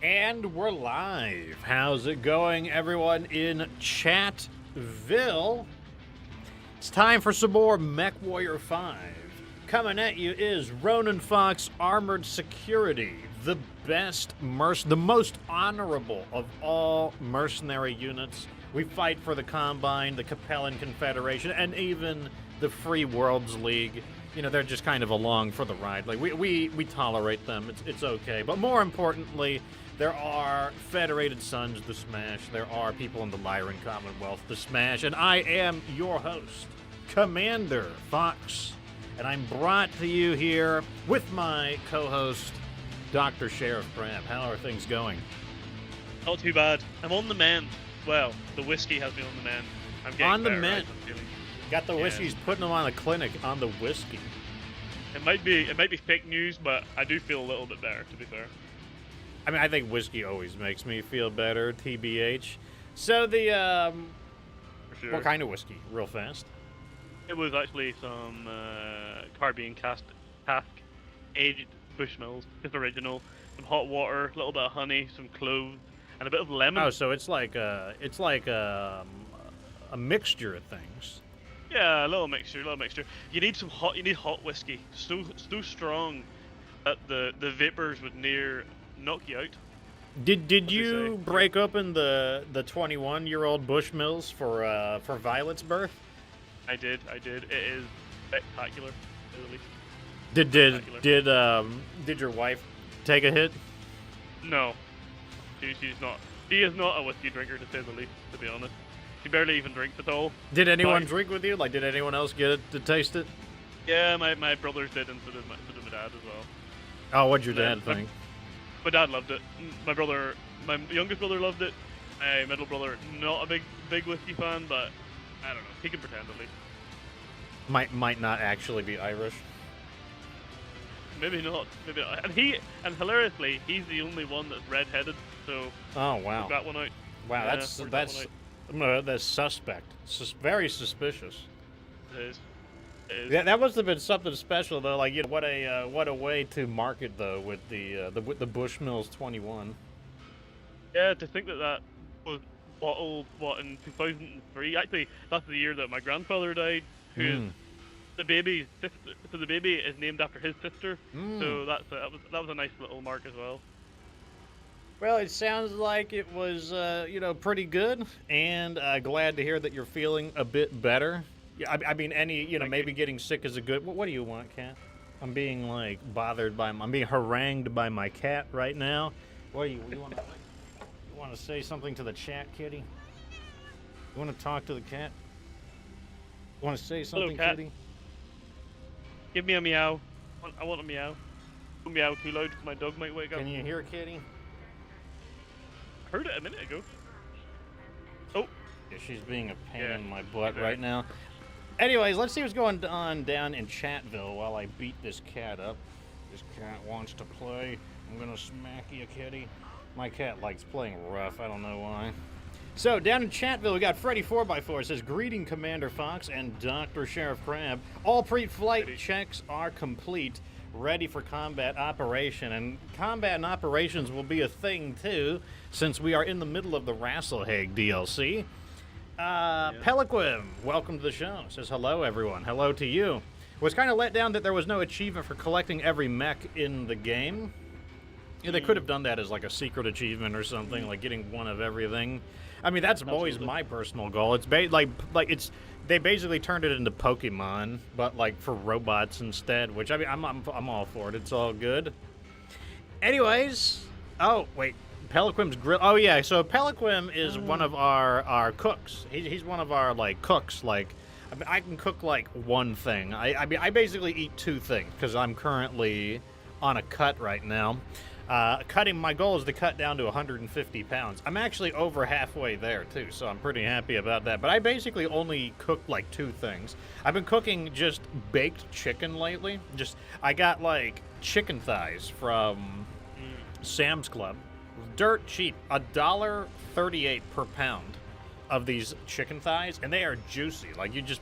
And we're live. How's it going, everyone in Chatville? It's time for some more MechWarrior 5. Coming at you is Ronin Fox Armored Security, the the most honorable of all mercenary units. We fight for the Combine, the Capellan Confederation, and even the Free Worlds League. You know, they're just kind of along for the ride. Like, we tolerate them. It's okay. But more importantly, there are Federated Sons, the Smash. There are people in the Lyran Commonwealth, the Smash. And I am your host, Commander Fox. And I'm brought to you here with my co-host, Dr. Sheriff Crab. How are things going? Not too bad. I'm on the mend. Well, the whiskey has me on the mend. I'm getting on the better, mend. right? Got the whiskey's putting them on a clinic on the whiskey. It might be fake news, but I do feel a little bit better, to be fair. I mean, I think whiskey always makes me feel better, TBH. So the, For sure. what kind of whiskey? Real fast. It was actually some Caribbean cask aged Bushmills, just original. Some hot water, a little bit of honey, some cloves, and a bit of lemon. Oh, so it's like a mixture of things. Yeah, a little mixture. You need hot whiskey. So strong that the vapors would near knock you out. Did you break open the 21-year-old Bushmills for Violet's birth? I did. It is spectacular, at least. Did your wife take a hit? No, she's not. She is not a whiskey drinker, to say the least. To be honest, she barely even drinks at all. Did anyone drink with you? Like, did anyone else get it to taste it? Yeah, my brothers did, and so did my dad as well. Oh, what'd your dad think? My dad loved it. My youngest brother loved it. My middle brother, not a big whiskey fan, but I don't know. He can pretend at least. Might not actually be Irish. Maybe not. And hilariously, he's the only one that's red-headed. So. Oh wow. Work that one out. Wow, that's suspect. Very suspicious. It is. Yeah, that must have been something special though. Like, you know, what a way to market though with the Bushmills 21. Yeah, to think that was bottled in 2003. Actually, that's the year that my grandfather died. Who is the baby's sister? So the baby is named after his sister. So that was a nice little mark as well. Well, it sounds like it was pretty good, and glad to hear that you're feeling a bit better. Yeah, I mean, maybe getting sick is a good. What do you want, cat? I'm being like I'm being harangued by my cat right now. What do you want to? You want to say something to the chat, kitty? You want to talk to the cat? You want to say something, Hello, cat. kitty? Give me a meow. I want a meow. Don't meow too loud because my dog might wake up. Can you hear kitty? I heard it a minute ago. Oh. Yeah, she's being a pain in my butt right now. Anyways, let's see what's going on down in Chatville while I beat this cat up. This cat wants to play. I'm gonna smack you, kitty. My cat likes playing rough. I don't know why. So, down in Chatville, we got Freddy 4x4. It says, "Greeting, Commander Fox and Dr. Sheriff Crab. All pre-flight checks are complete. Ready for combat operation." And combat and operations will be a thing, too, since we are in the middle of the Rasalhague DLC. Peliquim, welcome to the show. Says, "Hello, everyone." Hello to you. Was kind of let down that there was no achievement for collecting every mech in the game. Yeah, they could have done that as like a secret achievement or something, like getting one of everything. I mean, that's always my personal goal. It's they basically turned it into Pokemon, but like for robots instead. Which, I mean, I'm all for it. It's all good. Anyways, oh wait. Peliquim's grill. Oh yeah, so Peliquim is one of our cooks. He's one of our like cooks. Like, I mean, I can cook like one thing. I mean, I basically eat two things because I'm currently on a cut right now. My goal is to cut down to 150 pounds. I'm actually over halfway there too, so I'm pretty happy about that. But I basically only cook like two things. I've been cooking just baked chicken lately. I got like chicken thighs from Sam's Club. Dirt cheap, $1.38 per pound of these chicken thighs, and they are juicy. Like, you just,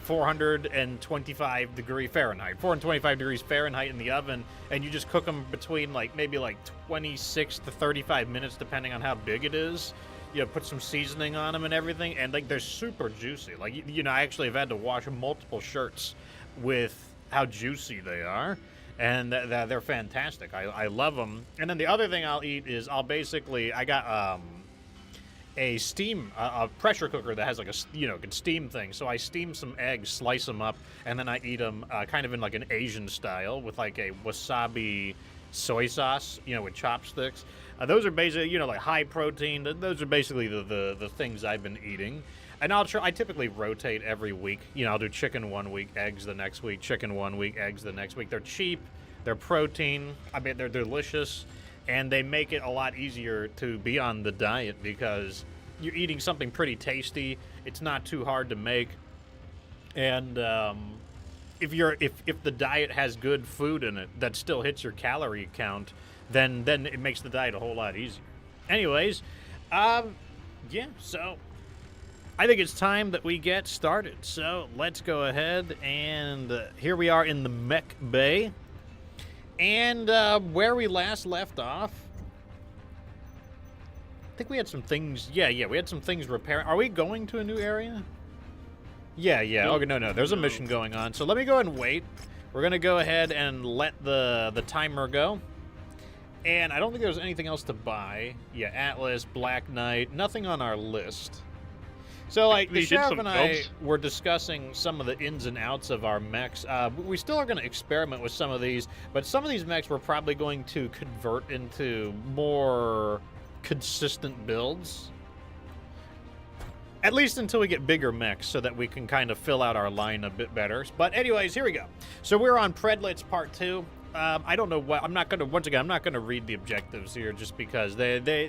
425 degree Fahrenheit, 425 degrees Fahrenheit in the oven, and you just cook them between maybe 26 to 35 minutes, depending on how big it is. You know, put some seasoning on them and everything, and they're super juicy. I actually have had to wash multiple shirts with how juicy they are, and they're fantastic. I love them. And then the other thing I'll eat is I got a steam a pressure cooker that has can steam thing. So I steam some eggs, slice them up, and then I eat them kind of in an Asian style with a wasabi soy sauce, with chopsticks. Those are basically high protein. Those are basically the things I've been eating. And I typically rotate every week. I'll do chicken 1 week, eggs the next week, chicken 1 week, eggs the next week. They're cheap, they're protein. I mean, they're delicious. And they make it a lot easier to be on the diet because you're eating something pretty tasty. It's not too hard to make. And if the diet has good food in it that still hits your calorie count, then it makes the diet a whole lot easier. Anyways, so I think it's time that we get started. So let's go ahead, and here we are in the Mech Bay. And where we last left off, I think we had some things. Yeah, we had some things repairing. Are we going to a new area? Yeah. Okay, no. There's a mission going on. So let me go ahead and wait. We're gonna go ahead and let the timer go. And I don't think there's anything else to buy. Yeah, Atlas, Black Knight, nothing on our list. So, the sheriff and I were discussing some of the ins and outs of our mechs. We still are going to experiment with some of these, but some of these mechs we're probably going to convert into more consistent builds. At least until we get bigger mechs so that we can kind of fill out our line a bit better. But anyways, here we go. So we're on Predlitz Part 2. I don't know what, I'm not going to read the objectives here just because it'll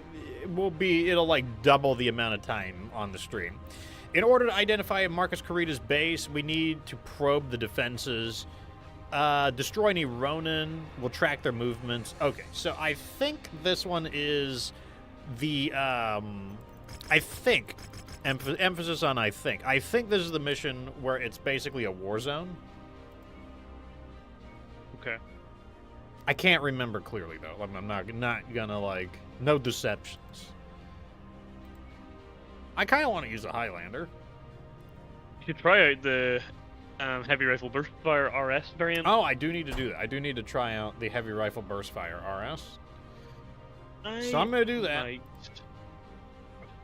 double the amount of time on the stream. In order to identify Marcus Corita's base, we need to probe the defenses, destroy any Ronin, we'll track their movements. Okay, so I think this one is the, emphasis on I think this is the mission where it's basically a war zone. Okay. I can't remember clearly, though. I'm not gonna, no deceptions. I kind of want to use a Highlander. You could try out the heavy rifle burstfire RS variant. Oh, I do need to do that. I do need to try out the heavy rifle burstfire RS. So I'm gonna do that.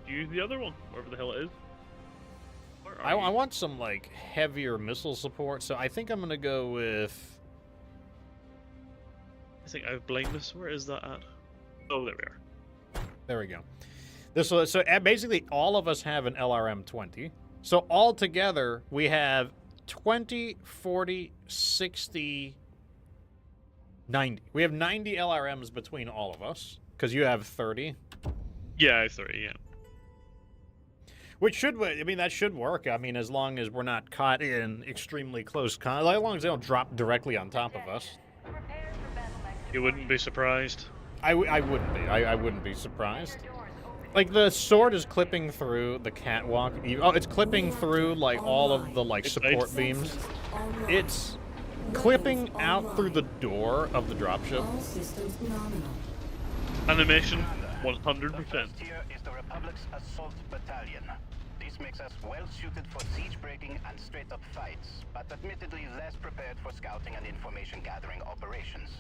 Use the other one, wherever the hell it is. I want some, heavier missile support, so I think I'm gonna go with... I think I have blindness. Where is that at? Oh, there we are. There we go. So basically, all of us have an LRM-20. So all together, we have 20, 40, 60, 90. We have 90 LRMs between all of us, because you have 30. Yeah, I have 30, yeah. Which should, that should work. I mean, as long as we're not caught in extremely close as long as they don't drop directly on top of us. You wouldn't be surprised. I wouldn't be. I wouldn't be surprised. The sword is clipping through the catwalk. Oh, it's clipping through, all of the, support beams. It's clipping out through the door of the dropship. Animation, 100%. Here is the Republic's assault battalion. This makes us well suited for siege breaking and straight up fights, but admittedly less prepared for scouting and information gathering operations.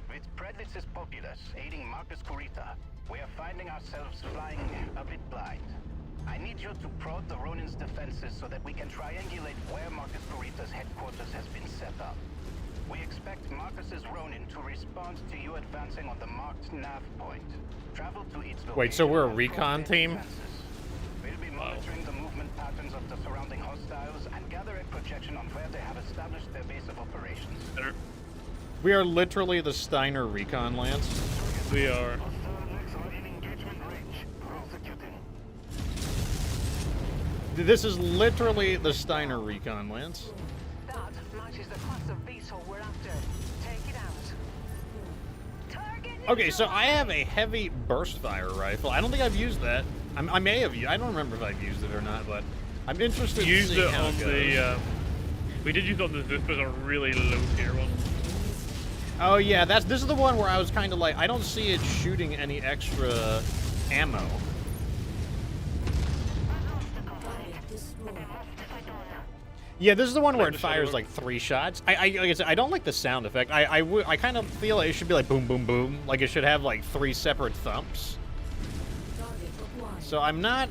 With Predlitz's populace aiding Marcus Corita, we are finding ourselves flying a bit blind. I need you to probe the Ronin's defenses so that we can triangulate where Marcus Corita's headquarters has been set up. We expect Marcus's Ronin to respond to you advancing on the marked nav point. Travel to its location. Wait, so we're a recon team? We'll be monitoring the movement patterns of the surrounding hostiles and gather a projection on where they have established their base of operations. We are literally the Steiner Recon Lance. We are. This is literally the Steiner Recon Lance. That matches the class of beetle we're after. Take it out. Target Okay, so I have a heavy burst fire rifle. I don't think I've used that. I may have used. I don't remember if I've used it or not, but I'm interested in seeing how it goes. We did use on the Zeus, but a really low tier one. Oh yeah, this is the one where I was kind of like, I don't see it shooting any extra ammo. Yeah, this is the one where it fires like 3 shots. Like I said, I don't like the sound effect. I kind of feel like it should be like boom, boom, boom. Like it should have like 3 separate thumps. So I'm not.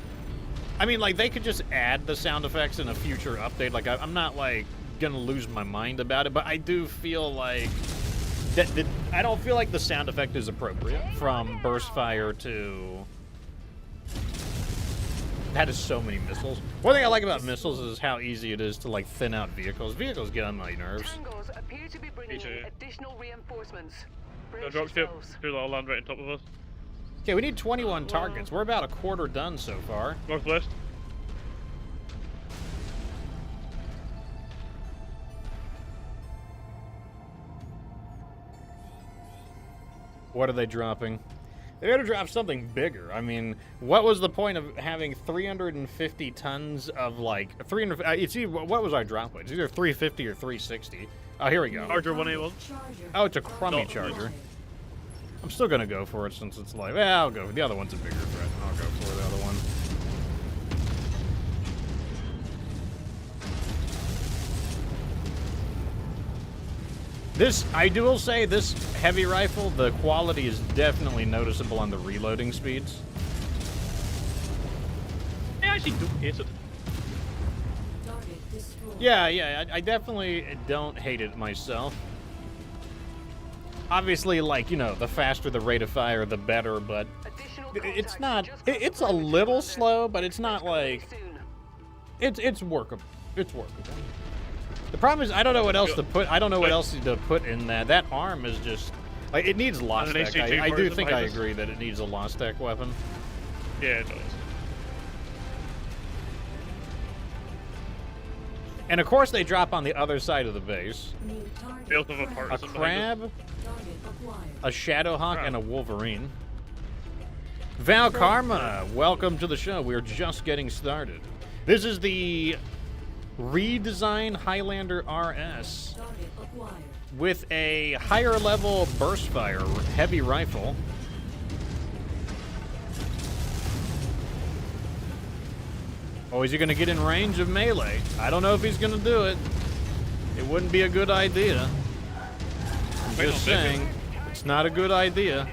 I mean, like they could just add the sound effects in a future update. Like I'm not like gonna lose my mind about it, but I do feel like that I don't feel like the sound effect is appropriate from burst fire to. That is so many missiles. One thing I like about missiles is how easy it is to like thin out vehicles. Vehicles get on my nerves. Tangos appear to be bringing in additional reinforcements. No dropship. They'll land right on top of us. Okay, we need 21 targets. We're about a quarter done so far. Northwest. What are they dropping? They gotta drop something bigger. I mean, what was the point of having 350 tons of like 300? What was our drop weight? It's either 350 or 360. Oh, here we go. Charger 1A1. Oh, it's a crummy charger. I'm still gonna go for it since it's like, well, I'll go. The other one's a bigger threat. I'll go for the other one. I will say, this heavy rifle, the quality is definitely noticeable on the reloading speeds. I actually don't hate it. Yeah, I definitely don't hate it myself. Obviously, like, you know, the faster the rate of fire, the better, but it's not, it's a little slow, but it's not like, it's workable. It's workable. The problem is I don't know what else to put. I don't know what else to put in that. That arm is just like it needs lost tech. I do think I agree that it needs a lost tech weapon. Yeah, it does. And of course they drop on the other side of the base. A crab, a Shadowhawk, and a Wolverine. Val Karma, welcome to the show. We're just getting started. This is the redesigned Highlander RS with a higher level burst fire heavy rifle. Oh, is he going to get in range of melee? I don't know if he's going to do it. It wouldn't be a good idea. I'm just saying, it's not a good idea.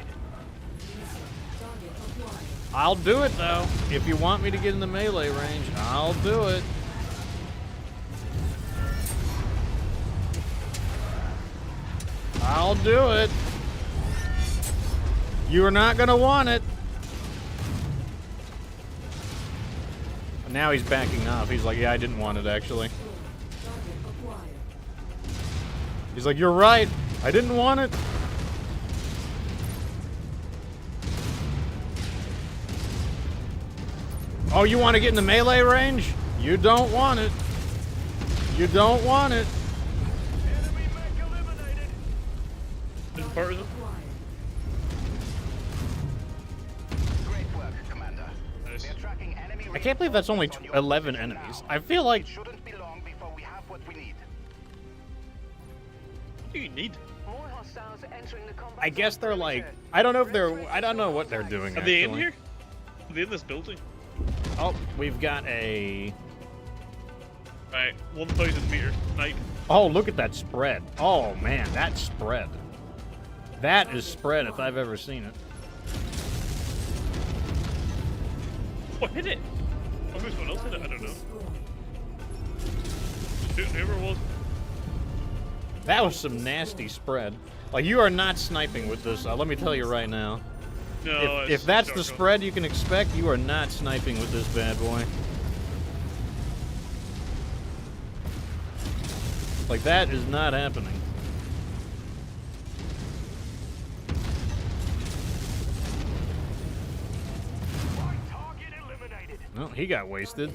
I'll do it though. If you want me to get in the melee range, I'll do it. I'll do it. You are not going to want it. Now he's backing off. He's like, yeah, I didn't want it, actually. He's like, you're right. I didn't want it. Oh, you want to get in the melee range? You don't want it. You don't want it. Part is it? Great work, Commander. They're tracking enemy I can't believe that's only 11 enemies. I feel like It shouldn't be long before we have what we need. What do you need? More hostiles entering the combat I guess zone they're perimeter. like I don't know if they're I don't know what they're doing. Are they in actually. here? Are they in this building? Oh, we've got a. Right, 1,000 meter snipe. Oh, look at that spread. Oh man, that spread. That is spread if I've ever seen it. What hit it? Oh, who's someone else hit it? I don't know. Shooting whoever it was. That was some nasty spread. Like, you are not sniping with this. Let me tell you right now. No, If that's the spread you can expect, you are not sniping with this bad boy. Like, that is not happening. No, he got wasted.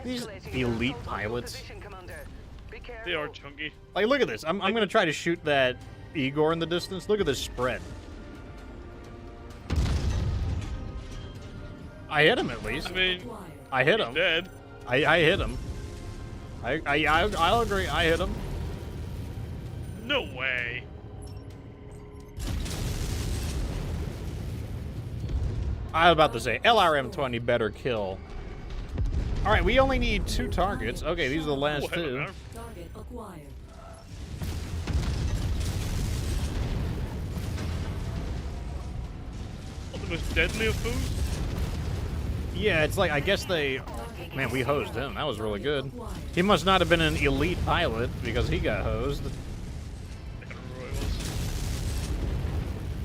These elite pilots. They are chunky. Like, look at this. I'm gonna try to shoot that Igor in the distance. Look at this spread. I hit him at least. I mean, I hit he's him. dead. I hit him. I'll agree. I hit him. No way. I was about to say LRM-20 better kill. All right, we only need 2 targets. Okay, these are the last 2. Target acquired. What, the most deadly of foes? Yeah, it's like I guess they. Man, we hosed him. That was really good. He must not have been an elite pilot because he got hosed. I can't remember what it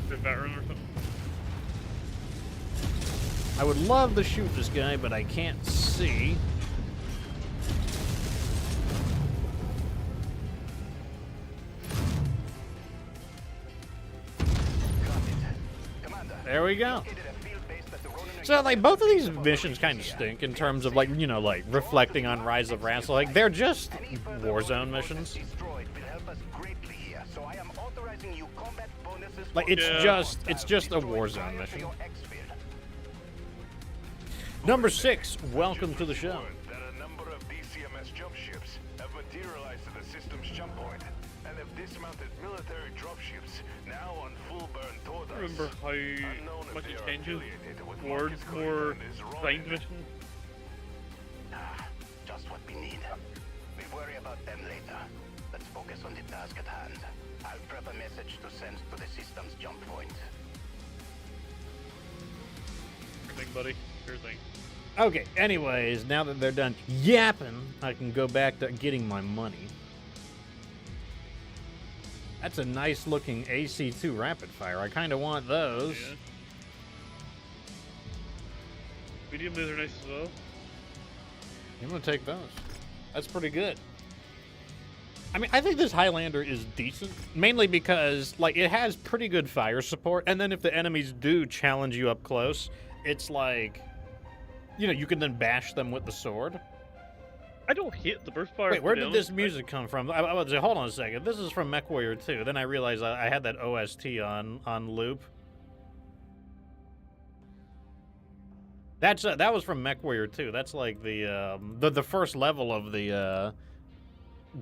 was. A veteran or something. I would love to shoot this guy, but I can't see. There we go. So, like, both of these missions kind of stink in terms of, like, you know, like, reflecting on Rise of Rasalhague. They're just Warzone missions. Like, it's just a Warzone mission. Number 6, welcome to the show. That a number of DCMS jump ships have materialized at the system's jump point and have dismounted military dropships now on full burn toward us. Remember how Unknown if much they it are changes affiliated with towards Marcus more Gordon and his science Ronin. missions? Just what we need. We worry about them later. Let's focus on the task at hand. I'll prep a message to send to the system's jump point. Sure thing, buddy. Sure thing. Okay, anyways, now that they're done yapping, I can go back to getting my money. That's a nice looking AC-2 rapid fire. I kind of want those. Yeah. Medium laser nice as well. I'm gonna take those. That's pretty good. I mean, I think this Highlander is decent, mainly because, like, it has pretty good fire support, and then if the enemies do challenge you up close, it's like, you know, you can then bash them with the sword. I don't hate the burst fire. Wait, where to be did this honest. music come from? I was say, hold on a second. This is from MechWarrior 2. Then I realized I had that OST on loop. That's that was from MechWarrior 2. That's like the first level of the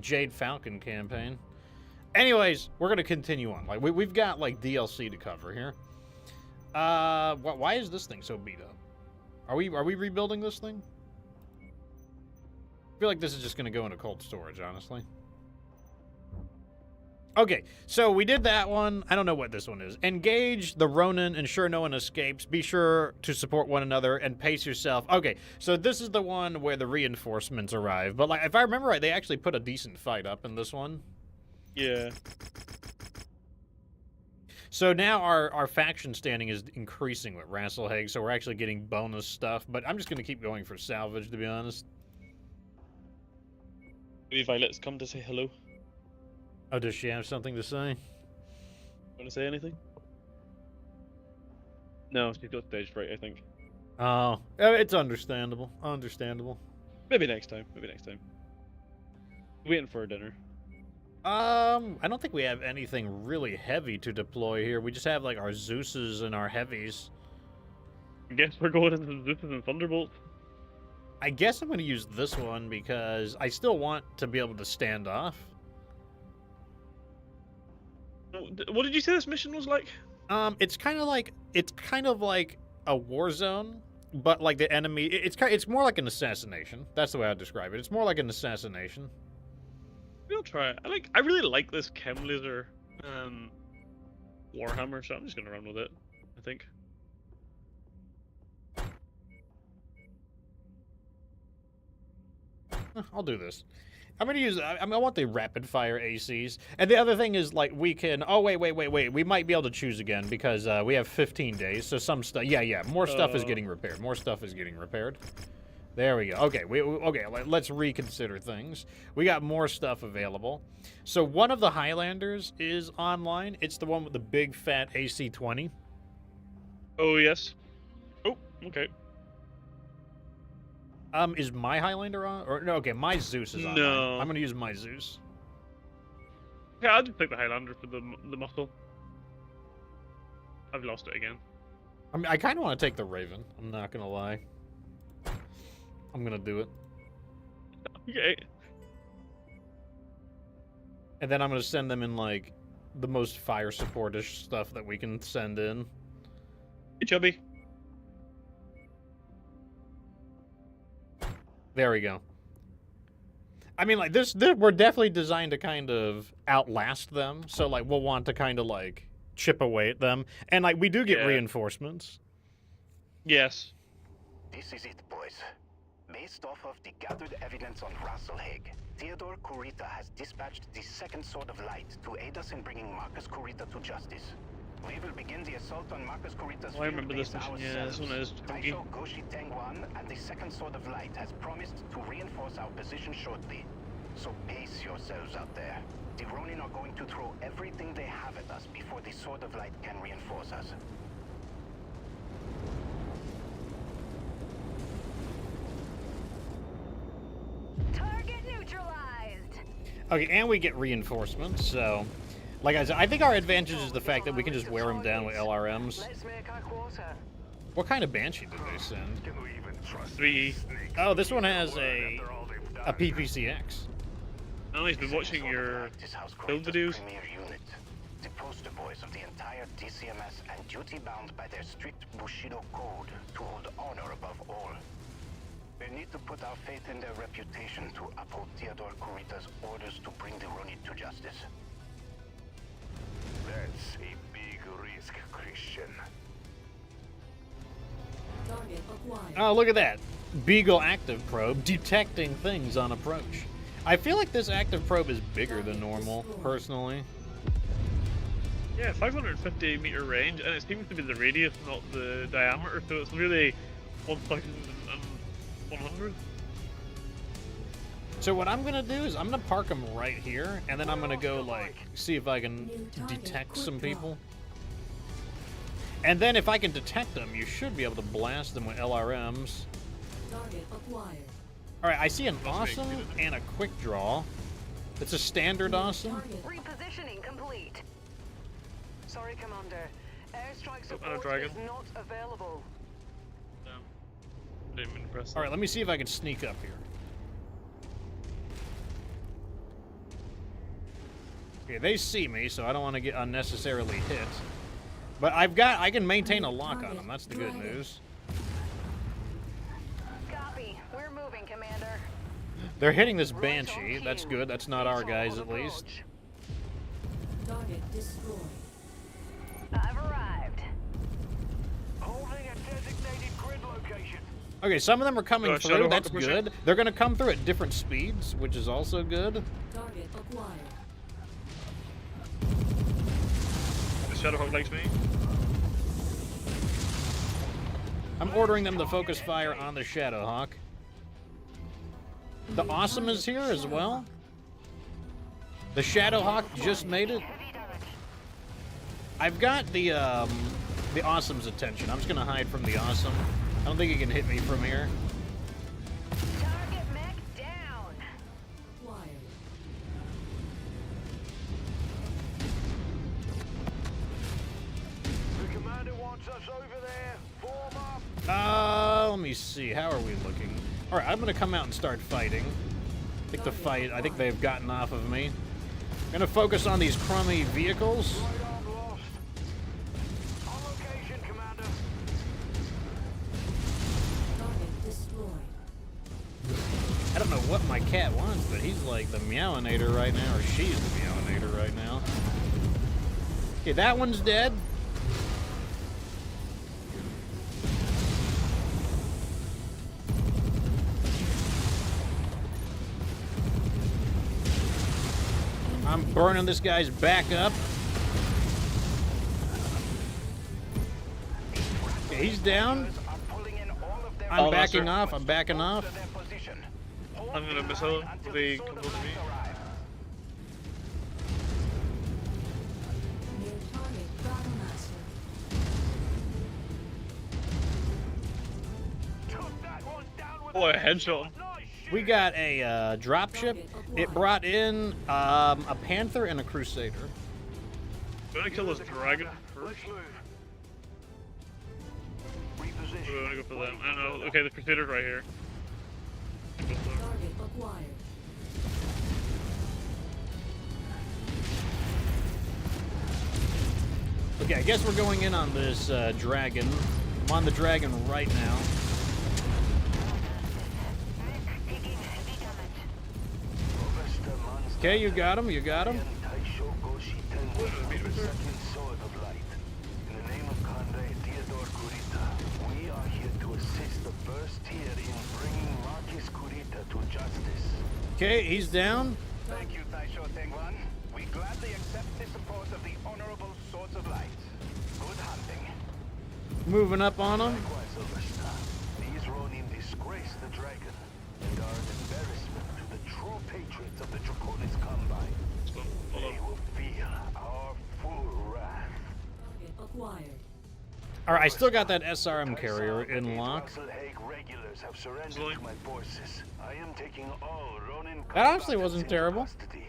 Jade Falcon campaign. Anyways, we're gonna continue on. Like we've got like DLC to cover here. Why is this thing so beat up? Are we rebuilding this thing? I feel like this is just gonna go into cold storage, honestly. Okay, so we did that one. I don't know what this one is. Engage the Ronin, ensure no one escapes. Be sure to support one another and pace yourself. Okay, so this is the one where the reinforcements arrive. But like, if I remember right, they actually put a decent fight up in this one. Yeah. So now our faction standing is increasing with Rasalhague, so we're actually getting bonus stuff. But I'm just going to keep going for salvage, to be honest. Maybe Violet's come to say hello. Oh, does she have something to say? Want to say anything? No, she's got stage fright, I think. Oh, it's understandable. Understandable. Maybe next time. Maybe next time. Waiting for dinner. I don't think we have anything really heavy to deploy here. We just have like our Zeuses and our heavies. I guess we're going into the Zeus and Thunderbolt. I guess I'm going to use this one because I still want to be able to stand off. What did you say this mission was like? It's kind of like a war zone, but like the enemy. It's more like an assassination. That's the way I'd describe it. It's more like an assassination. We'll try it. I really like this chem laser Warhammer, so I'm just gonna run with it. I think. I'll do this. I'm gonna use. I want the rapid fire ACs, and the other thing is like we can. Oh wait. We might be able to choose again because we have 15 days. So some stuff. Yeah. More stuff is getting repaired. More stuff is getting repaired. There we go. Okay. Okay. Let's reconsider things. We got more stuff available. So one of the Highlanders is online. It's the one with the big fat AC-20. Oh yes. Oh, okay. Is my Highlander on? Or no? Okay, my Zeus is on. No. I'm gonna use my Zeus. Okay, I'll just take the Highlander for the muscle. I've lost it again. I mean, I kind of want to take the Raven. I'm not gonna lie. I'm gonna do it. Okay. And then I'm gonna send them in like the most fire supportish stuff that we can send in. Hey, Chubby. There we go. I mean, like this we're definitely designed to kind of outlast them. So like we'll want to kind of like chip away at them, and like we do get reinforcements. Yes. This is it, boys. Based off of the gathered evidence on Rasalhague, Theodore Kurita has dispatched the second Sword of Light to aid us in bringing Marcus Kurita to justice. We will begin the assault on Marcus Kurita's I remember this mission. ourselves. Yeah, this one is funky. Taisho Goshi Tengwan and the second Sword of Light has promised to reinforce our position shortly. So pace yourselves out there. The Ronin are going to throw everything they have at us before the Sword of Light can reinforce us. Target neutralized. Okay, and we get reinforcements. So, like I said, I think our advantage is the fact that we can just wear them down with LRMs. Let's make our quarter. What kind of Banshee did they send? Can we even trust 3E. Oh, this one has a PPCX. Emily's been watching your build videos. Premier unit, the poster boys of the entire DCMS and duty bound by their strict Bushido code to hold honor above all. We need to put our faith in their reputation to uphold Theodore Kurita's orders to bring the Ronin to justice. That's a big risk, Christian. Target acquired. Oh, look at that. Beagle active probe detecting things on approach. I feel like this active probe is bigger than normal, personally. Yeah, 550 meter range, and it seems to be the radius, not the diameter, so it's really 1,100. So what I'm gonna do is I'm gonna park them right here, and then I'm gonna go like see if I can detect some people. And then if I can detect them, you should be able to blast them with LRMs. Target acquired. All right, I see an awesome and a quick draw. It's a standard awesome. Target Repositioning complete. Sorry, Commander. Airstrike and a support dragon. is not available. Damn. Didn't mean to press All right, let me see if I can sneak up here. Okay, they see me, so I don't want to get unnecessarily hit. But I can maintain a lock on them. That's the good news. Copy. We're moving, Commander. They're hitting this Banshee. That's good. That's not our Vessel guys, on at least. approach. Target destroyed. I've arrived. Holding a designated grid location. Okay, some of them are coming Shadow through. Hawk That's pushing. good. They're going to come through at different speeds, which is also good. Target acquired. The Shadowhawk likes me. I'm ordering them to focus fire on the Shadowhawk. The Awesome is here as well. The Shadowhawk just made it. I've got the Awesome's attention. I'm just gonna hide from the Awesome. I don't think he can hit me from here. Target mech down. Acquired. The commander wants us over there. Form up. Let me see. How are we looking? All right, I'm gonna come out and start fighting. I think they've gotten off of me. Gonna focus on these crummy vehicles. Right arm lost. On location, commander. Target destroyed. I don't know what my cat wants, but he's like the Meowinator right now, or she's the Meowinator right now. Okay, that one's dead. I'm burning this guy's back up. Okay, he's down. Are pulling in all of their I'm Oh, backing sir. off. I'm backing off. to their position. Hold I'm gonna the missile line until the the Sword of combo to Light me. arrive. Near target battle master. Took that one down with Oh, a headshot. nice shit. We got a dropship. It brought in a Panther and a Crusader. I'm gonna kill this dragon first. Let's move. We're gonna go for them. I don't know. Okay, the Crusader's right here. Target acquired. Okay, I guess we're going in on this dragon. I'm on the dragon right now. Okay, you got him, you got him. Okay, he's down. Thank you, Taisho Tengwan. We gladly accept the support of the Honorable Swords of Light. Good hunting. Moving up on him. These Ronin disgrace the dragon and are an embarrassment to the true patriots of the Draconis Combine. They will feel our full wrath. Target acquired. Alright, I still got that SRM carrier in lock. Rasalhague regulars have surrendered to my forces. I am taking all Ronin That honestly wasn't combatants into terrible. custody.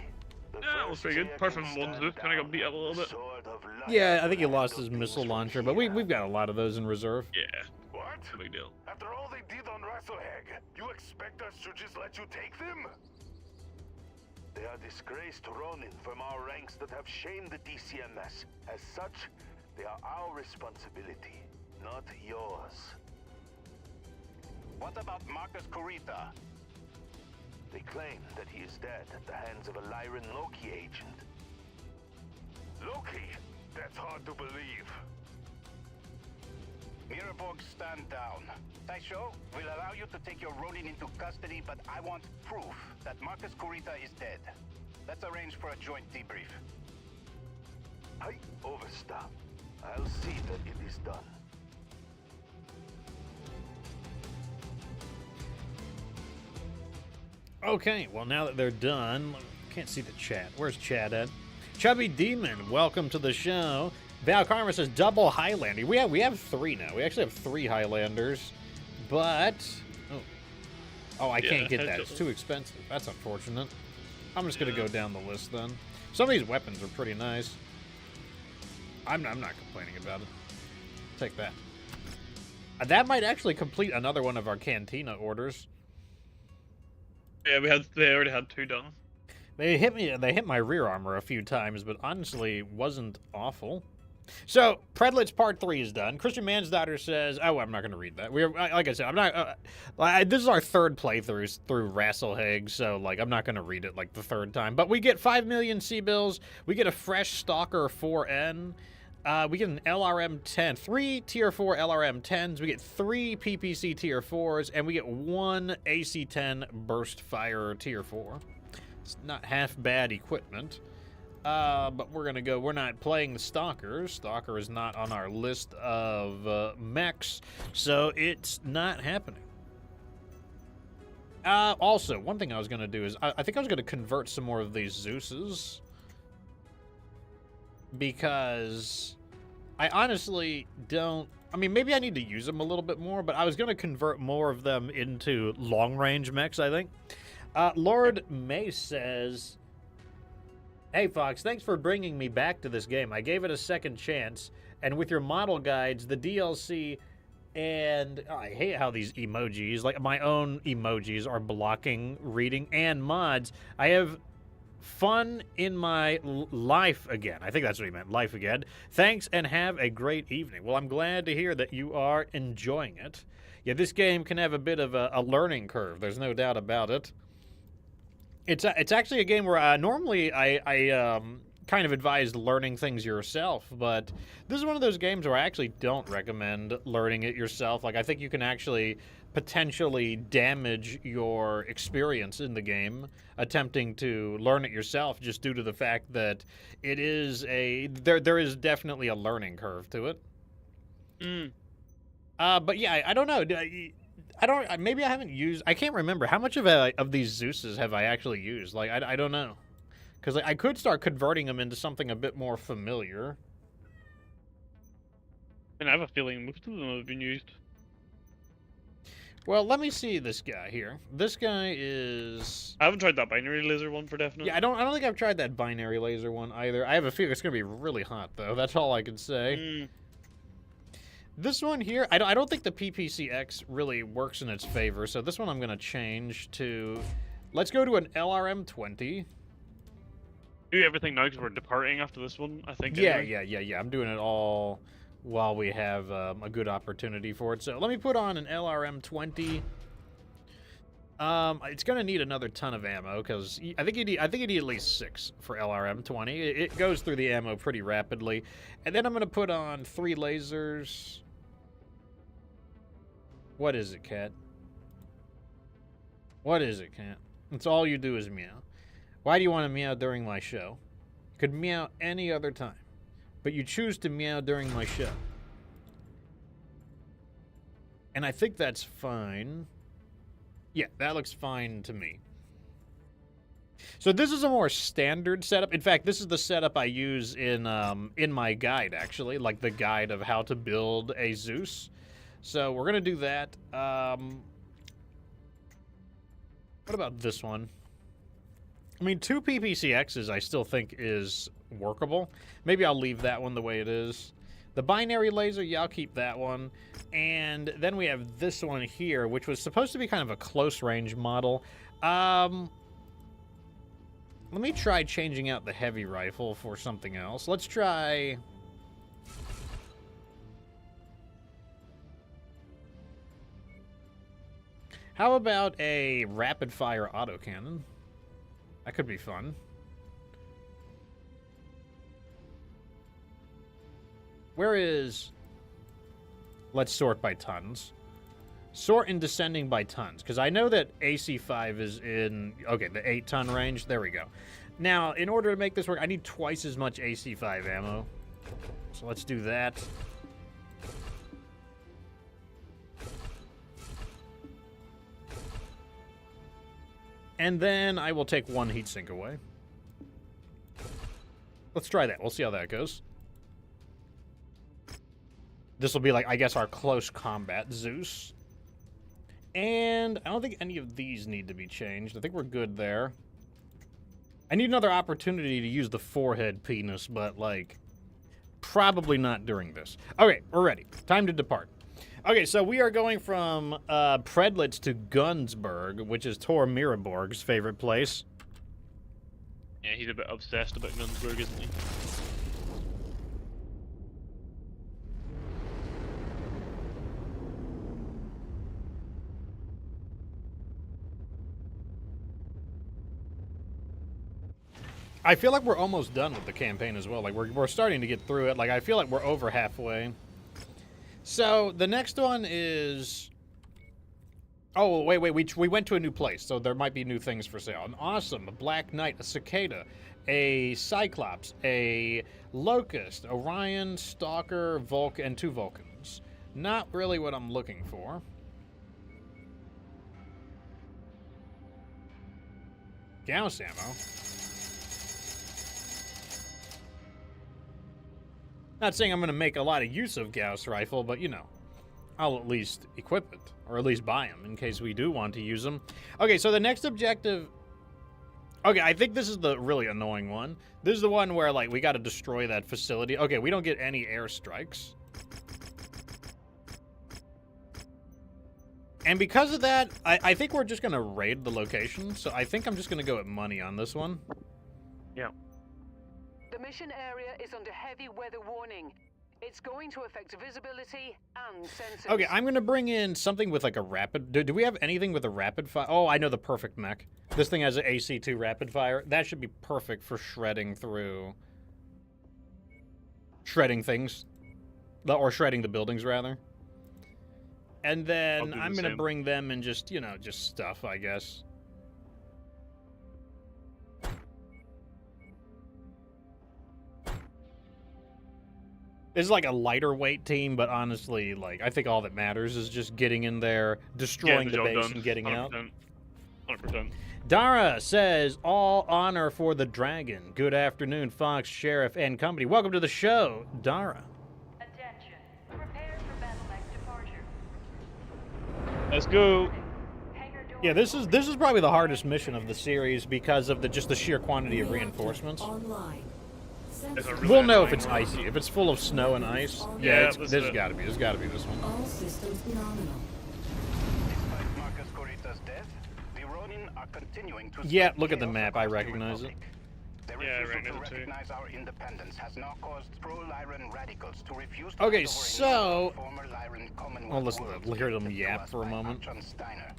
The Yeah, that was first pretty good. tier Apart can from one stand Zeus, kind of got beat up a little bit. Sword of Light Yeah, I think he and lost handle his things missile from launcher, but here. we've got a lot of those in reserve. Yeah, What? no big deal. After all they did on Rasalhague, you expect us to just let you take them? They are disgraced Ronin from our ranks that have shamed the DCMS. As such, they are our responsibility, not yours. What about Marcus Kurita? They claim that he is dead at the hands of a Lyran Loki agent. Loki? That's hard to believe. Miraborg, stand down. Taisho, we'll allow you to take your Ronin into custody, but I want proof that Marcus Kurita is dead. Let's arrange for a joint debrief. Hi, Overstar. I'll see that it is done. Okay, well now that they're done, can't see the chat. Where's chat at? Chubby Demon, welcome to the show. Val Karma says double Highlander. We have three now. We actually have three Highlanders, but oh, I can't get that. It's too expensive. That's unfortunate. I'm just gonna go down the list then. Some of these weapons are pretty nice. I'm not complaining about it. Take that. That might actually complete another one of our Cantina orders. Yeah, they already had 2 done. They hit my rear armor a few times, but honestly wasn't awful. So, Predlitz Part 3 is done. Christian Mansdaughter says, oh, I'm not going to read that. Like I said, I'm not, this is our third playthrough through Rasalhague, so, like, I'm not going to read it, like, the third time. But we get 5 million C-bills, we get a fresh Stalker 4N, we get an LRM-10, 3 Tier 4 LRM-10s, we get 3 PPC Tier 4s, and we get 1 AC-10 Burst Fire Tier 4. It's not half bad equipment. But we're not playing the Stalkers. Stalker is not on our list of mechs, so it's not happening. Also, one thing I was going to do is, I think I was going to convert some more of these Zeuses, because I honestly don't, I mean, maybe I need to use them a little bit more, but I was going to convert more of them into long-range mechs, I think. Lord Mace says, hey, Fox, thanks for bringing me back to this game. I gave it a second chance, and with your model guides, the DLC, and I hate how these emojis, like my own emojis, are blocking reading, and mods, I have fun in my life again. I think that's what he meant, life again. Thanks, and have a great evening. Well, I'm glad to hear that you are enjoying it. Yeah, this game can have a bit of a learning curve. There's no doubt about it. It's actually a game where normally I kind of advise learning things yourself, but this is one of those games where I actually don't recommend learning it yourself. Like, I think you can actually potentially damage your experience in the game attempting to learn it yourself, just due to the fact that it is there is definitely a learning curve to it. But yeah, I don't know. Maybe I haven't used, I can't remember. How much of these Zeuses have I actually used? Like, I don't know. Because I could start converting them into something a bit more familiar. And I have a feeling most of them have been used. Well, let me see this guy here. This guy is... I haven't tried that binary laser one for definite. Yeah, I don't think I've tried that binary laser one either. I have a feeling it's going to be really hot, though. That's all I can say. This one here, I don't think the PPCX really works in its favor, so this one I'm going to change to... Let's go to an LRM-20. Do everything now because we're departing after this one, I think. Yeah, anyway. yeah. I'm doing it all while we have a good opportunity for it. So let me put on an LRM-20. It's going to need another ton of ammo because I think you need at least 6 for LRM-20. It goes through the ammo pretty rapidly. And then I'm going to put on 3 lasers. What is it, Cat? What is it, Cat? It's all you do is meow. Why do you want to meow during my show? You could meow any other time, but you choose to meow during my show. And I think that's fine. Yeah, that looks fine to me. So this is a more standard setup. In fact, this is the setup I use in my guide, actually, like the guide of how to build a Zeus. So we're gonna do that. What about this one? I mean, 2 PPCXs I still think is workable. Maybe I'll leave that one the way it is. The binary laser, yeah, I'll keep that one. And then we have this one here, which was supposed to be kind of a close-range model. Let me try changing out the heavy rifle for something else. Let's try... How about a rapid-fire autocannon? That could be fun. Where is... Let's sort by tons. Sort in descending by tons, because I know that AC5 is in... Okay, the 8-ton range. There we go. Now, in order to make this work, I need twice as much AC5 ammo. So let's do that. And then I will take 1 heatsink away. Let's try that. We'll see how that goes. This will be like, I guess, our close combat Zeus. And I don't think any of these need to be changed. I think we're good there. I need another opportunity to use the forehead penis, but, like, probably not during this. Okay, we're ready. Time to depart. Okay, so we are going from Predlitz to Gunsberg, which is Tor Miraborg's favorite place. Yeah, he's a bit obsessed about Gunsberg, isn't he? I feel like we're almost done with the campaign as well. Like, we're starting to get through it. Like, I feel like we're over halfway. So, the next one is... Oh, wait, we went to a new place, so there might be new things for sale. An Awesome, a Black Knight, a Cicada, a Cyclops, a Locust, Orion, Stalker, Vulcan, and 2 Vulcans. Not really what I'm looking for. Gauss ammo. Not saying I'm going to make a lot of use of Gauss rifle, but, you know, I'll at least equip it, or at least buy them in case we do want to use them. Okay, so the next objective... Okay, I think this is the really annoying one. This is the one where, like, we got to destroy that facility. Okay, we don't get any airstrikes. And because of that, I think we're just going to raid the location, so I think I'm just going to go at money on this one. Yeah. The mission area is under heavy weather warning. It's going to affect visibility and sensors. Okay, I'm going to bring in something with like a rapid... Do we have anything with a rapid fire? Oh, I know the perfect mech. This thing has an AC2 rapid fire. That should be perfect for shredding through... Shredding things. Or shredding the buildings, rather. And then I'm going to bring them and just, you know, just stuff, I guess. This is like a lighter weight team, but honestly, like, I think all that matters is just getting in there, destroying the base, and getting 100%. Out. 100%. Dara says, all honor for the dragon. Good afternoon, Fox, Sheriff, and company. Welcome to the show, Dara. Attention. Prepare for battle act departure. Let's go. Yeah, this is probably the hardest mission of the series because of just the sheer quantity of reinforcements. Online. It's a Sensors really We'll know if annoying it's one. icy. If it's full of snow and ice, Yeah, it's, this this is has it. got to be. This got to be this one. all systems nominal. Despite Marcus Corita's death, the Ronin are continuing to Yeah, spread look at the chaos map. I across the recognize it. Republic. Their Yeah, I refusal to recognize it too. recognize our independence has now caused pro-Lyran radicals to refuse to Okay, hand over so- any of the former Lyran Commonwealth Well, listen, worlds hear them gifted to yap us for a by moment. Atron Steiner.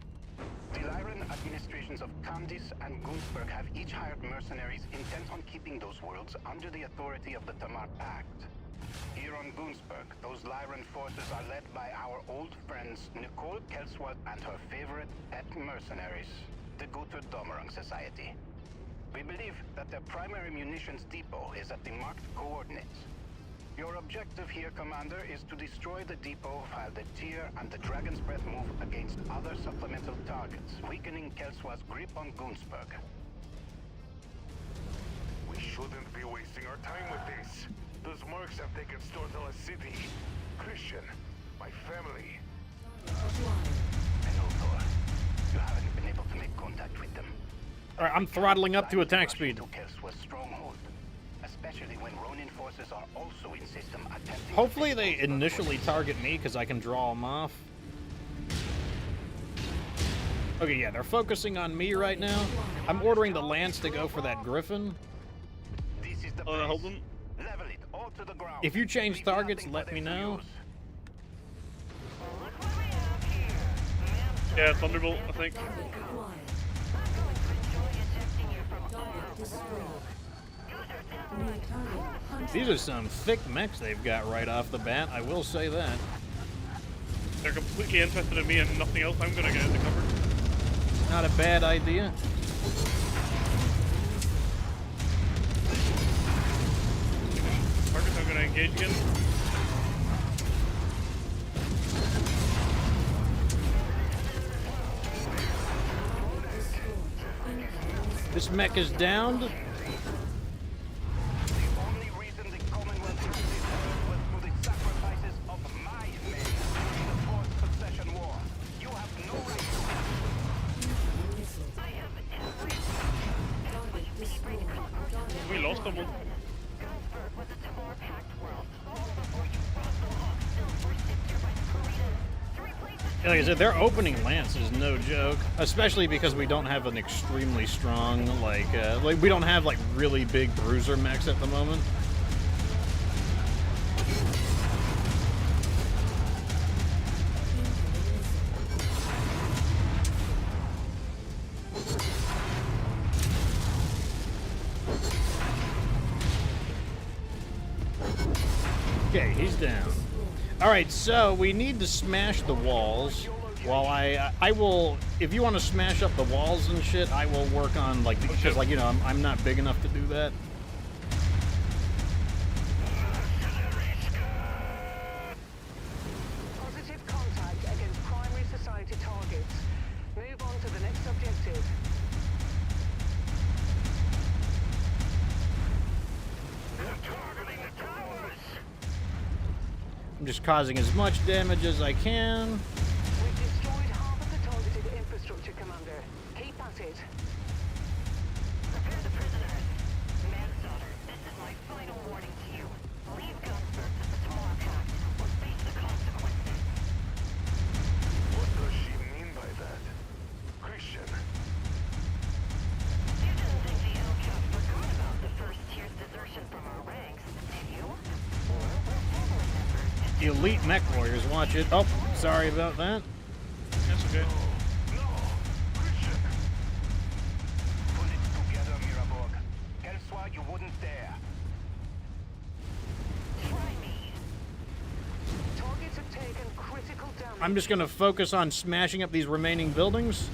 The Lyran administrations of Candice and Gunzburg have each hired mercenaries intent on keeping those worlds under the authority of the Tamar Pact. Here on Gunzburg, those Lyran forces are led by our old friends Nicole Kelswat and her favorite pet mercenaries, the Guter Domerung Society. We believe that their primary munitions depot is at the marked coordinates. Your objective here, Commander, is to destroy the depot while the Tyr and the Dragon's Breath move against other supplemental targets, weakening Kelswa's grip on Gunzburg. We shouldn't be wasting our time with this. Those mercs have taken Stortala City. Christian, my family. I know, Thor. You haven't been able to make contact with them. All right, I'm throttling up to Plan attack rush speed. into Kelswa's stronghold, especially when Ronin forces are also in system attempting to Hopefully take they Gunzburg initially forces. target me because I can draw them off. Okay, yeah, they're focusing on me right now. I'm ordering the Lance to go for that Griffin. This is the Oh, hold place. them. Level it all to the ground. If you change Leave targets, nothing let for me them to know. use. Yeah, Thunderbolt, I think. Target acquired. Target destroyed. New target hunted. These are some thick mechs they've got right off the bat, I will say that. They're completely interested in me and nothing else. I'm gonna get into cover. Not a bad idea. Targets I'm gonna engage again. This mech is downed. The only reason the Commonwealth existed was through the sacrifices of my men in the Fourth Succession War. You have no right to Missile. Target destroyed. Target We lost them. Like I said, their opening lance is no joke, especially because we don't have an extremely strong, like we don't have like really big bruiser mechs at the moment. Okay, he's down. All right, so we need to smash the walls. While I will, if you want to smash up the walls and shit, I will work on like because like you know I'm not big enough to do that. Positive contact against primary society targets. Move on to the next objective. I'm just causing as much damage as I can. We've destroyed half of the targeted infrastructure, Commander. Keep at it. Prepare the prisoners. Manslaughter, this is my final warning to you. Leave Gunsburg to the Tamar Pact or face the consequences. What does she mean by that? Christian, You didn't think the LCAP forgot about the first tier's desertion from our ranks, did you? Or we're family members. The elite MechWarriors, watch it. Oh, sorry about that. That's okay. no! Christian! pull it together, Miraborg. Kelswa, you wouldn't dare. Try me. Targets have taken critical damage. I'm just gonna focus on smashing up these remaining buildings.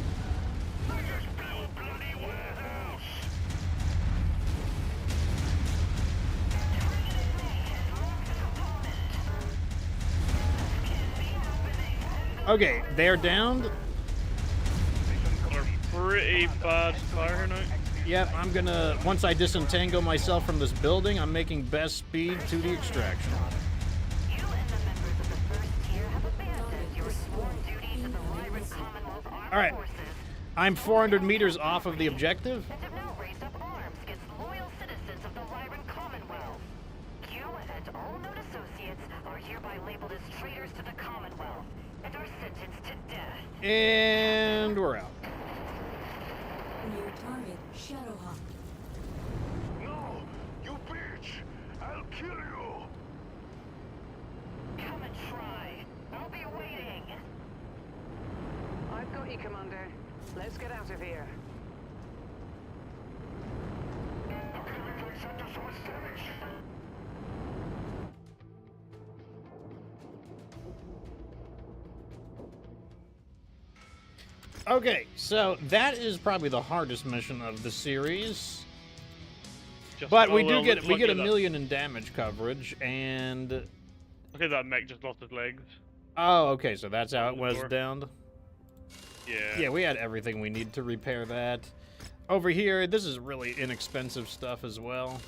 Okay, they're downed. They're pretty bad fire now. Yep, I'm gonna, once I disentangle myself from this building, I'm making best speed to the extraction. You and the members of the first tier have abandoned your sworn duty to the Lyran Commonwealth Armed All right. Forces I'm 400 meters off of the objective. and have now raised up arms against loyal citizens of the Lyran Commonwealth. and are sentenced to death. And we're out. New target, Shadowhawk. No! You bitch! I'll kill you! Come and try. I'll be waiting. I've got you, Commander. Let's get out of here. Okay, so that is probably the hardest mission of the series. Just, But we well, get look a at that. million in damage coverage, and Okay, that mech just lost his legs. oh, okay, so that's how it The was door. downed. Yeah. Yeah, we had everything we need to repair that. Over here, this is really inexpensive stuff as well.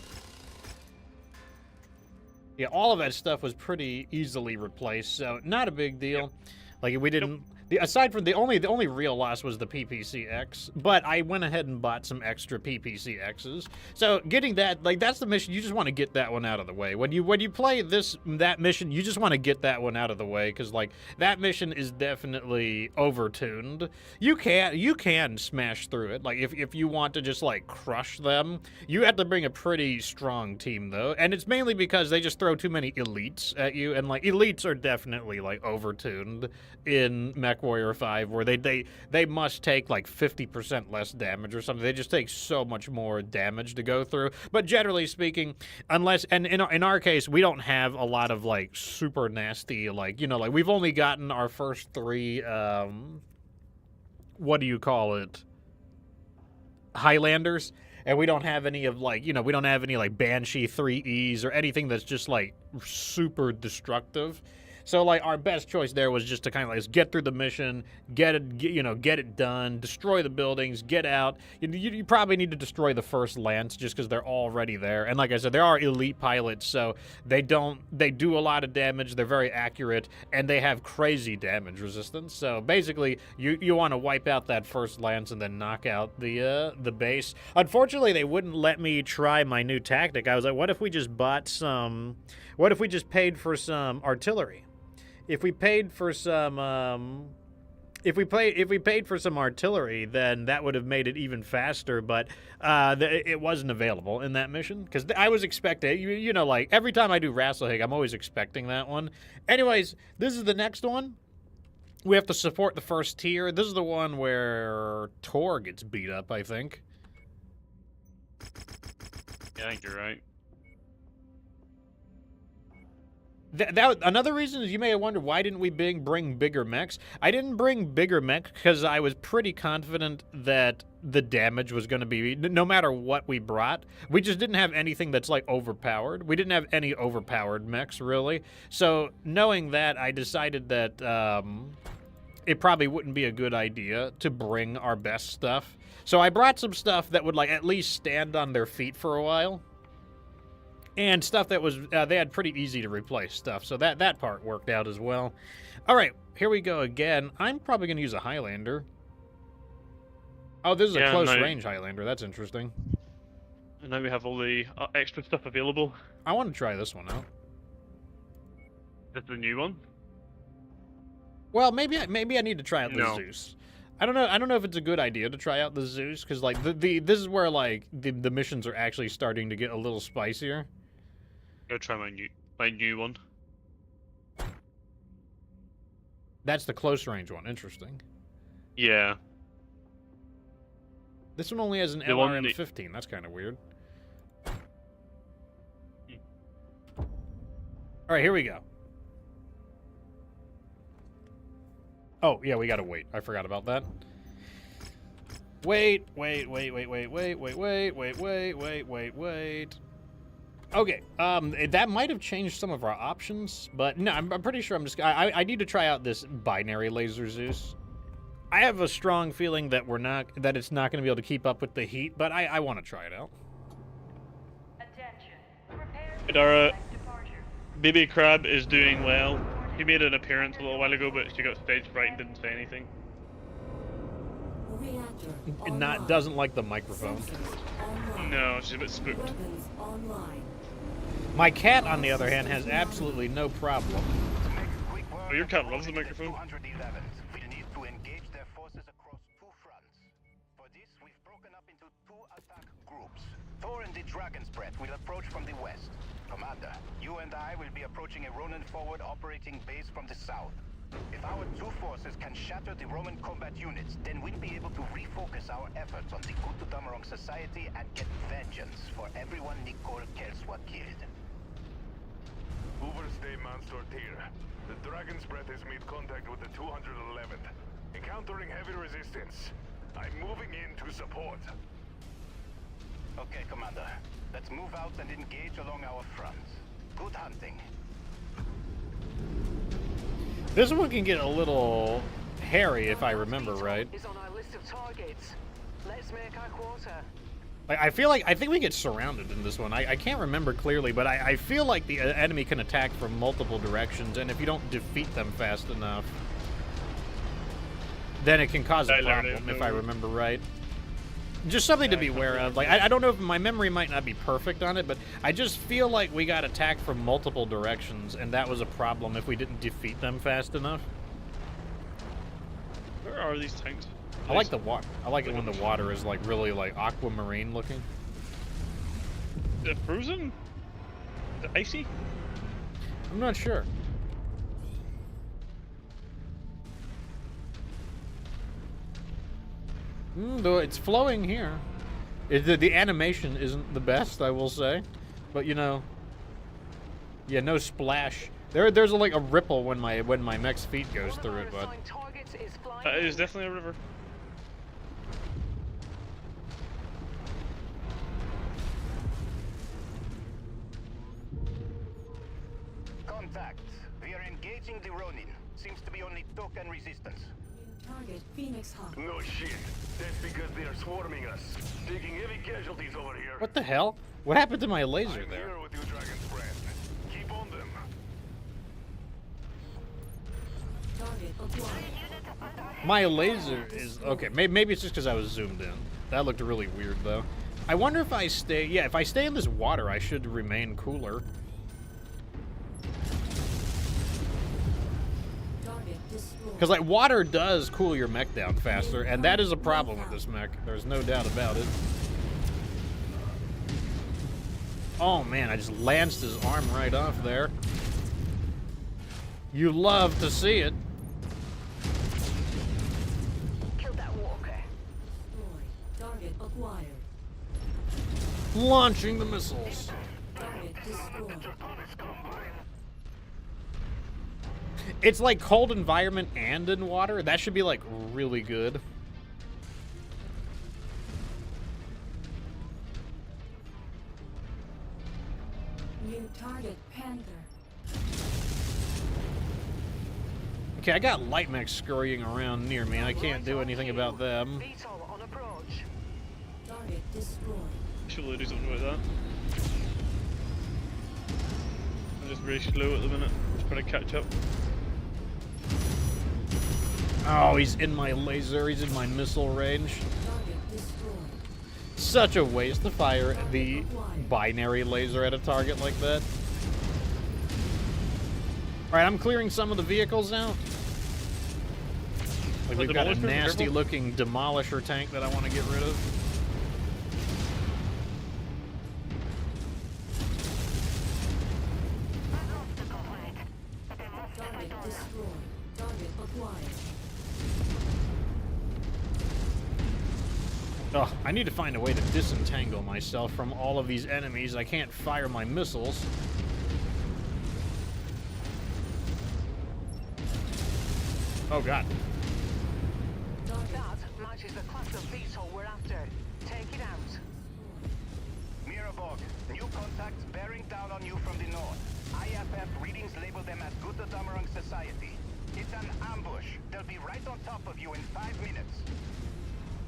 Yeah, all of that stuff was pretty easily replaced, so not a big deal. Like we didn't. Aside from the only real loss was the PPCX, but I went ahead and bought some extra PPCXs. So getting that, like that's the mission. You just want to get that one out of the way. When you play that mission, you just want to get that one out of the way because like that mission is definitely overtuned. You can smash through it. Like if you want to just like crush them, you have to bring a pretty strong team though, and it's mainly because they just throw too many elites at you, and like elites are definitely like overtuned in MechWarrior 5, where they must take like 50% less damage or something. They just take so much more damage to go through. But generally speaking, unless, and in our case, we don't have a lot of like super nasty, like, you know, like we've only gotten our first 3, what do you call it? Highlanders. And we don't have any of like, you know, we don't have any like Banshee 3Es or anything that's just like super destructive. So like our best choice there was just to kind of like get through the mission, get it done, destroy the buildings, get out. You probably need to destroy the first lance just because they're already there. And like I said, there are elite pilots, so they do a lot of damage. They're very accurate, and they have crazy damage resistance. So basically, you want to wipe out that first lance and then knock out the base. Unfortunately, they wouldn't let me try my new tactic. I was like, what if we just bought some? What if we just paid for some artillery? If we paid for some, if we paid for some artillery, then that would have made it even faster. But it wasn't available in that mission because I was expecting, you know, like every time I do Rasalhague, I'm always expecting that one. Anyways, this is the next one. We have to support the first tier. This is the one where Tor gets beat up, I think. Yeah, I think you're right. Another reason is you may have wondered why didn't we bring bigger mechs? I didn't bring bigger mech because I was pretty confident that the damage was going to be, no matter what we brought. We just didn't have anything that's like overpowered. We didn't have any overpowered mechs really. So knowing that, I decided that it probably wouldn't be a good idea to bring our best stuff. So I brought some stuff that would like at least stand on their feet for a while. And stuff that was, they had pretty easy to replace stuff. So that part worked out as well. All right, here we go again. I'm probably going to use a Highlander. Oh, this is a close-range Highlander. That's interesting. And now we have all the extra stuff available. I want to try this one out. That's the new one. Well, maybe I need to try out the Zeus. I don't know if it's a good idea to try out the Zeus because like this is where like the missions are actually starting to get a little spicier. Go try my new one. That's the close range one. Interesting. Yeah. This one only has an LRM-15. That's kind of weird. All right, here we go. Oh, yeah, we gotta wait. I forgot about that. Wait. Okay, that might have changed some of our options, but no, I'm pretty sure I need to try out this binary laser Zeus. I have a strong feeling that it's not going to be able to keep up with the heat, but I want to try it out. Attention. Prepare for Dara, departure. Baby Crab is doing well. He made an appearance a little while ago, but she got stage fright and didn't say anything. Reactor Doesn't like the microphone. Sensors online. No, she's a bit spooked. Weapons online. My cat, on the other hand, has absolutely no problem. To make a quick work Oh, your cat loves the microphone. 211th will need to engage their forces across two fronts. For this, we've broken up into two attack groups. Thor and the Dragon's Breath will approach from the west. Commander, you and I will be approaching a Ronin forward operating base from the south. If our two forces can shatter the Roman combat units, then we'll be able to refocus our efforts on the Kutudamarong Society and get vengeance for everyone Nicole Kelswa killed. Overstay Monster Tier. The Dragon's Breath has made contact with the 211th. Encountering heavy resistance. I'm moving in to support. Okay, Commander. Let's move out and engage along our fronts. Good hunting. This one can get a little hairy if I remember right. Is on our list of targets. Let's make our quarter. Like, I think we get surrounded in this one. I can't remember clearly, but I feel like the enemy can attack from multiple directions, and if you don't defeat them fast enough, then it can cause a problem, if I remember right. Just something to be aware of. Like, I don't know if my memory might not be perfect on it, but I just feel like we got attacked from multiple directions, and that was a problem if we didn't defeat them fast enough. Where are these tanks? I like the water. I like it when the water is like really like aquamarine looking. Is it frozen? Is it icy? I'm not sure. Though it's flowing here. The animation isn't the best, I will say, but you know, yeah, no splash. There's like a ripple when my mech's feet goes through it, but It is definitely a river. Contact. We are engaging the Ronin. Seems to be only token resistance. Target Phoenix Hub. No shit. That's because they are swarming us. Taking heavy casualties over here. what the hell? What happened to my laser I'm there? here with you, Dragon's Breath. Keep on them. Target acquired. My laser is okay. Maybe it's just because I was zoomed in. That looked really weird though. I wonder if I stay. Yeah, if I stay in this water, I should remain cooler. Because like water does cool your mech down faster, and that is a problem with this mech. There's no doubt about it. Oh man, I just lanced his arm right off there. You love to see it. Kill that walker. Target acquired. Launching the missiles. Target destroyed. It's like cold environment and in water. That should be like really good. New target Panther. Okay, I got light mechs scurrying around near me. I can't do anything about them. VTOL on approach. Target destroyed. Surely do something about that. I'm just very slow at the minute. Just trying to catch up. Oh, he's in my laser. He's in my missile range. Target destroyed. Such a waste to fire the binary laser at a target like that. Alright, I'm clearing some of the vehicles now. Like we've got a nasty looking demolisher tank that I want to get rid of. Target destroyed. Target acquired. Oh, I need to find a way to disentangle myself from all of these enemies. I can't fire my missiles. Oh god. That matches the class of VTOL we're after. Take it out. Miraborg, new contacts bearing down on you from the north. IFF readings label them as Kutudamarong Society. It's an ambush. They'll be right on top of you in 5 minutes.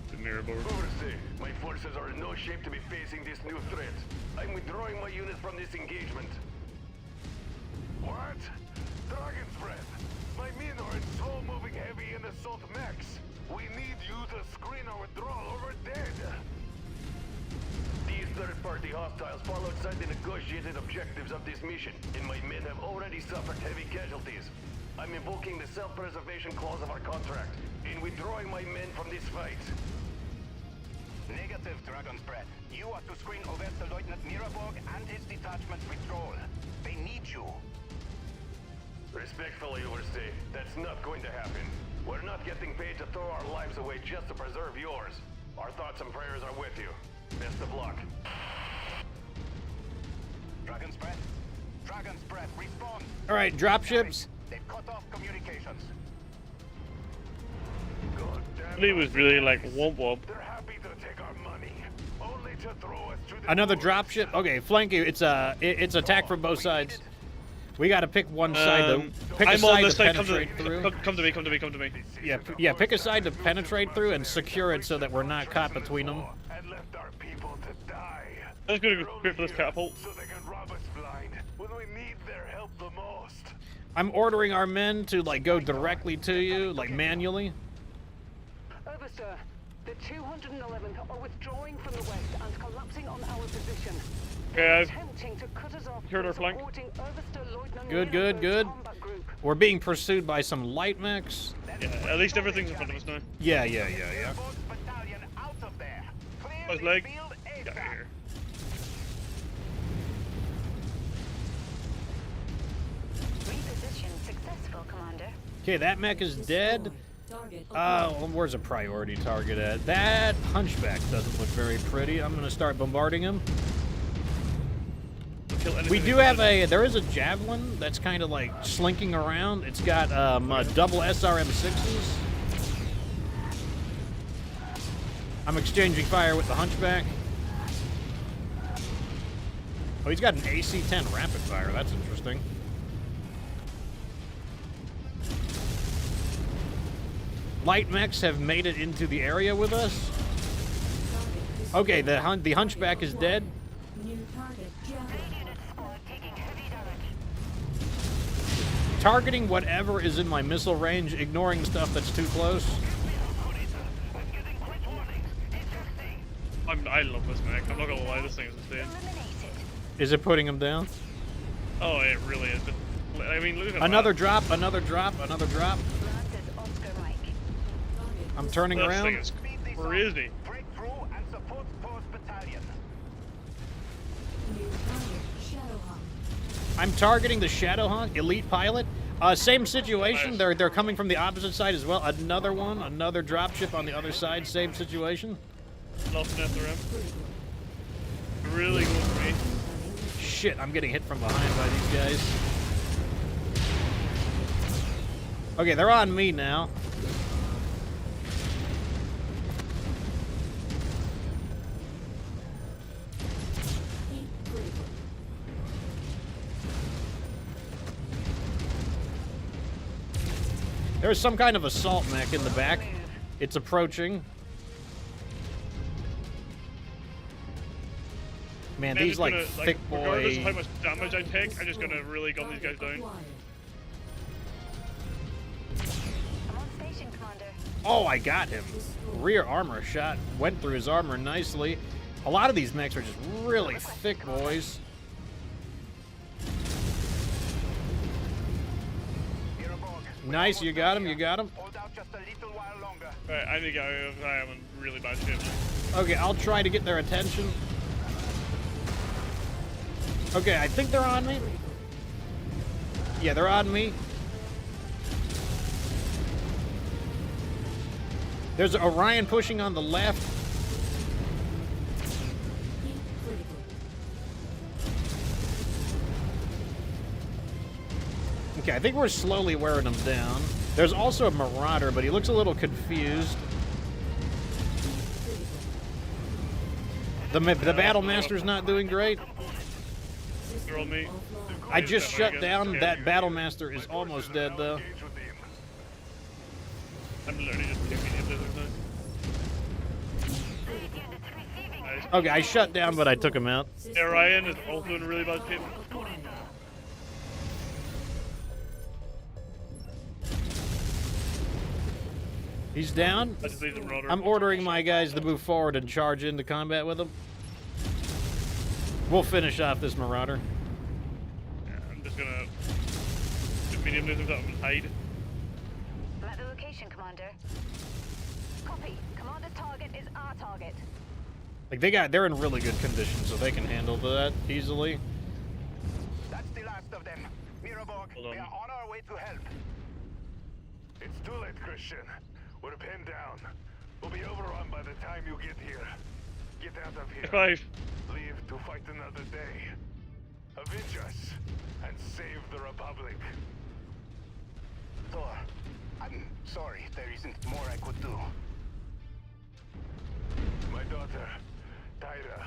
The mirror board. Overstay. My forces are in no shape to be facing this new threat. I'm withdrawing my units from this engagement. What? Dragon's Breath! My men are in slow-moving heavy and assault mechs. We need you to screen our withdrawal or we're dead. These third-party hostiles fall outside the negotiated objectives of this mission, and my men have already suffered heavy casualties. I'm invoking the self-preservation clause of our contract in withdrawing my men from this fight. Negative, Dragon's Breath. You are to screen Oberstleutnant Miraborg and his detachment's withdrawal. They need you. Respectfully, Overstay, that's not going to happen. We're not getting paid to throw our lives away just to preserve yours. Our thoughts and prayers are with you. Best of luck. Dragon's Breath. Dragon's Breath, respond. All right, dropships. They've cut off communications. God damn He was really like womp womp. They're happy to take our money, only to throw us to the Another wolves. dropship. Okay, flank you. It's it's attack from both sides. We got to pick one side to pick a I'm on side this to side. Come to, penetrate through. come to me. Come to me. Come to me. Yeah, pick a side to penetrate through and secure it so that we're not caught between them. And left our people to die. I'm just gonna go straight for this catapult. So they can rob us blind when we need their help the most. I'm ordering our men to like go directly to you, like manually. Oversir, the 211th are withdrawing from the west and collapsing on our position. Okay, I've Attempting to cut us off heard our from flank. supporting Oberstleutnant Good, Miraborg's combat group. We're being pursued by some light mechs. yeah, at least everything's in front of us now. Yeah. Miraborg's battalion out of there. Clear How's the leg? field Get out ASAP. of here. Reposition successful, Commander. Okay, that mech is dead. Destroyed. Target Well, where's a priority target at? That hunchback doesn't look very pretty. I'm gonna start bombarding him. Kill anything We that do comes have in. there is a javelin that's kind of like slinking around. It's got double SRM6s. I'm exchanging fire with the hunchback. Oh, he's got an AC-10 rapid fire. That's interesting. Light mechs have made it into the area with us. Okay, the hunchback is dead. New target javelin. Unit squad taking heavy damage. Targeting whatever is in my missile range, ignoring stuff that's too close. I love this mech. I'm not gonna lie, this thing is insane. Eliminated. Is it putting him down? Oh, it really is. I mean, look at Another that. drop, another drop, another drop. Lances Oscar Mike. I'm turning This around. thing is Speed these up. crazy. Break through and support Thor's battalion. New target Shadowhawk. I'm targeting the Shadowhawk elite pilot. Same situation. Nice. They're coming from the opposite side as well. Another one, another dropship on the other side. Same situation. Lost an SRM. Really good for me. Shit, I'm getting hit from behind by these guys. Okay, they're on me now. Heat critical. There's some kind of assault mech in the back. It's approaching. Man, I'm these just like gonna, thick regardless of how boy. much damage I take, I'm just gonna really gun these guys Target down. acquired. I'm on station, Commander. Oh, I got him. Rear armor shot went through his armor nicely. A lot of these mechs are just really thick boys. Miraborg, we're Nice, almost you got him, there. you got him. Hold out just a little while longer. Alright, I think I am in really bad shape now. Okay, I'll try to get their attention. Okay, I think they're on me. Yeah, they're on me. There's Orion pushing on the left. Heat critical. Okay, I think we're slowly wearing them down. There's also a Marauder, but he looks a little confused. The Battle Master's not doing great. They're on me. I just shut down. That Battle Master is almost dead, though. Engage with him. I'm literally just taking it now. Units receiving. Nice. Okay, I shut down, but I took him out. Orion is also in really bad shape. Acquired. He's down. I just need some rudder. I'm ordering my guys to move forward and charge into combat with him. We'll finish off this Marauder. Yeah, I'm just gonna medium lasers that would hide. I'm at the location, Commander. Copy. Commander's target is our target. Like they're in really good condition, so they can handle that easily. That's the last of them. Miraborg, Hold on. we are on our way to help. It's too late, Christian. We're pinned down. We'll be overrun by the time you get here. Get out of here. 5. Leave to fight another day. Avenge us and save the Republic. Thor, I'm sorry. There isn't more I could do. My daughter, Tyra.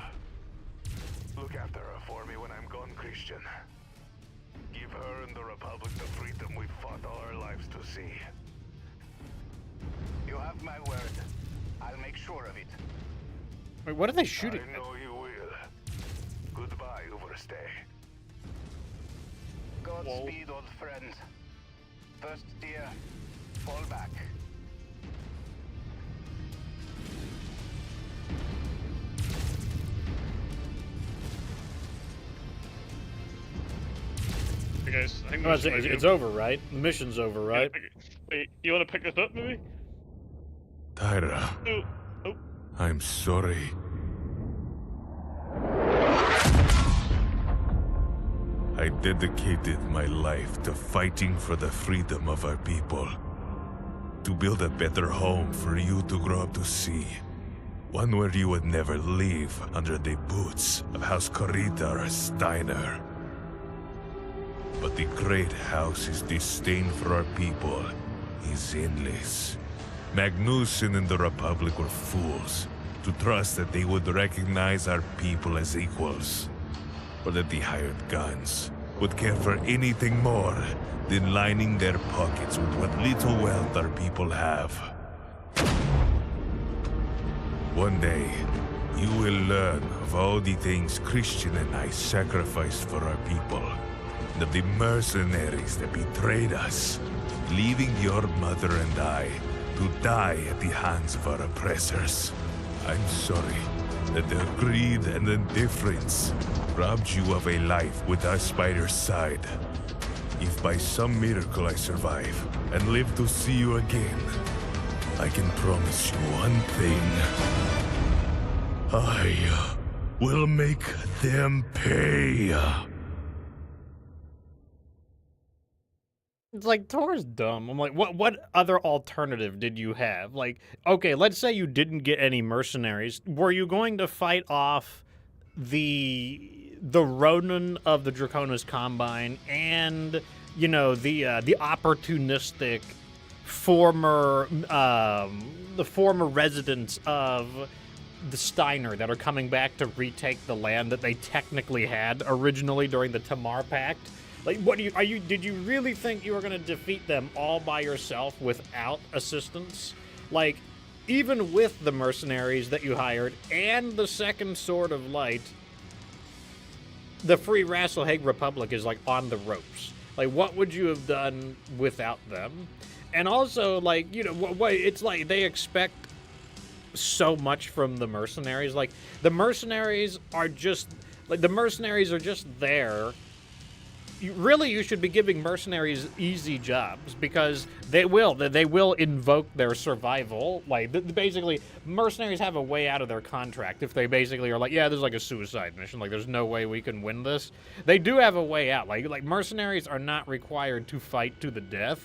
Look after her for me when I'm gone, Christian. Give her and the Republic the freedom we've fought all our lives to see. You have my word. I'll make sure of it. Wait, what are they shooting? I know you will. Goodbye, Overstay. Godspeed, old friend. First, dear, fall back. Hey guys, I think Oh, this might be it's over, right? The mission's over, right? Wait, you want to pick this up, maybe? Tyra, Oh, oh. I'm sorry. I dedicated my life to fighting for the freedom of our people. To build a better home for you to grow up to see. One where you would never leave under the boots of House Corita or Steiner. But the great house's disdain for our people is endless. Magnussen and the Republic were fools to trust that they would recognize our people as equals, or that the hired guns would care for anything more than lining their pockets with what little wealth our people have. One day, you will learn of all the things Christian and I sacrificed for our people, and of the mercenaries that betrayed us, leaving your mother and I to die at the hands of our oppressors. I'm sorry that their greed and indifference robbed you of a life with us by your side. If by some miracle I survive and live to see you again, I can promise you one thing. I will make them pay. It's like Thor's dumb. I'm like, what other alternative did you have? Like, okay, let's say you didn't get any mercenaries. Were you going to fight off the Ronin of the Draconis Combine and, you know, the opportunistic former residents of the Steiner that are coming back to retake the land that they technically had originally during the Tamar Pact? Like, did you really think you were going to defeat them all by yourself without assistance? Like, even with the mercenaries that you hired and the Second Sword of Light, the Free Rasalhague Republic is, like, on the ropes. Like, what would you have done without them? And also, like, you know, it's like they expect so much from the mercenaries. Like, the mercenaries are just there. You should be giving mercenaries easy jobs because they will invoke their survival. Like, basically, mercenaries have a way out of their contract if they basically are like, yeah, this is like a suicide mission. Like, there's no way we can win this. They do have a way out. Like mercenaries are not required to fight to the death.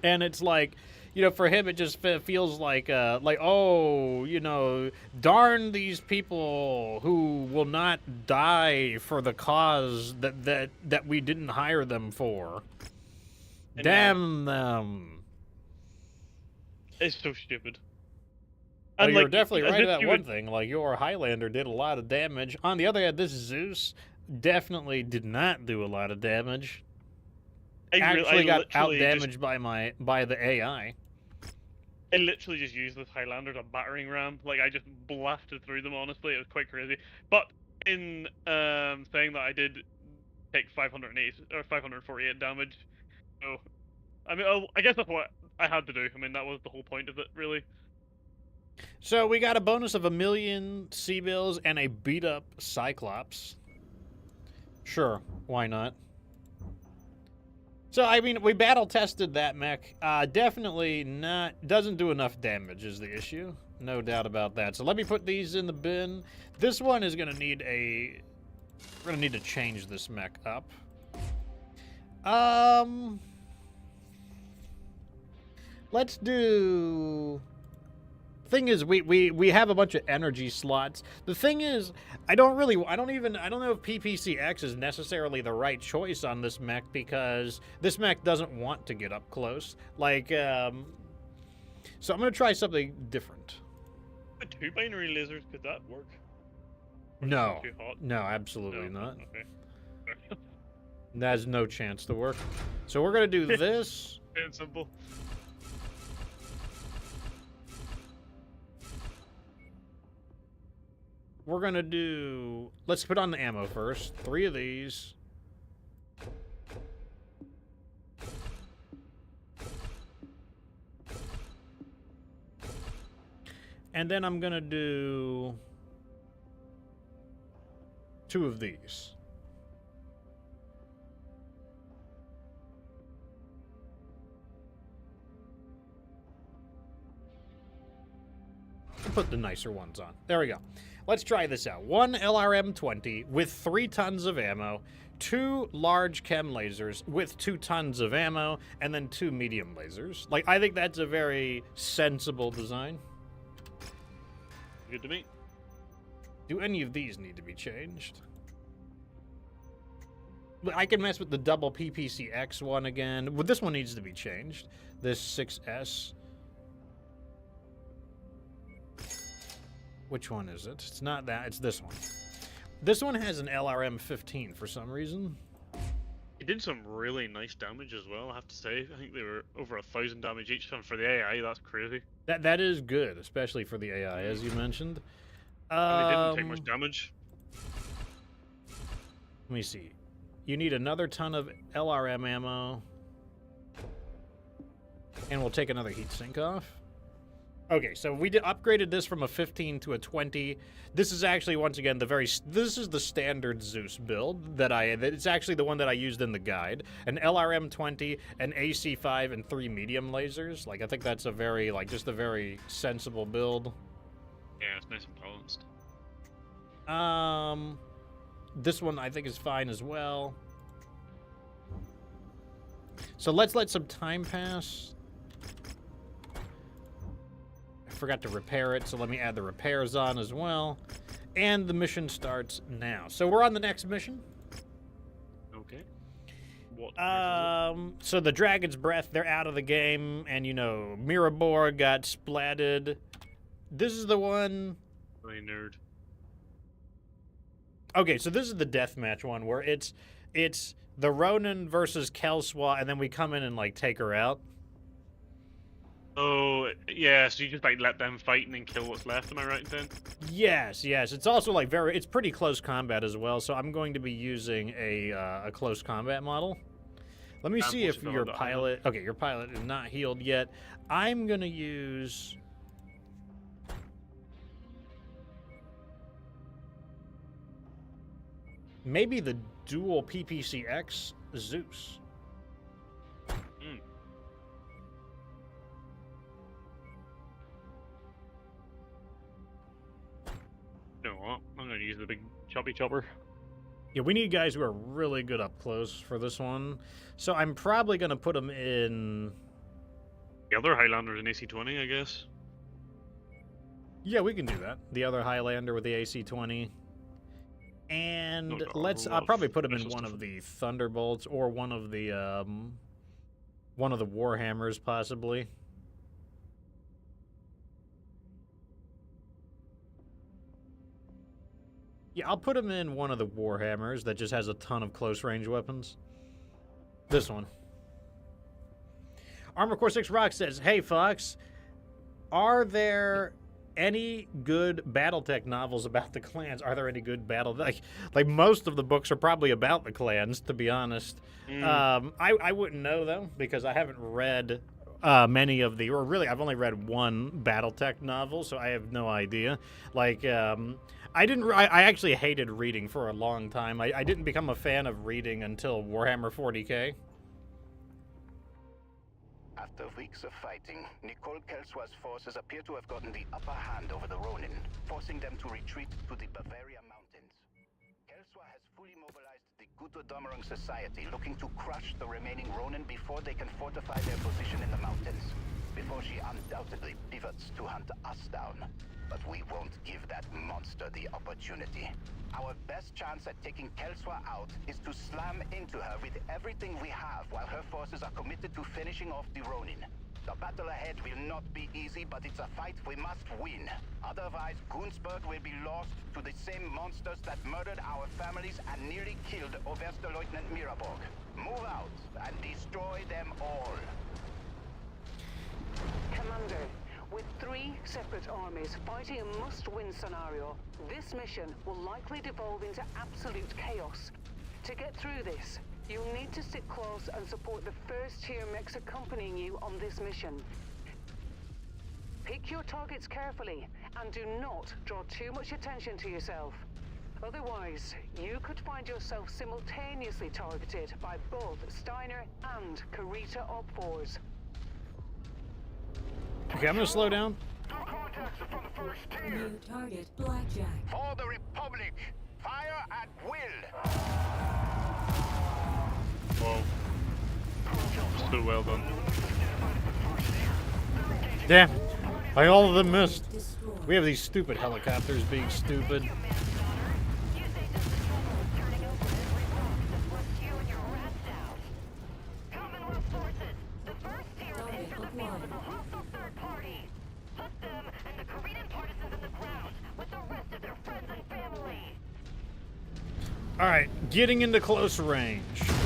And it's like, you know, for him, it just feels like, oh, you know, darn these people who will not die for the cause that we didn't hire them for. And damn them. It's so stupid. Well, And you're like, definitely right about one thing. Like, your Highlander did a lot of damage. On the other hand, this Zeus definitely did not do a lot of damage. I got out-damaged by the AI. I literally just used this Highlander as a battering ram. Like, I just blasted through them, honestly. It was quite crazy. But in saying that, I did take 508 or 548 damage. So, I mean, I guess that's what I had to do. I mean, that was the whole point of it, really. So we got a bonus of 1 million C-bills and a beat-up Cyclops. Sure, why not? So, I mean, we battle tested that mech. Definitely doesn't do enough damage is the issue. No doubt about that. So let me put these in the bin. This one is going to need we're going to need to change this mech up. Let's do... Thing is, we have a bunch of energy slots. The thing is, I don't know if PPCX is necessarily the right choice on this mech because this mech doesn't want to get up close. Like, so I'm gonna try something different. The 2 binary lasers, could that work? Or is No, it too hot? no, absolutely No? not. Okay. That has no chance to work. So we're gonna do this. Plain and simple. We're gonna do... Let's put on the ammo first. 3 of these. And then I'm gonna do 2 of these. Put the nicer ones on. There we go. Let's try this out. 1 LRM-20 with 3 tons of ammo, 2 large chem lasers with 2 tons of ammo, and then 2 medium lasers. Like, I think that's a very sensible design. Good to me. Do any of these need to be changed? I can mess with the double PPCX one again. Well, this one needs to be changed. This 6S. Which one is it? It's not that. It's this one. This one has an LRM-15 for some reason. It did some really nice damage as well, I have to say. I think they were over 1,000 damage each, and for the AI, that's crazy. That is good, especially for the AI, as you mentioned. And they didn't take much damage. Let me see. You need another ton of LRM ammo. And we'll take another heatsink off. Okay, so we upgraded this from a 15 to a 20. This is actually, once again, this is the standard Zeus build it's actually the one that I used in the guide. An LRM-20, an AC-5, and 3 medium lasers. Like, I think that's a very, just a very sensible build. Yeah, it's nice and balanced. This one I think is fine as well. So let's let some time pass. Forgot to repair it, so let me add the repairs on as well. And the mission starts now. So we're on the next mission. Okay. What? So the Dragon's Breath, they're out of the game, and Mirabor got splatted. This is the one. Really nerd. Okay, so this is the deathmatch one where it's the Ronin versus Kelswa, and then we come in and take her out. Oh, yeah, so you just let them fight and then kill what's left, am I right then? Yes. It's also it's pretty close combat as well, so I'm going to be using a close combat model. Let me see if your pilot... Okay, your pilot is not healed yet. I'm going to use... maybe the dual PPCX Zeus. You know what? I'm going to use the big choppy chopper. Yeah, we need guys who are really good up close for this one. So I'm probably going to put them in... The other Highlander's an AC-20, I guess. Yeah, we can do that. The other Highlander with the AC-20. And I'll probably put him in one of the Thunderbolts or one of the Warhammers, possibly. Yeah, I'll put him in one of the Warhammers that just has a ton of close-range weapons. This one. Armor Core 6 Rock says, "Hey, Fox, are there any good BattleTech novels about the clans? Are there any good battle... Like most of the books are probably about the clans, to be honest. I wouldn't know, though, because I haven't read many of the... Or really, I've only read one BattleTech novel, so I have no idea. I actually hated reading for a long time. I didn't become a fan of reading until Warhammer 40K. After weeks of fighting, Nicole Kelswa's forces appear to have gotten the upper hand over the Ronin, forcing them to retreat to the Bavaria Mountains. Kelswa has fully mobilized the Gutodomerung Society, looking to crush the remaining Ronin before they can fortify their position in the mountains. Before she undoubtedly pivots to hunt us down. But we won't give that monster the opportunity. Our best chance at taking Kelswa out is to slam into her with everything we have while her forces are committed to finishing off the Ronin. The battle ahead will not be easy, but it's a fight we must win. Otherwise, Gunsberg will be lost to the same monsters that murdered our families and nearly killed Oberstleutnant Miraborg. Move out and destroy them all. Commander, with 3 separate armies fighting a must-win scenario, this mission will likely devolve into absolute chaos. To get through this, you'll need to stick close and support the first-tier mechs accompanying you on this mission. Pick your targets carefully, and do not draw too much attention to yourself. Otherwise, you could find yourself simultaneously targeted by both Steiner and Karita Op-4s. Okay, I'm gonna slow down. New target, Blackjack. For the Republic, fire at will. Whoa. So well done. Damn, all of them missed. Destroyed. We have these stupid helicopters being stupid. Target acquired. All right, getting into close range. Target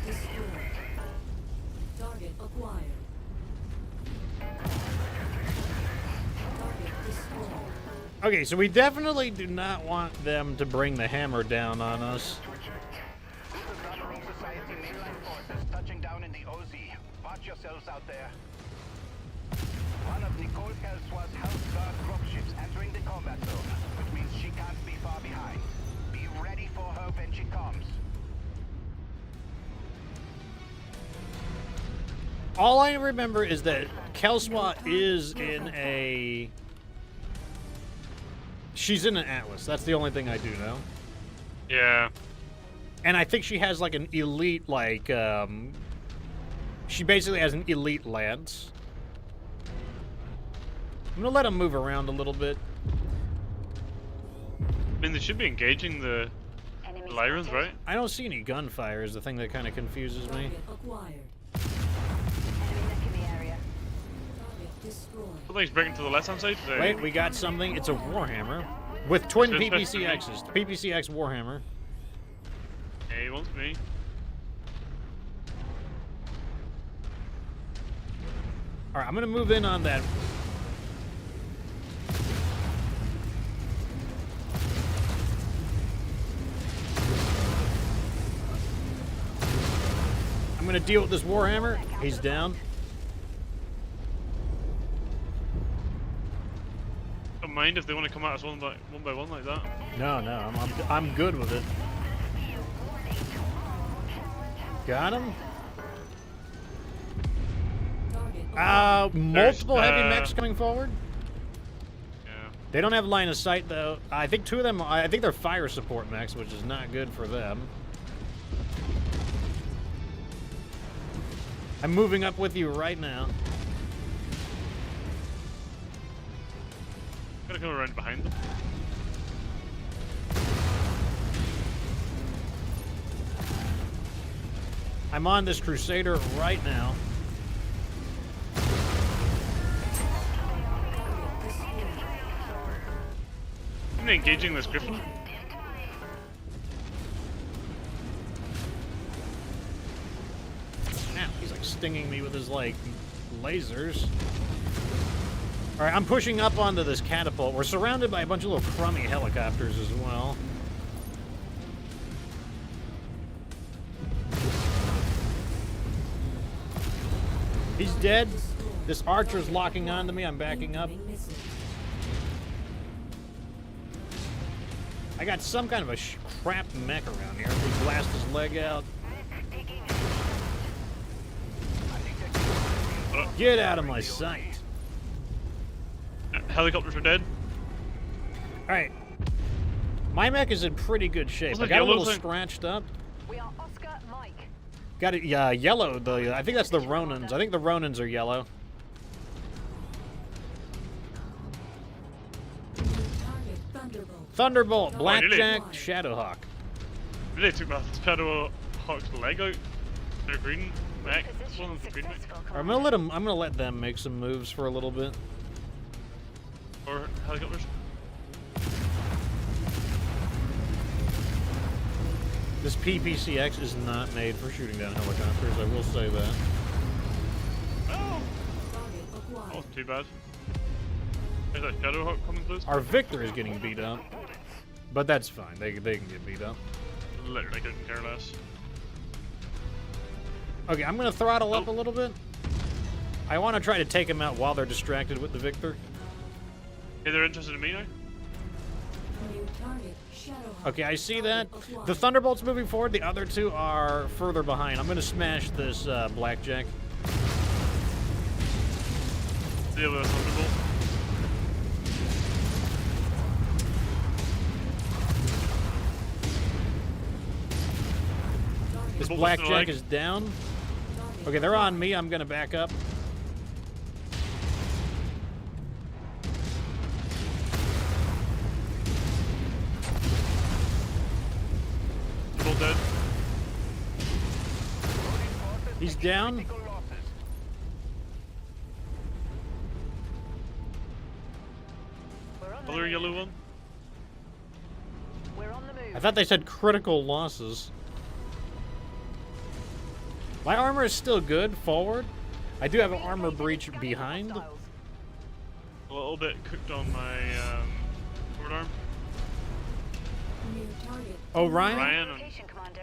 destroyed. Target acquired. Target destroyed. Okay, so we definitely do not want them to bring the hammer down on us. Gutodomerung Society mainline forces touching down in the OZ. Watch yourselves out there. One of Nicole Kelswa's House Guard dropships entering the combat zone, which means she can't be far behind. Be ready for her when she comes. All I remember is that Kelswa is in a... She's in an Atlas. That's the only thing I do know. Yeah. And I think she has like an elite, she basically has an elite lance. I'm gonna let him move around a little bit. I mean, they should be engaging the Lyrans, right? I don't see any gunfire is the thing that kind of confuses me. Target acquired. Target destroyed. I think he's breaking to the left-hand side. So Wait, we got something. It's a Warhammer. With twin Just PPCXs. PPCX Warhammer. Yeah, he wants me. Alright, I'm gonna move in on that. I'm gonna deal with this Warhammer. He's down. Don't mind if they want to come at us one by one like that. No, I'm good with it. Got him. Target Multiple heavy There's, mechs coming forward. Yeah. They don't have line of sight though. I think 2 of them. I think they're fire support mechs, which is not good for them. I'm moving up with you right now. Gotta come around behind them. I'm on this Crusader right now. Isn't he engaging this Griffin? Now he's like stinging me with his like lasers. All right, I'm pushing up onto this catapult. We're surrounded by a bunch of little crummy helicopters as well. He's dead. This archer's locking onto me. I'm backing up. incoming missile. I got some kind of a crap mech around here. We blast his leg out. Taking Get out of my sight. Helicopters are dead. Alright. My mech is in pretty good shape. What's I that got a yellow little thing? scratched up. We are Oscar Mike. Got it, yeah, yellow. I think that's the Ronins. I think the Ronins are yellow. Target Thunderbolt. Thunderbolt, Blackjack, really? Shadowhawk. Really took my Shadowhawk's leg out. They're green. Mech. One of them's green mech. I'm gonna let them make some moves for a little bit. Or helicopters. This PPCX is not made for shooting down helicopters, I will say that. Oh! Target acquired. Oh, too bad. Is that Shadowhawk coming close? Our Victor is getting beat up. But that's fine, they can get beat up. Literally couldn't care less. Okay, I'm gonna throttle up a little bit. I want to try to take them out while they're distracted with the Victor. Hey, they're interested in me now? New target Shadowhawk. Okay, I see that. Target acquired. The Thunderbolt's moving forward, the other two are further behind. I'm gonna smash this Blackjack. Deal with a Thunderbolt. This Thunderbolt Blackjack leg. is down. Okay, they're on me. I'm gonna back up. Thunderbolt dead. He's down. Critical losses. We're on the Other move. yellow one. We're on the move. I thought they said critical losses. My armor is still good forward. I do have an armor breach behind. Hostiles. A little bit cooked on my forward arm. New target. Orion? Ryan and Location, Commander.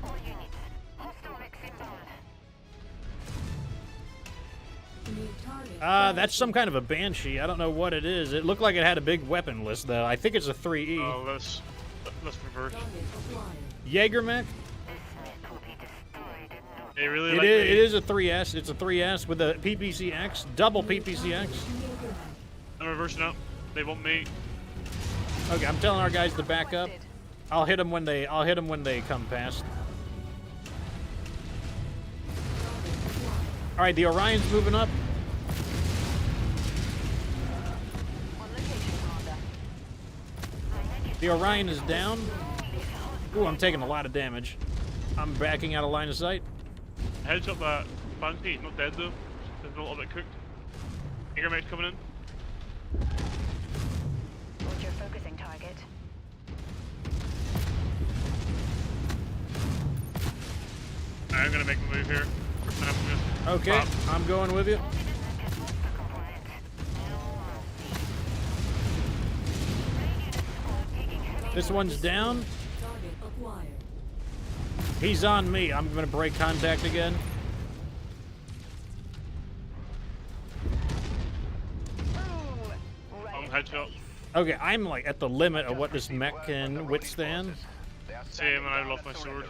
All units. Hostile mix inbound. New target. That's some kind of a Banshee. I don't know what it is. It looked like it had a big weapon list, though. I think it's a 3E. oh, let's reverse. Target acquired. Jaeger mech? This mech will be destroyed in no They really It like is, me. it is a 3S. It's a 3S with a PPCX, double PPCX. Jaeger mech. I'm reversing out. They want me. Okay, I'm telling our guys to back up. I'll hit them when they come past. All right, the Orion's moving up. On location, Commander. The Orion is down. Ooh, I'm taking a lot of damage. I'm backing out of line of sight. Headshot that Banshee. He's not dead though. He's a little bit cooked. Jaeger mech's coming in. What's your focusing target? I'm gonna make the move here. And I'm just Okay, pop. I'm going with you. This one's down. Target acquired. He's on me. I'm gonna break contact again. Headshot. Okay, I'm like at the limit of what this mech can withstand. Same, and I lost my sword.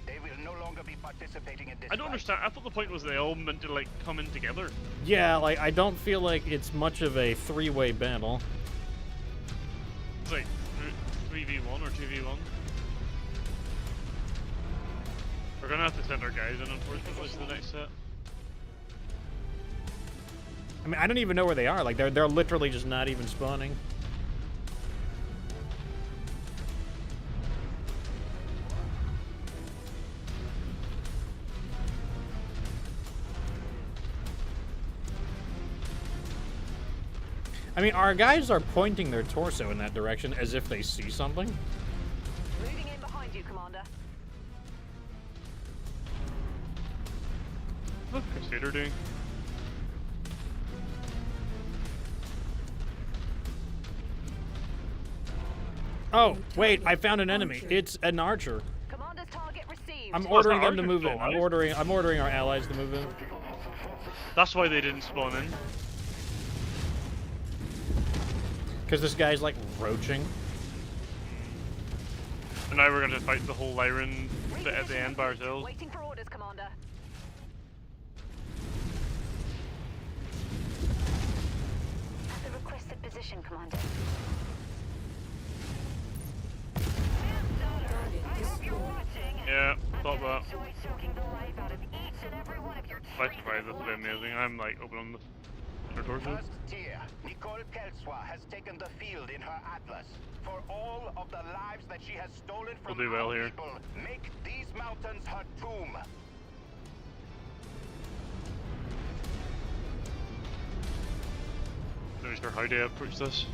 They will no longer be participating in this I don't fight. understand. I thought the point was they all meant to like come in together. Yeah, like I don't feel like it's much of a three-way battle. It's like 3v1 or 2v1. We're gonna have to send our guys in, unfortunately, to the next set. I mean, I don't even know where they are. Like they're literally just not even spawning. I mean, our guys are pointing their torso in that direction as if they see something. Moving in behind you, Commander. What's Crusader doing? Oh, wait, I found an enemy. It's an archer. Commander's target received. I'm Oh, ordering it's not them to move archer, in. it's I'm ordering our allies to move in. That's why they didn't spawn in. Because this guy's like roaching. And now we're gonna fight the whole Lyran at the end by ourselves. Waiting for orders, Commander. At the requested position, Commander. I hope you're watching. Yeah, thought that. Enjoy choking the life out of each and every one of your Like surprised, this will be amazing. I'm like open on the torso. First tier, Nicole Kelswa has taken the field in her Atlas. For all of the lives that she has stolen from We'll do well our here. people, make these mountains her tomb. Not sure how to approach this.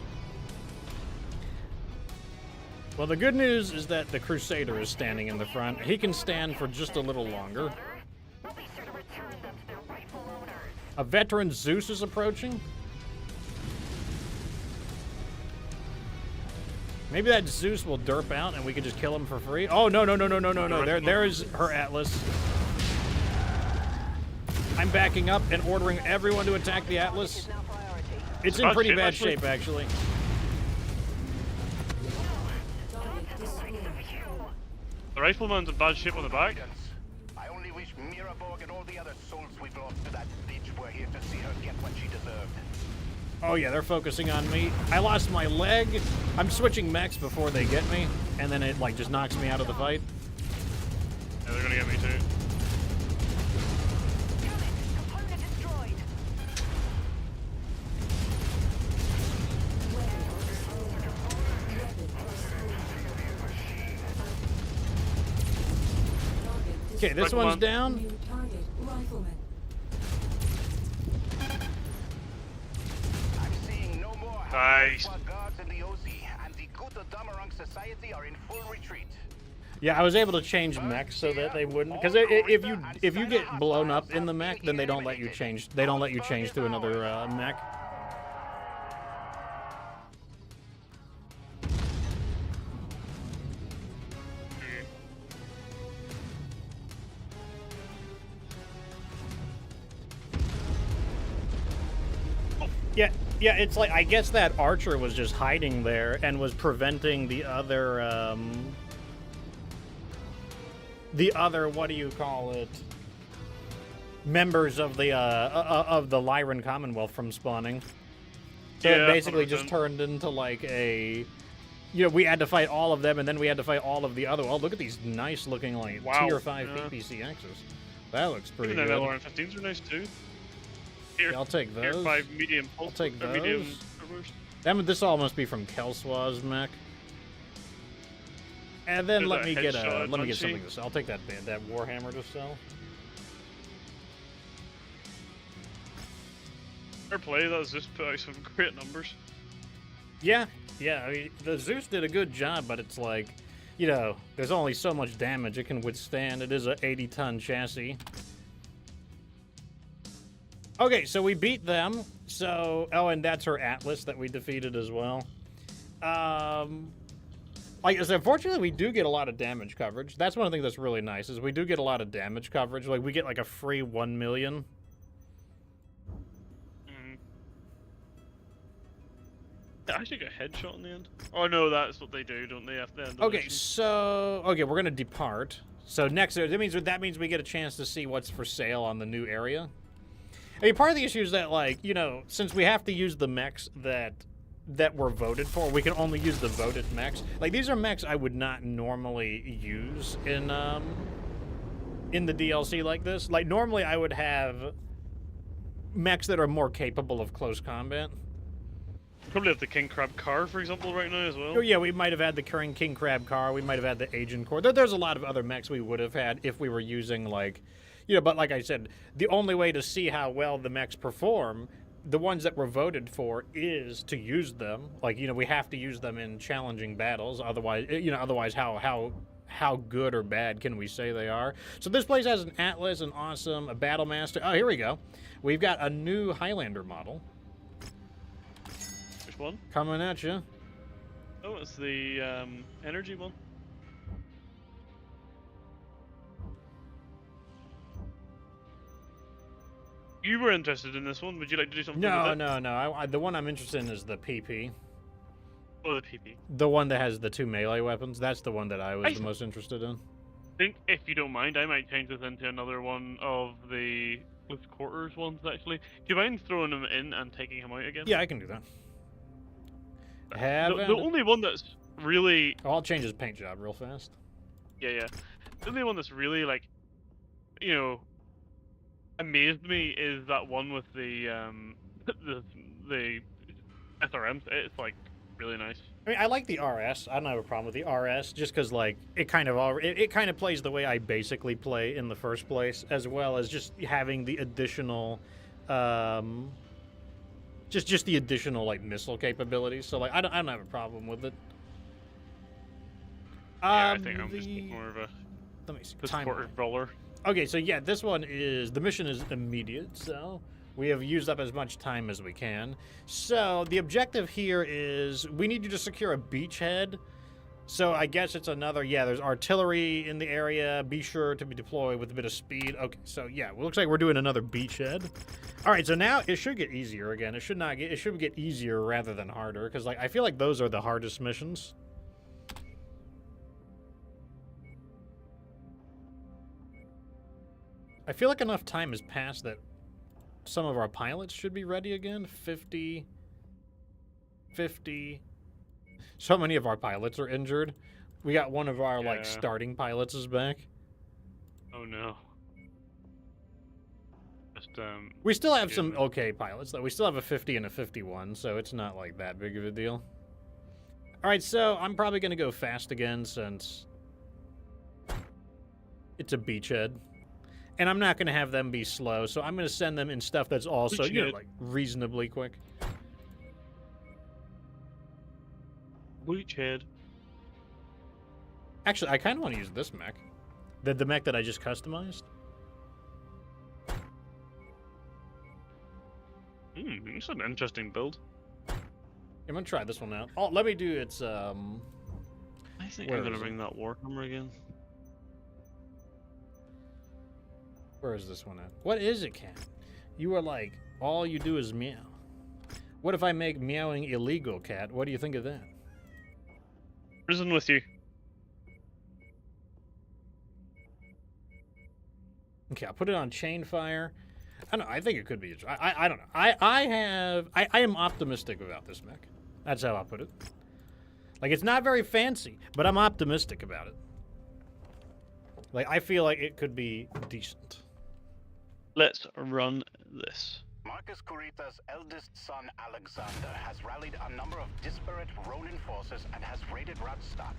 Well, the good news is that the Crusader is standing in the front. He can stand for just a little longer. We'll be sure to return them to their rightful owners. A veteran Zeus is approaching. Maybe that Zeus will derp out and we can just kill him for free. Oh, no, no, no, no, no, no, no. There is her Atlas. I'm backing up and ordering everyone to attack the Atlas. Is now priority. It's in pretty bad shape, actually. Target destroyed. The rifleman's in bad shape on the back. I only wish Miraborg and all the other souls we've lost to that bitch were here to see her get what she deserved. Oh, yeah, they're focusing on me. I lost my leg. I'm switching mechs before they get me, and then it, like, just knocks me out of the fight. Yeah, they're gonna get me too. Component destroyed. Okay, this Rifleman. one's down. New target, rifleman. I'm seeing no more Nice. guards in the OZ, and the Guta Damarang Society are in full retreat. Yeah, I was able to change mechs so that they wouldn't, because if you get blown up in the mech, then they don't let you change. They don't let you change to another mech. Yeah, it's like, I guess that archer was just hiding there and was preventing the other, what do you call it? Members of the Lyran Commonwealth from spawning. So Yeah, it basically just 100%. turned into like a, we had to fight all of them, and then we had to fight all of the other. Oh, look at these nice looking like Wow. tier 5 Yeah. PPCXs. That looks pretty Even the good. LRM-15s are nice too. Here, Yeah, I'll take Tier those. 5 medium pulse. I'll take or medium those. turbos. This all must be from Kelswa's mech. And then There's let that me get headshot let me get Munchie. something to sell. I'll take that Warhammer to sell. Fair play, that's just put out some great numbers. Yeah. I mean, the Zeus did a good job, but it's like, there's only so much damage it can withstand. It is a 80-ton chassis. Okay, so we beat them. So, and that's her Atlas that we defeated as well. Like I said, unfortunately, we do get a lot of damage coverage. That's one of the things that's really nice, is we do get a lot of damage coverage. Like, we get like a free 1 million. I actually got a headshot in the end. Oh no, that's what they do, don't they? At the end of the Okay, mission? so we're gonna depart. So next, that means we get a chance to see what's for sale on the new area. I mean, part of the issue is that, like, since we have to use the mechs that were voted for, we can only use the voted mechs. Like, these are mechs I would not normally use in the DLC like this. Like, normally I would have mechs that are more capable of close combat. Probably have the King Crab car, for example, right now as well. Oh, yeah, we might have had the current King Crab car. We might have had the Agent Core. There's a lot of other mechs we would have had if we were using, like, but like I said, the only way to see how well the mechs perform, the ones that were voted for, is to use them. Like, we have to use them in challenging battles. Otherwise, how good or bad can we say they are? So this place has an Atlas, an awesome, a Battle Master. Oh, here we go. We've got a new Highlander model Which one? coming at you. Oh, it's the energy one. You were interested in this one. Would you like to do something with No, it? no. The one I'm interested in is the PP. Oh, the PP. The one that has the 2 melee weapons. That's the one that I was the most interested in. think if you don't mind, I might change this into another one of the close quarters ones. Actually, do you mind throwing him in and taking him out again? Yeah, I can do that. The only one that's really I'll change his paint job real fast. yeah. The only one that's really like, you know, amazed me is that one with the the SRMs. It's like really nice. I mean, I like the RS. I don't have a problem with the RS, just because like it kind of plays the way I basically play in the first place, as well as just having the additional, just the additional like missile capabilities. So like I don't have a problem with it. Yeah, I think I'm just more of a let me see, quarter timeline. brawler. Okay, so yeah, this one is the mission is immediate, so we have used up as much time as we can. So the objective here is we need you to secure a beachhead. So I guess it's another, yeah, there's artillery in the area. Be sure to be deployed with a bit of speed. Okay, so yeah, it looks like we're doing another beachhead. All right, so now it should get easier again. It should get easier rather than harder, because like I feel like those are the hardest missions. I feel like enough time has passed that some of our pilots should be ready again. 50. So many of our pilots are injured. We got one of our like starting pilots is back. Oh no. Just we still have some okay pilots though. We still have a 50 and a 51, so it's not like that big of a deal. All right, so I'm probably gonna go fast again since it's a beachhead. And I'm not going to have them be slow, so I'm going to send them in stuff that's also, you know, like, reasonably quick. Beachhead. Actually, I kind of want to use this mech. The mech that I just customized. It's an interesting build. I'm going to try this one out. Oh, let me do its, I think I'm going to bring that Warhammer again. Where is this one at? What is it, Cat? You are like, all you do is meow. What if I make meowing illegal, Cat? What do you think of that? Prison with you. Okay, I'll put it on chain fire. I don't know. I think it could be. I don't know. I am optimistic about this mech. That's how I'll put it. Like, it's not very fancy, but I'm optimistic about it. Like, I feel like it could be decent. Let's run this. Marcus Kurita's eldest son, Alexander, has rallied a number of disparate Ronin forces and has raided Radstadt.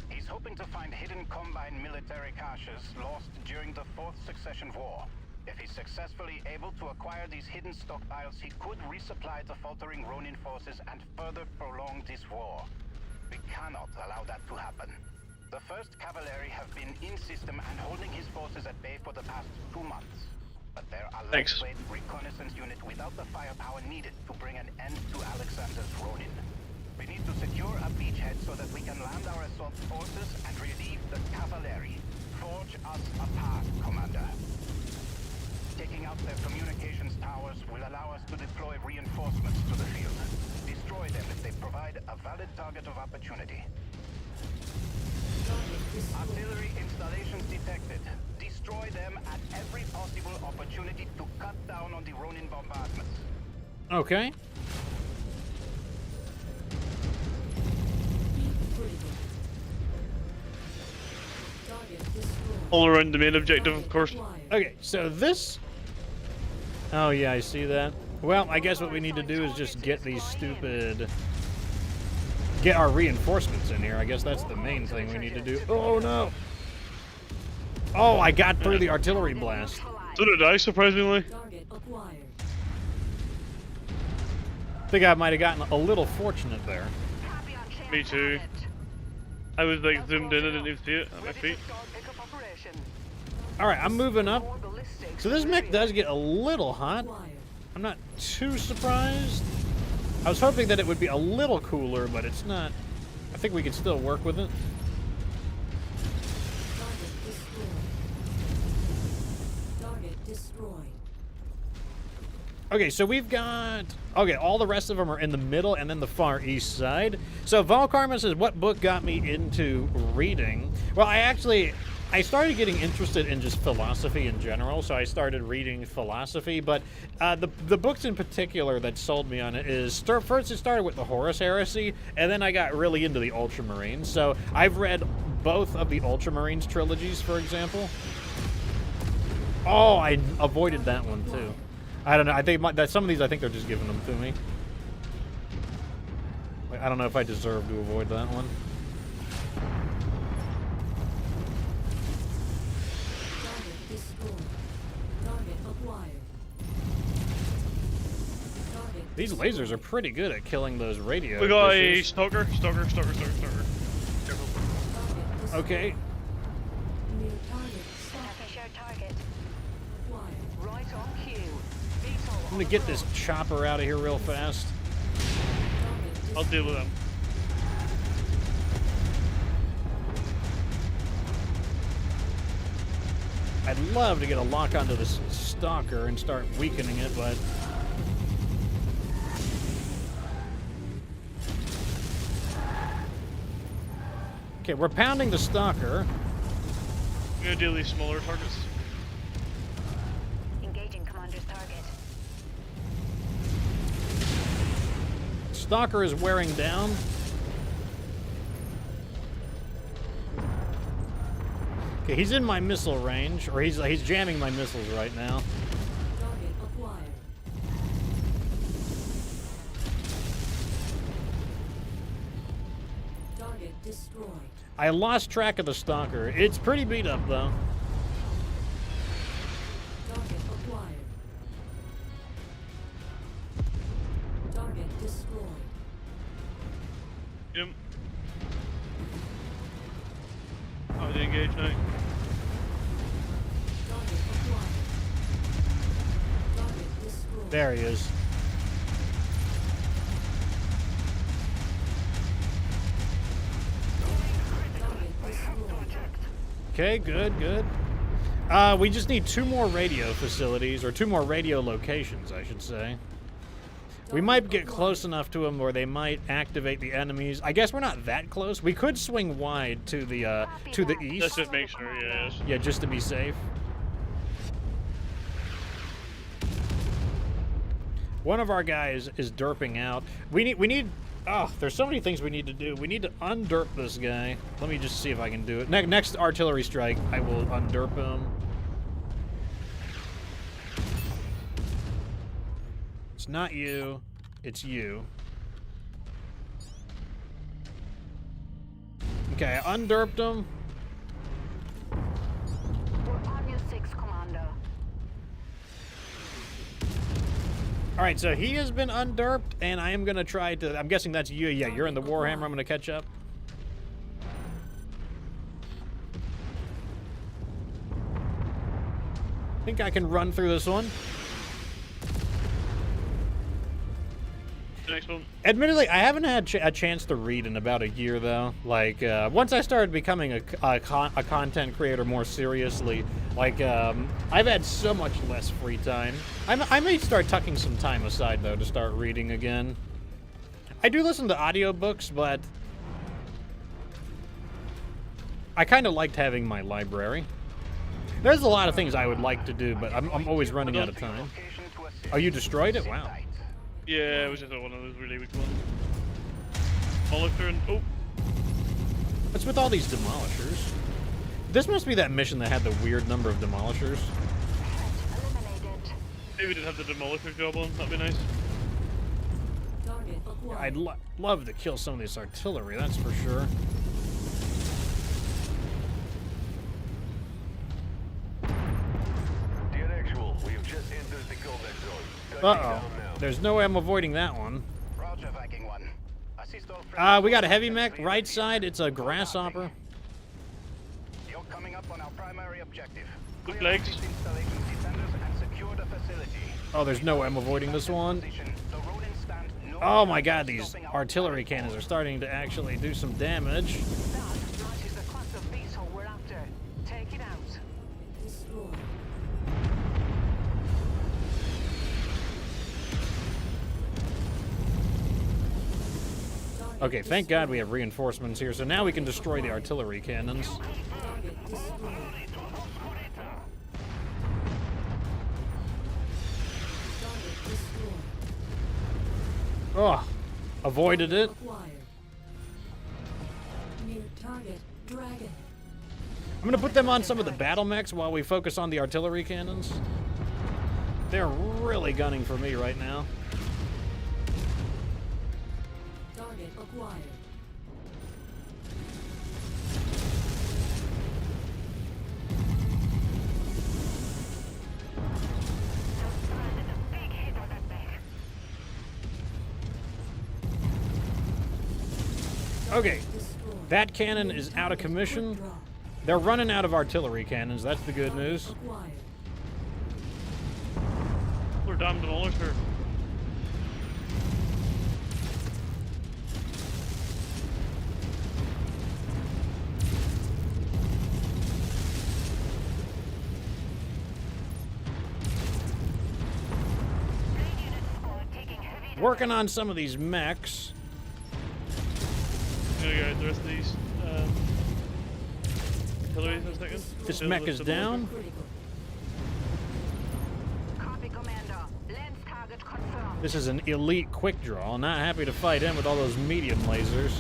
He's hoping to find hidden combined military caches lost during the Fourth Succession War. If he's successfully able to acquire these hidden stockpiles, he could resupply the faltering Ronin forces and further prolong this war. We cannot allow that to happen. The 1st Cavalry have been in system and holding his forces at bay for the past 2 months. But they're a lightweight reconnaissance unit without the firepower needed to bring an end to Alexander's Ronin. We need to secure a beachhead so that we can land our assault forces and relieve the Cavalry. Forge us a path, Commander. Taking out their communications towers will allow us to deploy reinforcements to the field. Destroy them if they provide a valid target of opportunity. Artillery installations detected. Destroy them at every possible opportunity to cut down on the Ronin bombardments. Okay. All around the main objective, of course. Okay, so this... Oh, yeah, I see that. Well, I guess what we need to do is just get these stupid... Get our reinforcements in here. I guess that's the main thing we need to do. Oh, no. Oh, I got through the artillery blast. So did I, surprisingly. I think I might have gotten a little fortunate there. Me too. I was like zoomed in and didn't even see it at my feet. Alright, I'm moving up. So this mech does get a little hot. I'm not too surprised. I was hoping that it would be a little cooler, but it's not. I think we can still work with it. Okay, so we've got... Okay, all the rest of them are in the middle and then the far east side. So Valkarma says, what book got me into reading? Well, I actually... I started getting interested in just philosophy in general, so I started reading philosophy, but the books in particular that sold me on it is, first it started with the Horus Heresy, and then I got really into the Ultramarines. So I've read both of the Ultramarines trilogies, for example. Oh, I avoided that one too. I don't know, I think that some of these, I think they're just giving them to me. Like, I don't know if I deserve to avoid that one. These lasers are pretty good at killing those radio We got a dishes. stalker. Okay. Attacking shared target. Right on cue. I'm gonna get this chopper out of here real fast. I'll deal with them. I'd love to get a lock onto this stalker and start weakening it, but... Okay, we're pounding the stalker. I'm gonna deal with these smaller targets. Engaging commander's target. Stalker is wearing down. Okay, he's in my missile range, or he's jamming my missiles right now. Target acquired. Target destroyed. I lost track of the stalker. It's pretty beat up, though. Target acquired. Target destroyed. Yep. Oh, they engage now. Target acquired. Target destroyed. There he is. Okay, good, good. We just need 2 more radio facilities, or 2 more radio locations, I should say. We might get close enough to them where they might activate the enemies. I guess we're not that close. We could swing wide to the east. Let's just make sure, yes. Yeah, just to be safe. One of our guys is derping out. We need. Oh, there's so many things we need to do. We need to underp this guy. Let me just see if I can do it. Next artillery strike, I will underp him. It's not you. It's you. Okay, I underped him. We're on your 6, Commander. Alright, so he has been underped, and I am going to try to... I'm guessing that's you. Yeah, you're in the Warhammer. I'm going to catch up. I think I can run through this one. The next one. Admittedly, I haven't had a chance to read in about a year, though. Like, once I started becoming a content creator more seriously, like, I've had so much less free time. I may start tucking some time aside, though, to start reading again. I do listen to audiobooks, but I kind of liked having my library. There's a lot of things I would like to do, but I'm always running out of time. Oh, you destroyed it? Wow. Yeah, it was just one of those really weak ones. Molother and... Oh! What's with all these demolishers? This must be that mission that had the weird number of demolishers. Eliminated. Maybe we did have the Demolisher job on. That'd be nice. Target acquired. I'd love to kill some of this artillery, that's for sure. Dear Actual, we have just entered the combat zone. Uh-oh. There's no way I'm avoiding that one. Roger, Viking 1. Assist all We got a heavy mech. Right side, it's a grasshopper. You're coming up on our primary objective. Good Clear legs. these installation defenders and secure the facility. Oh, there's no way I'm avoiding this one. Position. The rolling stand, no Oh my god, stopping these our artillery cannons are starting to actually do some damage. That matches the class of beetle we're after. Take it out. Destroyed. Okay, thank god we have reinforcements here, so now we can destroy the artillery cannons. Target destroyed. Oh, avoided it. Acquired. Near target. Dragon. I'm gonna put them on some of the battle mechs while we focus on the artillery cannons. They're really gunning for me right now. Target acquired. Big hit on that mech. Okay, Destroyed. that cannon is out of commission. Drop. They're running out of artillery cannons. That's the good news. Acquired. We're damn demolisher. Working on some of these mechs. I'm gonna go the rest of these artillery in a second. This Build mech up is the down. Critical. Copy, Commander. Lens target confirmed. This is an elite quick draw. Not happy to fight him with all those medium lasers.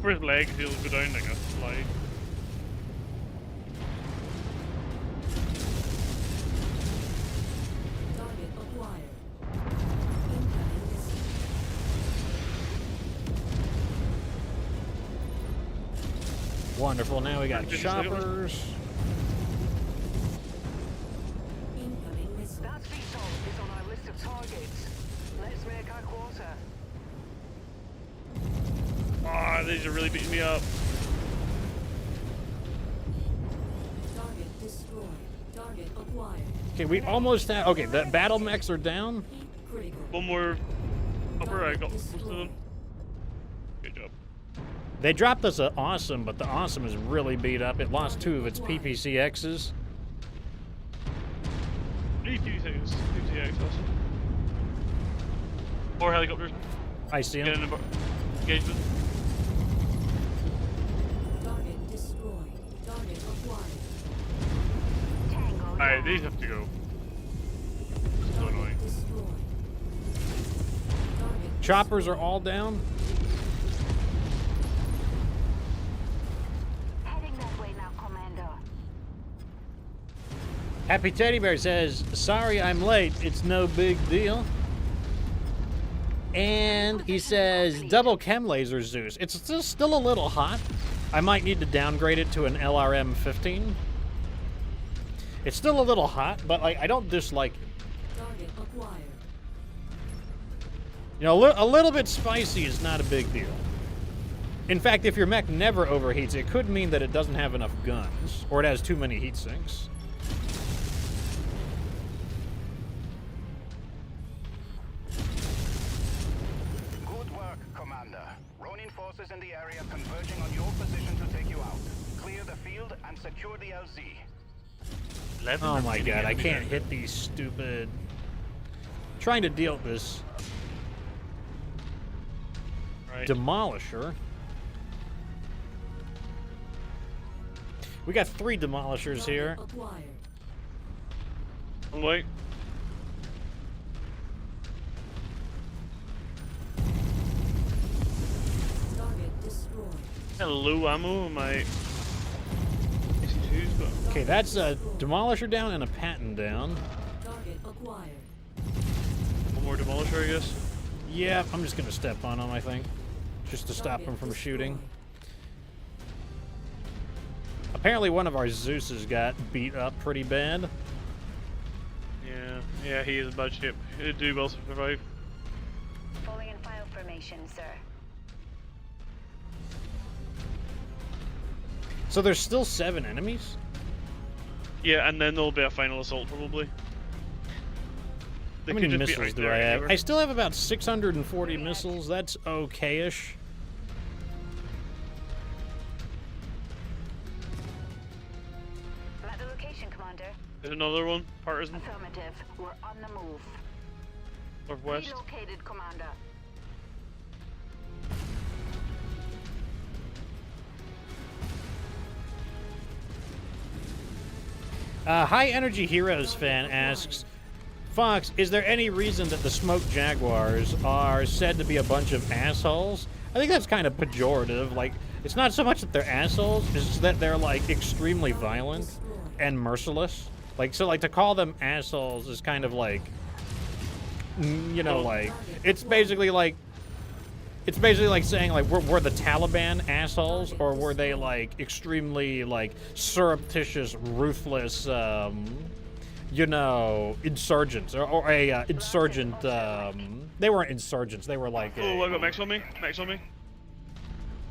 For his legs, he'll go down like a slide. Target acquired. Incoming missile. Wonderful. Now we got Did you see it? choppers. Incoming missile. That VTOL is on our list of targets. Let's make our quarter. Ah, these are really beating me up. Target destroyed. Target acquired. Okay, we almost have. Okay, the battle mechs are down. Heat critical. One more upper, I got most of them. Good job. They dropped us an awesome, but the awesome is really beat up. It lost 2 of its PPCXs. 3 2-6, awesome. 4 helicopters. I see Get him. in engagement. Target destroyed. Target acquired. Tango. Alright, these have to go. So annoying. Target destroyed. Target Choppers are all down. Heading that way now, Commander. Happy Teddy Bear says, "Sorry I'm late. It's no big deal." And he says, "Double chem laser Zeus. It's still a little hot. I might need to downgrade it to an LRM 15. It's still a little hot, but like I don't dislike it. target acquired. You know, a little bit spicy is not a big deal. In fact, if your mech never overheats, it could mean that it doesn't have enough guns, or it has too many heat sinks. Good work, Commander. Ronin forces in the area converging on your position to take you out. Clear the field and secure the LZ. 11 Oh my remaining god, I enemy can't guys. hit these stupid... Trying to deal with this Right. Demolisher. We got 3 Demolishers here. Target acquired. One way. Target destroyed. Got low ammo on my AC2s, but Okay, that's a Demolisher down and a Patton down. Target acquired. one more demolisher, I guess. Yeah, I'm just gonna step on him, I think. Just to stop Target him from shooting. destroyed. Apparently one of our Zeuses got beat up pretty bad. Yeah, he is in bad shape. He'd do well to survive. Falling in file formation, sir. So there's still 7 enemies? Yeah, and then there'll be a final assault probably. They How many could just be missiles out do there I have? anywhere. I still have about 640 missiles. That's okay-ish. I'm at the location, Commander. There's another one, partisan, Affirmative. We're on the move. northwest. Relocated, Commander. High Energy Heroes fan asks, Fox, is there any reason that the Smoke Jaguars are said to be a bunch of assholes? I think that's kind of pejorative. Like, it's not so much that they're assholes, it's just that they're, like, extremely violent and merciless. Like, so, like, to call them assholes is kind of like, you know, like, it's basically like saying, like, we're the Taliban assholes, or were they, like, extremely, like, surreptitious, ruthless, you know, insurgents, or a insurgent, they weren't insurgents, they were like Oh, I got Mechs on me. Mechs on me.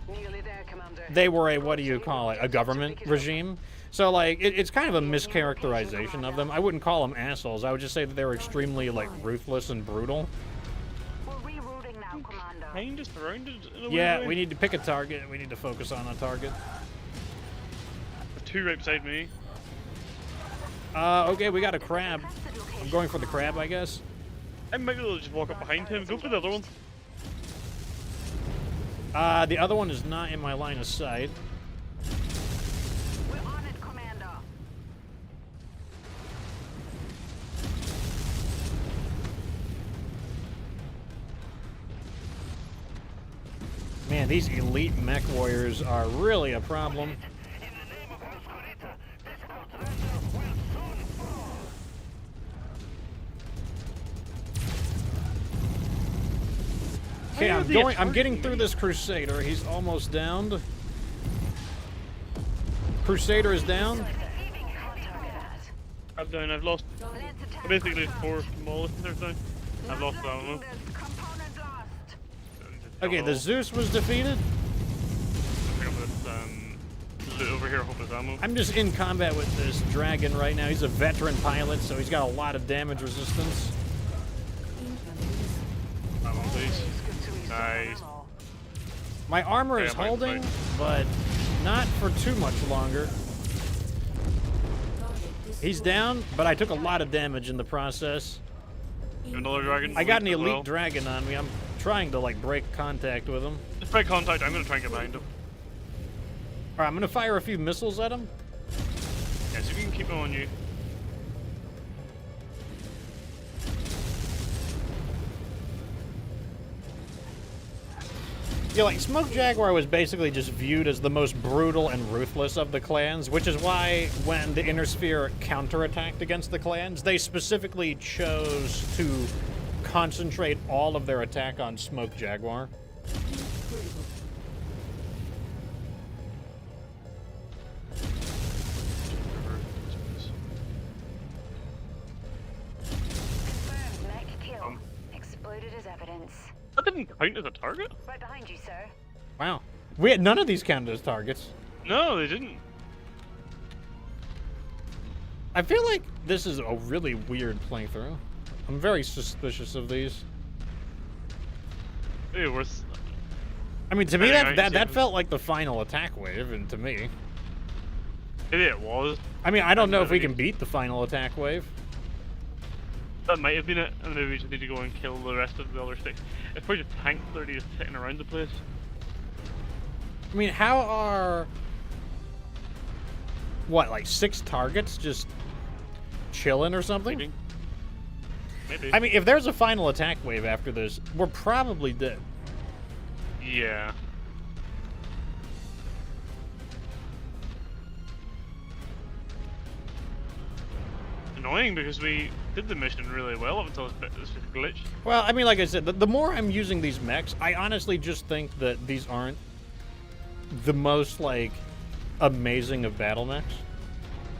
Nearly there, Commander. they were a, what do you call it, a government regime. So, like, it's kind of a mischaracterization of them. I wouldn't call them assholes. I would just say that they were extremely, like, ruthless and brutal. We're rerouting now, Commander. Kind of surrounded in a Yeah, way. we need to pick a target. We need to focus on a target. There's 2 right beside me. Okay, we got a crab. I'm going for the crab, I guess. I might be able to just walk up behind him. Go for the other one. The other one is not in my line of sight. We're on it, Commander. Man, these elite mech warriors are really a problem. Okay, I'm getting through this Crusader. He's almost downed. Crusader is down. I'm down. I've lost. I basically 4 molluskers down. I've lost that one. Component lost. Okay, the Zeus was defeated. Pick up this loot over here. Hope there's ammo. I'm just in combat with this dragon right now. He's a veteran pilot, so he's got a lot of damage resistance. Ammo, please. Nice. My armor Okay, is I'm right, holding, right. but not for too much longer. He's down, but I took a lot of damage in the process. Another dragon. I got an as elite well. dragon on me. I'm trying to, like, break contact with him. Just break contact. I'm gonna try and get behind him. Alright, I'm gonna fire a few missiles at him. Yeah, so we can keep him on you. Yeah, like, Smoke Jaguar was basically just viewed as the most brutal and ruthless of the clans, which is why when the Inner Sphere counterattacked against the clans, they specifically chose to concentrate all of their attack on Smoke Jaguar. Confirmed Mech kill. Exploded as evidence. That didn't count as a target? Right behind you, sir. Wow. We had none of these counted as targets. No, they didn't. I feel like this is a really weird playthrough. I'm very suspicious of these. Hey, worth. I mean, to me, I that see. felt like the final attack wave, and to me. Maybe it was. I mean, I don't know if we Maybe. can beat the final attack wave. That might have been it, and maybe we just need to go and kill the rest of the other 6. It's probably just tanks that are just sitting around the place. I mean, how are... What, like 6 targets just chilling or something? Maybe. Maybe. I mean, if there's a final attack wave after this, we're probably dead. Yeah. Annoying because we did the mission really well up until this glitch. Well, I mean, like I said, the more I'm using these mechs, I honestly just think that these aren't the most, like, amazing of battle mechs.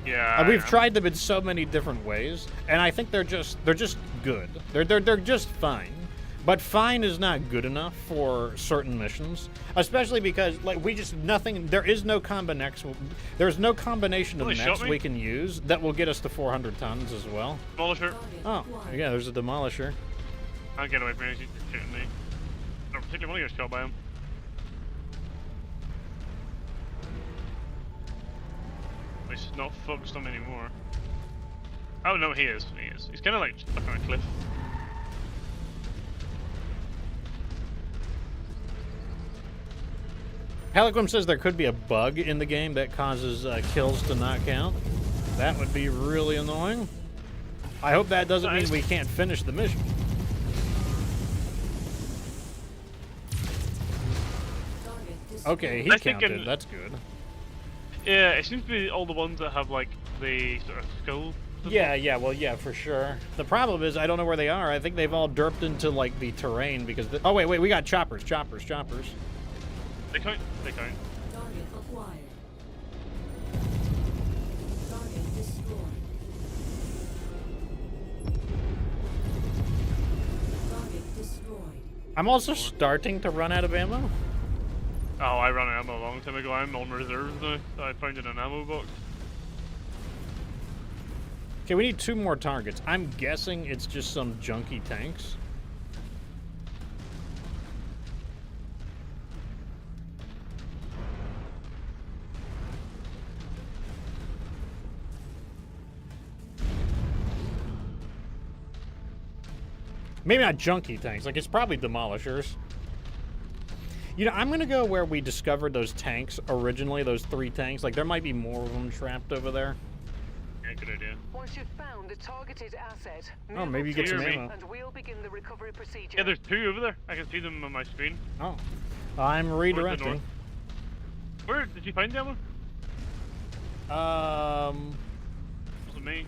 Yeah. We've tried them in so many different ways, and I think they're just good. They're just fine. But fine is not good enough for certain missions, especially because, like, there is no combination. There's no combination of Holy mechs shot me. we can use that will get us to 400 tons as well. Demolisher. Oh, yeah, there's a demolisher. I'll get away from you. He's shooting me. I don't particularly want to get shot by him. He's not focused on me anymore. Oh no, he is. He is. He's kind of like stuck on a cliff. Heliquim says there could be a bug in the game that causes kills to not count. That would be really annoying. I hope that doesn't mean we can't finish the mission. Okay, he counted. That's good. Yeah, it seems to be all the ones that have like the sort of skulls. Yeah, well, yeah, for sure. The problem is I don't know where they are. I think they've all derped into like the terrain because. Oh wait, we got choppers. They count. They count. Target acquired. Target destroyed. Target destroyed. I'm also starting to run out of ammo. Oh, I ran out of ammo a long time ago. I'm on reserves now. I found in an ammo box. Okay, we need 2 more targets. I'm guessing it's just some junky tanks. Maybe not junky tanks. Like, it's probably demolishers. You know, I'm going to go where we discovered those tanks originally, those 3 tanks. Like, there might be more of them trapped over there. Yeah, good idea. Once you've found the targeted asset, Oh, maybe you get some Hear me. ammo. and we'll begin the recovery procedure. Yeah, there's 2 over there. I can see them on my screen. Oh. I'm redirecting. north. Where did you find the ammo? Was it me?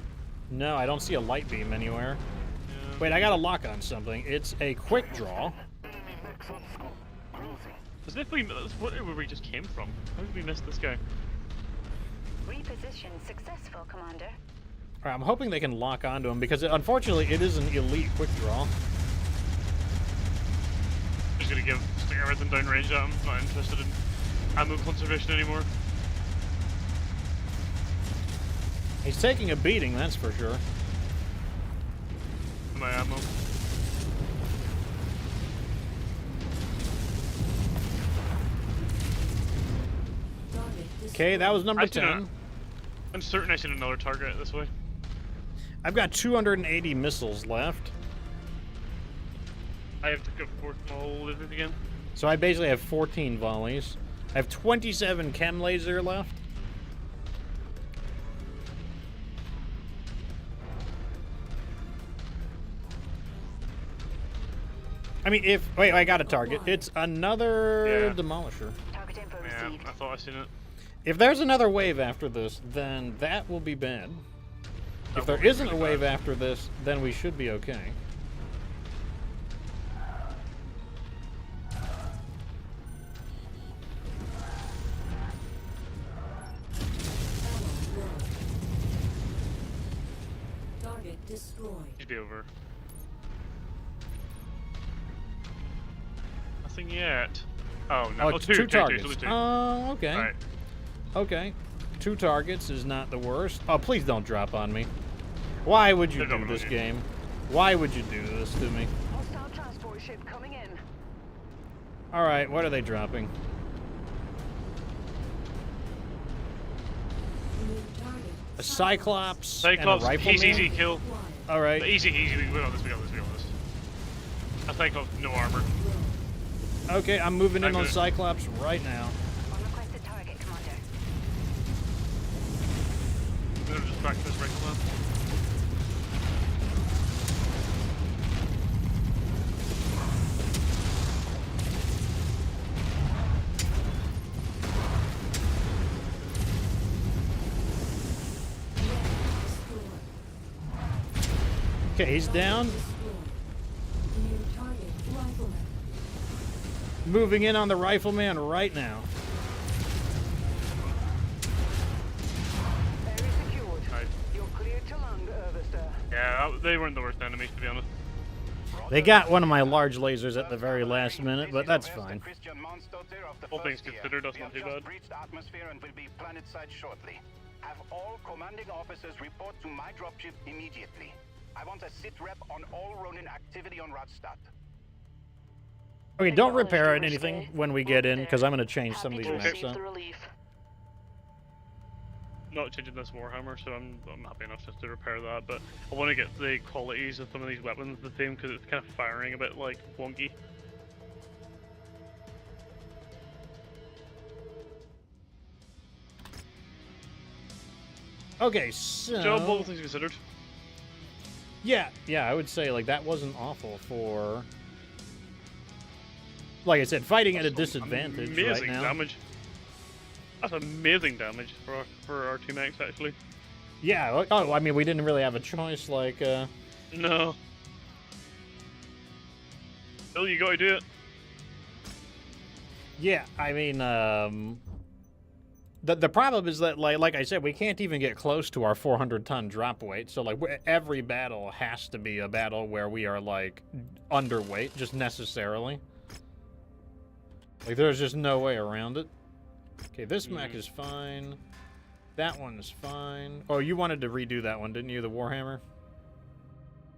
No, I don't see a light beam anywhere. Yeah. Wait, I got a lock on something. It's a quick draw. As if that's where we just came from. How did we miss this guy? Reposition successful, Commander. All right, I'm hoping they can lock onto him because, unfortunately, it is an elite quick draw. Just gonna stick everything down range at him. Not interested in ammo conservation anymore. He's taking a beating, that's for sure. My ammo. Okay, that was number I seen 10. I'm certain I seen another target this way. I've got 280 missiles left. I have to go for small lizard again. So I basically have 14 volleys. I have 27 chem laser left. I mean, wait, I got a target. It's another demolisher. Target info Yeah, received. I thought I seen it. If there's another wave after this, then that will be bad. If there isn't a wave after this, then we should be okay. Target destroyed. Should be over. Nothing yet. Oh no! Oh, it's two targets. Two. Oh, okay. Alright. Okay. 2 targets is not the worst. Oh, please don't drop on me. Why would you They're do dropping this on you. game? Why would you do this to me? Hostile transport ship coming in. Alright, what are they dropping? New target. A Cyclops, Cyclops, and a easy Rifleman? kill. Alright. Easy. We got this. A Cyclops, no armor. Okay, I'm moving in I'm on good. Cyclops right now. On requested target, Commander. I'm gonna just back this right now. Okay, he's down. New target rifleman. Moving in on the Rifleman right now. Area secured. Nice. You're cleared to land, Overster. Yeah, they weren't the worst enemies, to be honest. They got one of my large lasers at the very last minute, but that's fine. All things considered, that's not too bad. Breached atmosphere and will be planetside shortly. Have all commanding officers report to my dropship immediately. I want a sit rep on all Ronin activity on Radstadt. Okay, don't repair anything when we get in, because I'm going to change some of these maps up. Not changing this Warhammer, so I'm happy enough just to repair that, but I want to get the qualities of some of these weapons the same, because it's kind of firing a bit like wonky. Okay, so... Job, all things considered. Yeah, I would say like that wasn't awful for. Like I said, fighting at a disadvantage right Amazing now. damage. That's amazing damage for our two mechs actually. Yeah. Oh, I mean, we didn't really have a choice. Like. No. Still, you gotta do it. Yeah, I mean, the problem is that, like I said, we can't even get close to our 400-ton drop weight. So, like, every battle has to be a battle where we are, like, underweight, just necessarily. Like, there's just no way around it. Okay, this mech is fine. That one is fine. Oh, you wanted to redo that one, didn't you, the Warhammer?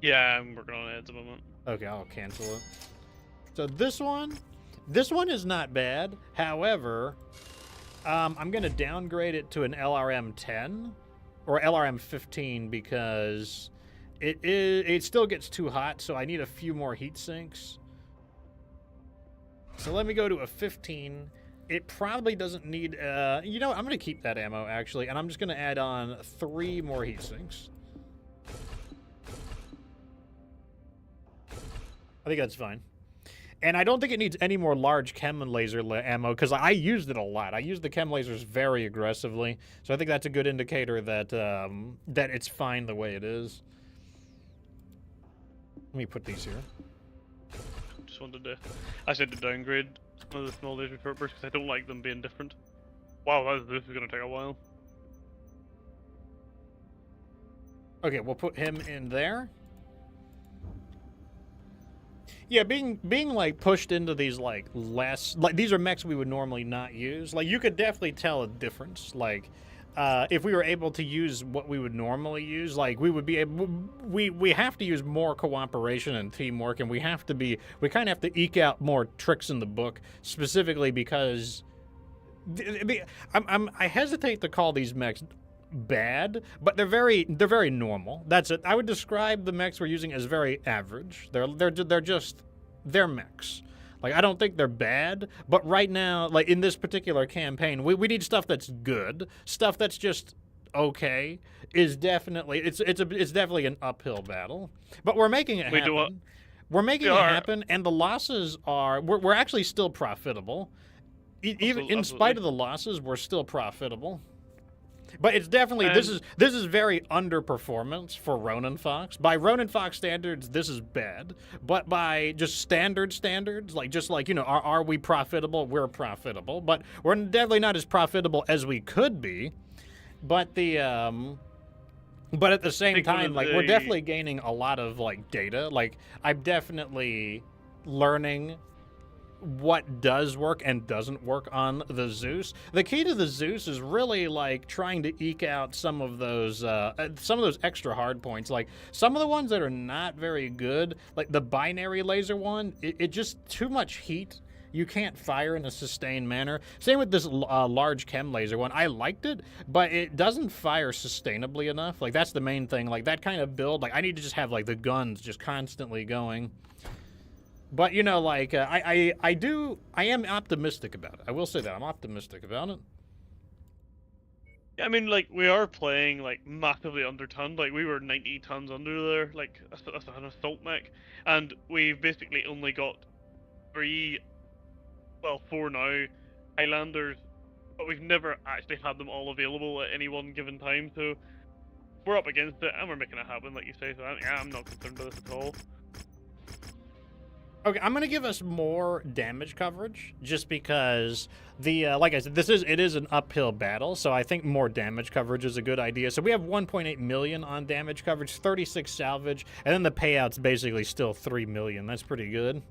Yeah, I'm working on it at the moment. Okay, I'll cancel it. So this one is not bad. However, I'm going to downgrade it to an LRM 10 or LRM 15 because it still gets too hot, so I need a few more heat sinks. So let me go to a 15. It probably doesn't need, you know what, I'm going to keep that ammo, actually, and I'm just going to add on 3 more heat sinks. I think that's fine. And I don't think it needs any more large chem and laser ammo, because I used it a lot. I used the chem lasers very aggressively, so I think that's a good indicator that that it's fine the way it is. Let me put these here. Just wanted to, I said to downgrade some of the small laser troopers because I don't like them being different. Wow, this is gonna take a while. Okay, we'll put him in there. Yeah, being like pushed into these like less, like these are mechs we would normally not use. Like you could definitely tell a difference. Like if we were able to use what we would normally use, like we would be able, we have to use more cooperation and teamwork, and we kind of have to eke out more tricks in the book, specifically because I hesitate to call these mechs bad, but they're very normal. That's it. I would describe the mechs we're using as very average. They're mechs. Like I don't think they're bad, but right now, like in this particular campaign, we need stuff that's good. Stuff that's just okay is definitely it's definitely an uphill battle. But we're making it happen. We're making it happen, and the losses are we're actually still profitable. Even in spite of the losses, we're still profitable. But it's definitely this is very underperformance for Ronin Fox. By Ronin Fox standards, this is bad. But by just standards, like just like, you know, are we profitable? We're profitable, but we're definitely not as profitable as we could be. But but at the same time, like we're definitely gaining a lot of like data. Like I'm definitely learning what does work and doesn't work on the Zeus. The key to the Zeus is really like trying to eke out some of those extra hard points. Like some of the ones that are not very good, like the binary laser one, it just too much heat. You can't fire in a sustained manner. Same with this large chem laser one. I liked it, but it doesn't fire sustainably enough. Like that's the main thing. Like that kind of build, like I need to just have like the guns just constantly going. But, you know, like, I am optimistic about it. I will say that. I'm optimistic about it. Yeah, I mean, like, we are playing, like, massively under-tonned. Like, we were 90 tons under there, like, that's an assault mech. And we've basically only got 4 now, Highlanders. But we've never actually had them all available at any one given time. So, we're up against it, and we're making it happen, like you say. So, I'm not concerned with this at all. Okay, I'm gonna give us more damage coverage just because like I said, it is an uphill battle, so I think more damage coverage is a good idea. So we have 1.8 million on damage coverage, 36 salvage, and then the payout's basically still 3 million. That's pretty good.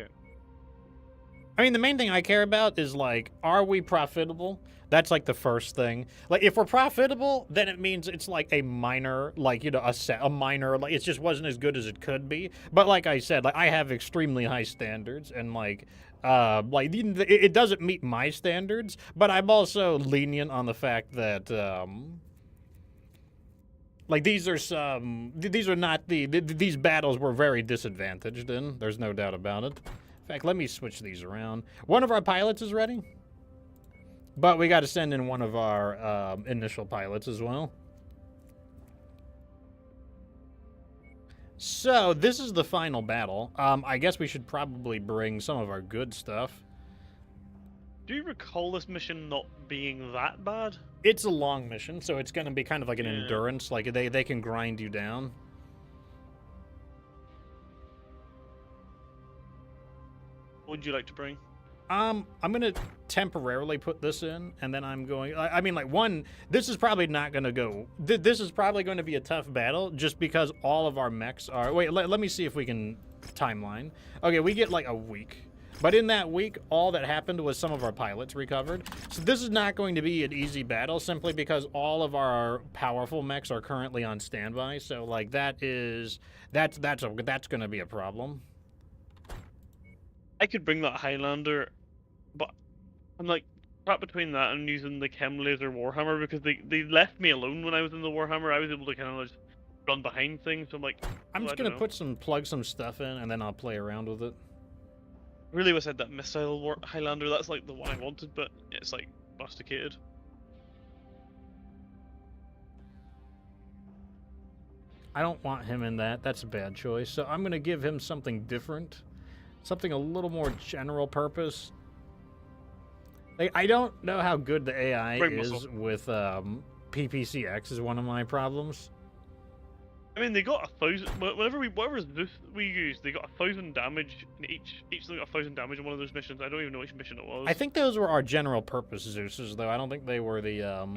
Okay. I mean, the main thing I care about is like, are we profitable? That's like the first thing. Like if we're profitable, then it means it's like a minor, like, you know, a minor, like it just wasn't as good as it could be. But like I said, like I have extremely high standards, and like it doesn't meet my standards, but I'm also lenient on the fact that like these battles were very disadvantaged in. There's no doubt about it. In fact, let me switch these around. One of our pilots is ready. But we got to send in one of our initial pilots as well. So this is the final battle. I guess we should probably bring some of our good stuff. Do you recall this mission not being that bad? It's a long mission, so it's going to be kind of like an Yeah. endurance. Like they can grind you down. What would you like to bring? I'm gonna temporarily put this in, and then I'm going. I mean, like one. This is probably not gonna go. This is probably going to be a tough battle, just because all of our mechs are. Wait, let me see if we can timeline. Okay, we get like a week, but in that week, all that happened was some of our pilots recovered. So this is not going to be an easy battle, simply because all of our powerful mechs are currently on standby. So like that's gonna be a problem. I could bring that Highlander, but I'm like crap between that and using the Chem Laser Warhammer, because they left me alone when I was in the Warhammer. I was able to kind of just run behind things. So I'm like, I'm well, just I gonna don't know. plug some stuff in, and then I'll play around with it. Really wish I had that missile Highlander. That's like the one I wanted, but it's like masticated. I don't want him in that. That's a bad choice. So I'm going to give him something different. Something a little more general purpose. Like, I don't know how good the AI Bring is muscle. with PPCX is one of my problems. I mean, they got 1,000. Whatever Zeus we used, they got 1,000 damage in each. Each of them got 1,000 damage in one of those missions. I don't even know which mission it was. I think those were our general purpose Zeuses, though. I don't think they were the I don't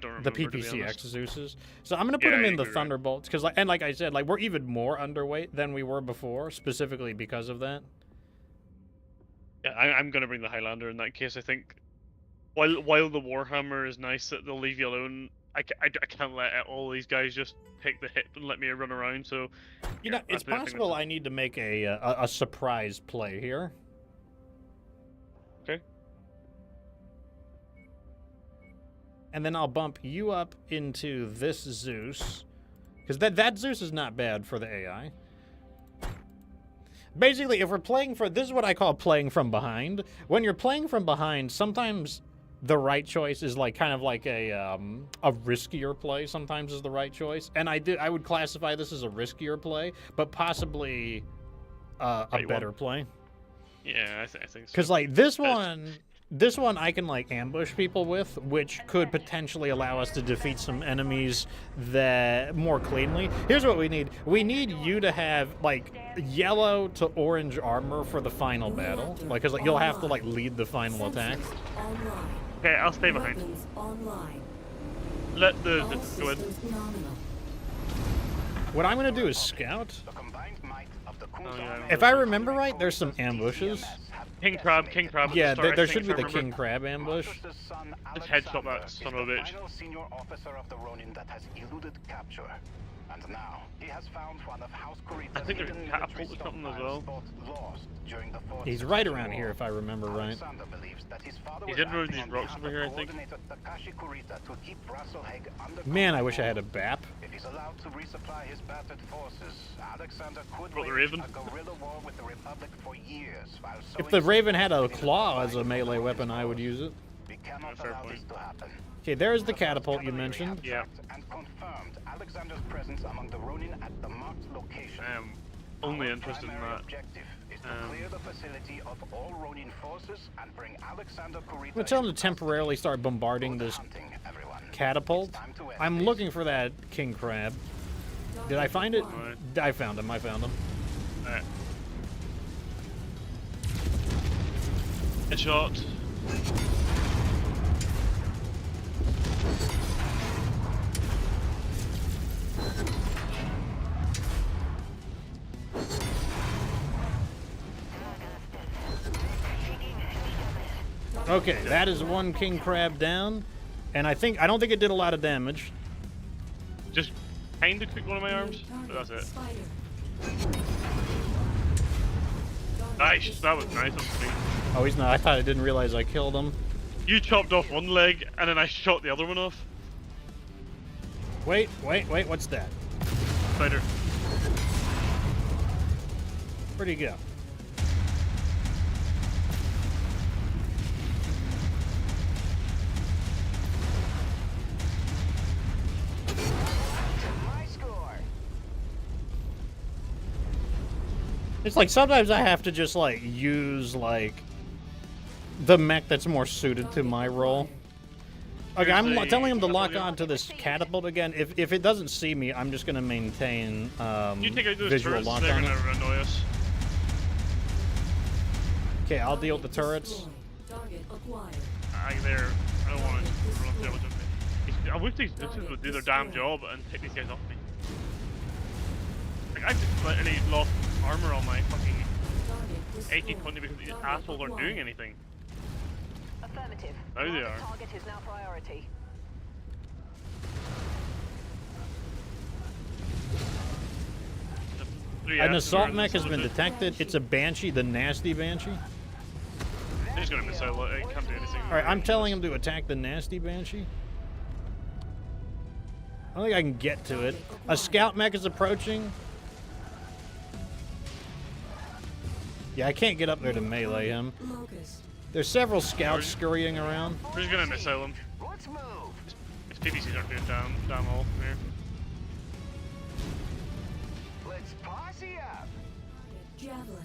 remember. the to be PPCX honest. Zeuses. So I'm gonna put Yeah, them I in the agree, right. Thunderbolts because, like I said, like we're even more underweight than we were before, specifically because of that. Yeah, I'm gonna bring the Highlander in that case. I think while the Warhammer is nice that they'll leave you alone, I can't let all these guys just take the hit and let me run around. So You know, yeah, it's I think possible that's- I need to make a surprise play here. Okay. And then I'll bump you up into this Zeus, because that Zeus is not bad for the AI. Basically, if we're playing this is what I call playing from behind. When you're playing from behind, sometimes the right choice is like kind of like a riskier play. Sometimes is the right choice, and I would classify this as a riskier play, but possibly a Right one. better play. Yeah, I think so. Because like this one I can like ambush people with, which could potentially allow us to defeat some enemies that more cleanly. Here's what we need. We need you to have like yellow to orange armor for the final battle. Like, cause like you'll have to like lead the final attack. Sensors online. Okay, I'll stay behind. Weapons online. Let the All go in. systems nominal. What I'm gonna do is scout. The combined might of the Kun's Oh, yeah, army If I and remember the right, there's some forces ambushes. DCMS have King Crab. decimated. At the Yeah, start, I there think, should be if I the remember. king crab ambush. Marcus's son, Just headshot that Alexander, son is of a the bitch. final senior officer of the Ronin that has eluded capture. And now he has found one of House Kurita's I think there's hidden catapult military or something as stockpiles well. thought lost during the Fourth He's right Succession around here War. if I remember right. Alexander believes that his father He's was in one of acting these on rocks behalf over of here, I think. coordinator Takashi Kurita to keep Rasalhague under Man, I control. wish I had a BAP. If he's allowed to resupply his battered forces, Alexander could Brought the wage Raven. a guerrilla war with the Republic for years while If sowing the Raven had a seeds in claw as a supplying melee Ronin's weapon, I would cause. use it. We cannot fair allow point. this to happen. Okay, there's the The catapult you cavalry mentioned. have Yeah. tracked and confirmed Alexander's presence among the Ronin at the marked location. I am only Our interested in primary that. objective is to Um, clear the facility of all Ronin forces and bring Alexander Kurita. I'm gonna tell him to into temporarily start bombarding custody. this Good hunting, everyone. catapult. It's time to end I'm this. looking for that king crab. Did I find it? Target Right. I found him. Alright. Headshot. Okay, that is one king crab down, and I don't think it did a lot of damage. Just kind of click one of my arms. Target But that's it. Spider. Nice. That was nice. That was sweet. Oh, he's not. I thought I didn't realize I killed him. You chopped off one leg and then I shot the other one off. Wait, what's that? Spider. Where'd he go? My score. It's like sometimes I have to just like use like the mech that's more suited to my role. Okay, I'm telling him to lock on to this catapult again. If it doesn't see me, I'm just gonna maintain You take out those visual turrets, lock they're on it. gonna annoy us. Okay, I'll deal with the turrets. Target acquired. I don't want to run through with them. I wish these bitches would do their damn job and take these guys off me. Like, I just literally lost armor on my fucking Target destroyed. 1820 because these assholes aren't doing anything. Affirmative. Now they Market are. Target is now priority. An assault mech has been detected. It's a Banshee, the nasty Banshee. They're just gonna miss out. It can't do anything. Alright, I'm telling him to attack the nasty Banshee. I don't think I can get to it. A scout mech is approaching. Yeah, I can't get up there to melee him. Locust. There's several scouts scurrying around. We're just gonna miss out them. Let's move. These PVCs aren't doing damn all from here. Let's posse up. Javelin.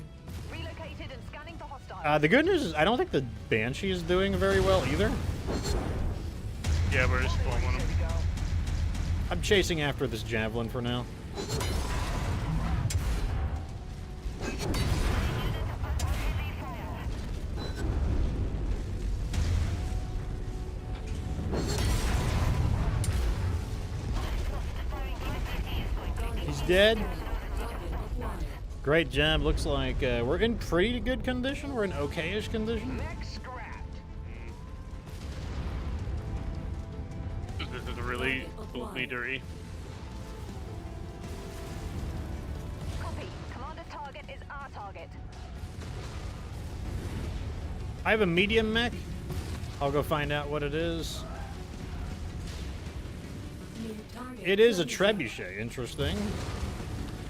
Relocated and scanning for hostiles. The good news is I don't think the Banshee is doing very well either. Yeah, we're just pulling on them. I'm chasing after this javelin for now. He's dead. Great job. Looks like we're in pretty good condition. We're in okay-ish condition. Mech scrapped. This is really me dirty. Copy. Commander's target is our target. I have a medium mech. I'll go find out what it is. New target. It is a trebuchet. Interesting.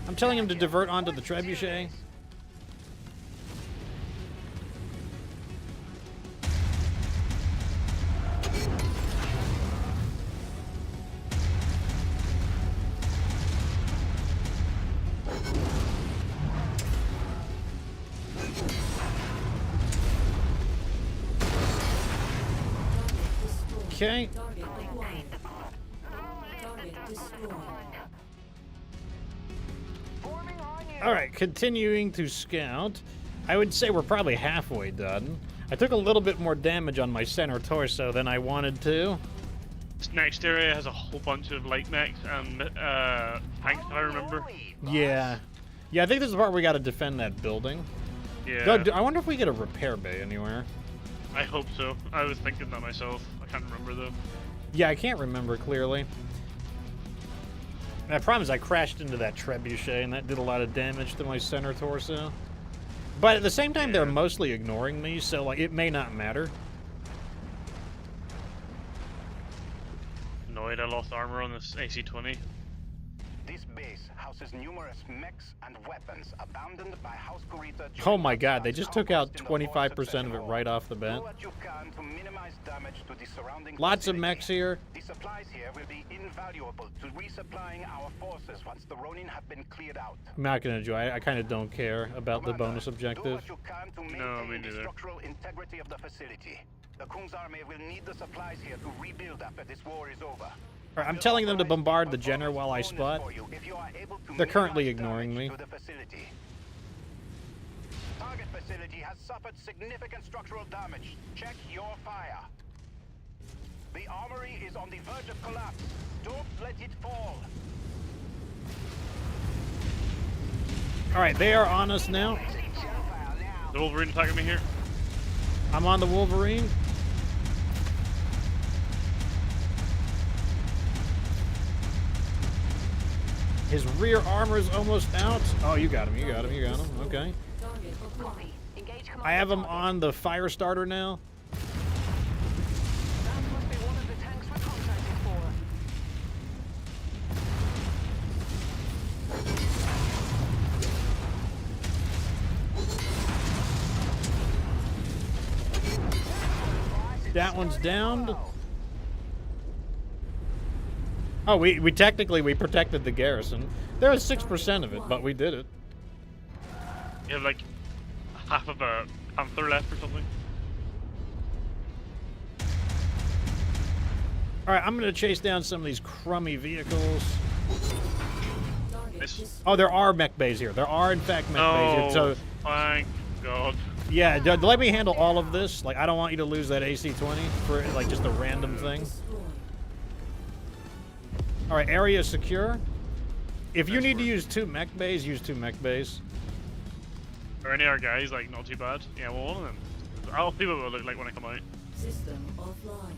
I'm telling him to divert onto the trebuchet. Okay. Target acquired. Target destroyed. Forming on you. All right, continuing to scout. I would say we're probably halfway done. I took a little bit more damage on my center torso than I wanted to. This next area has a whole bunch of light mechs and tanks, if I remember. Yeah. Yeah, I think this is the part where we got to defend that building. Yeah. Doug, I wonder if we get a repair bay anywhere. I hope so. I was thinking that myself. I can't remember though. Yeah, I can't remember clearly. The problem is I crashed into that trebuchet and that did a lot of damage to my center torso. But at the same time, they're mostly ignoring me, so like it may not matter. Annoyed I lost armor on this AC-20. This base houses numerous mechs and weapons abandoned by House Kurita. Oh my god, they just took out 25% of it right off the bat. Do what you can to minimize damage to the surrounding Lots of facility. mechs here. The supplies here will be invaluable to resupplying our forces once the Ronin have been cleared out. I'm not gonna enjoy it. I kind of don't care about the Commander, bonus do objective. what you can to No, me maintain the neither. structural integrity of the facility. The Kung's army will need the supplies here to rebuild after this war is over. Alright, I'm telling them to bombard the Jenner while I spot. They're currently ignoring me. Target facility has suffered significant structural damage. Check your fire. The armory is on the verge of collapse. Don't let it fall. Alright, they are on us now. The Wolverine attacking me here. I'm on the Wolverine. His rear armor is almost out. Oh, you got him, you got him, you got him. Okay. Target acquired. Copy. Engage commander I have him target. on the fire starter now. That must be one of the tanks we're contracted for. That one's downed. Oh, we technically we protected the garrison. There was 6% of it, but we did it. You have like half of a panther left or something. All right, I'm gonna chase down some of these crummy vehicles. Target Nice. destroyed. Oh, there are mech bays here. There are in fact mech bays here. Oh, So thank God. yeah, let me handle all of this. Like I don't want you to lose that AC-20 for like just a random thing. Destroyed. All right, area secure. If you need to use 2 mech bays, use 2 mech bays. Are any of our guys like not too bad? Yeah, well, one of them. I'll see what it will look like when I come out. System offline.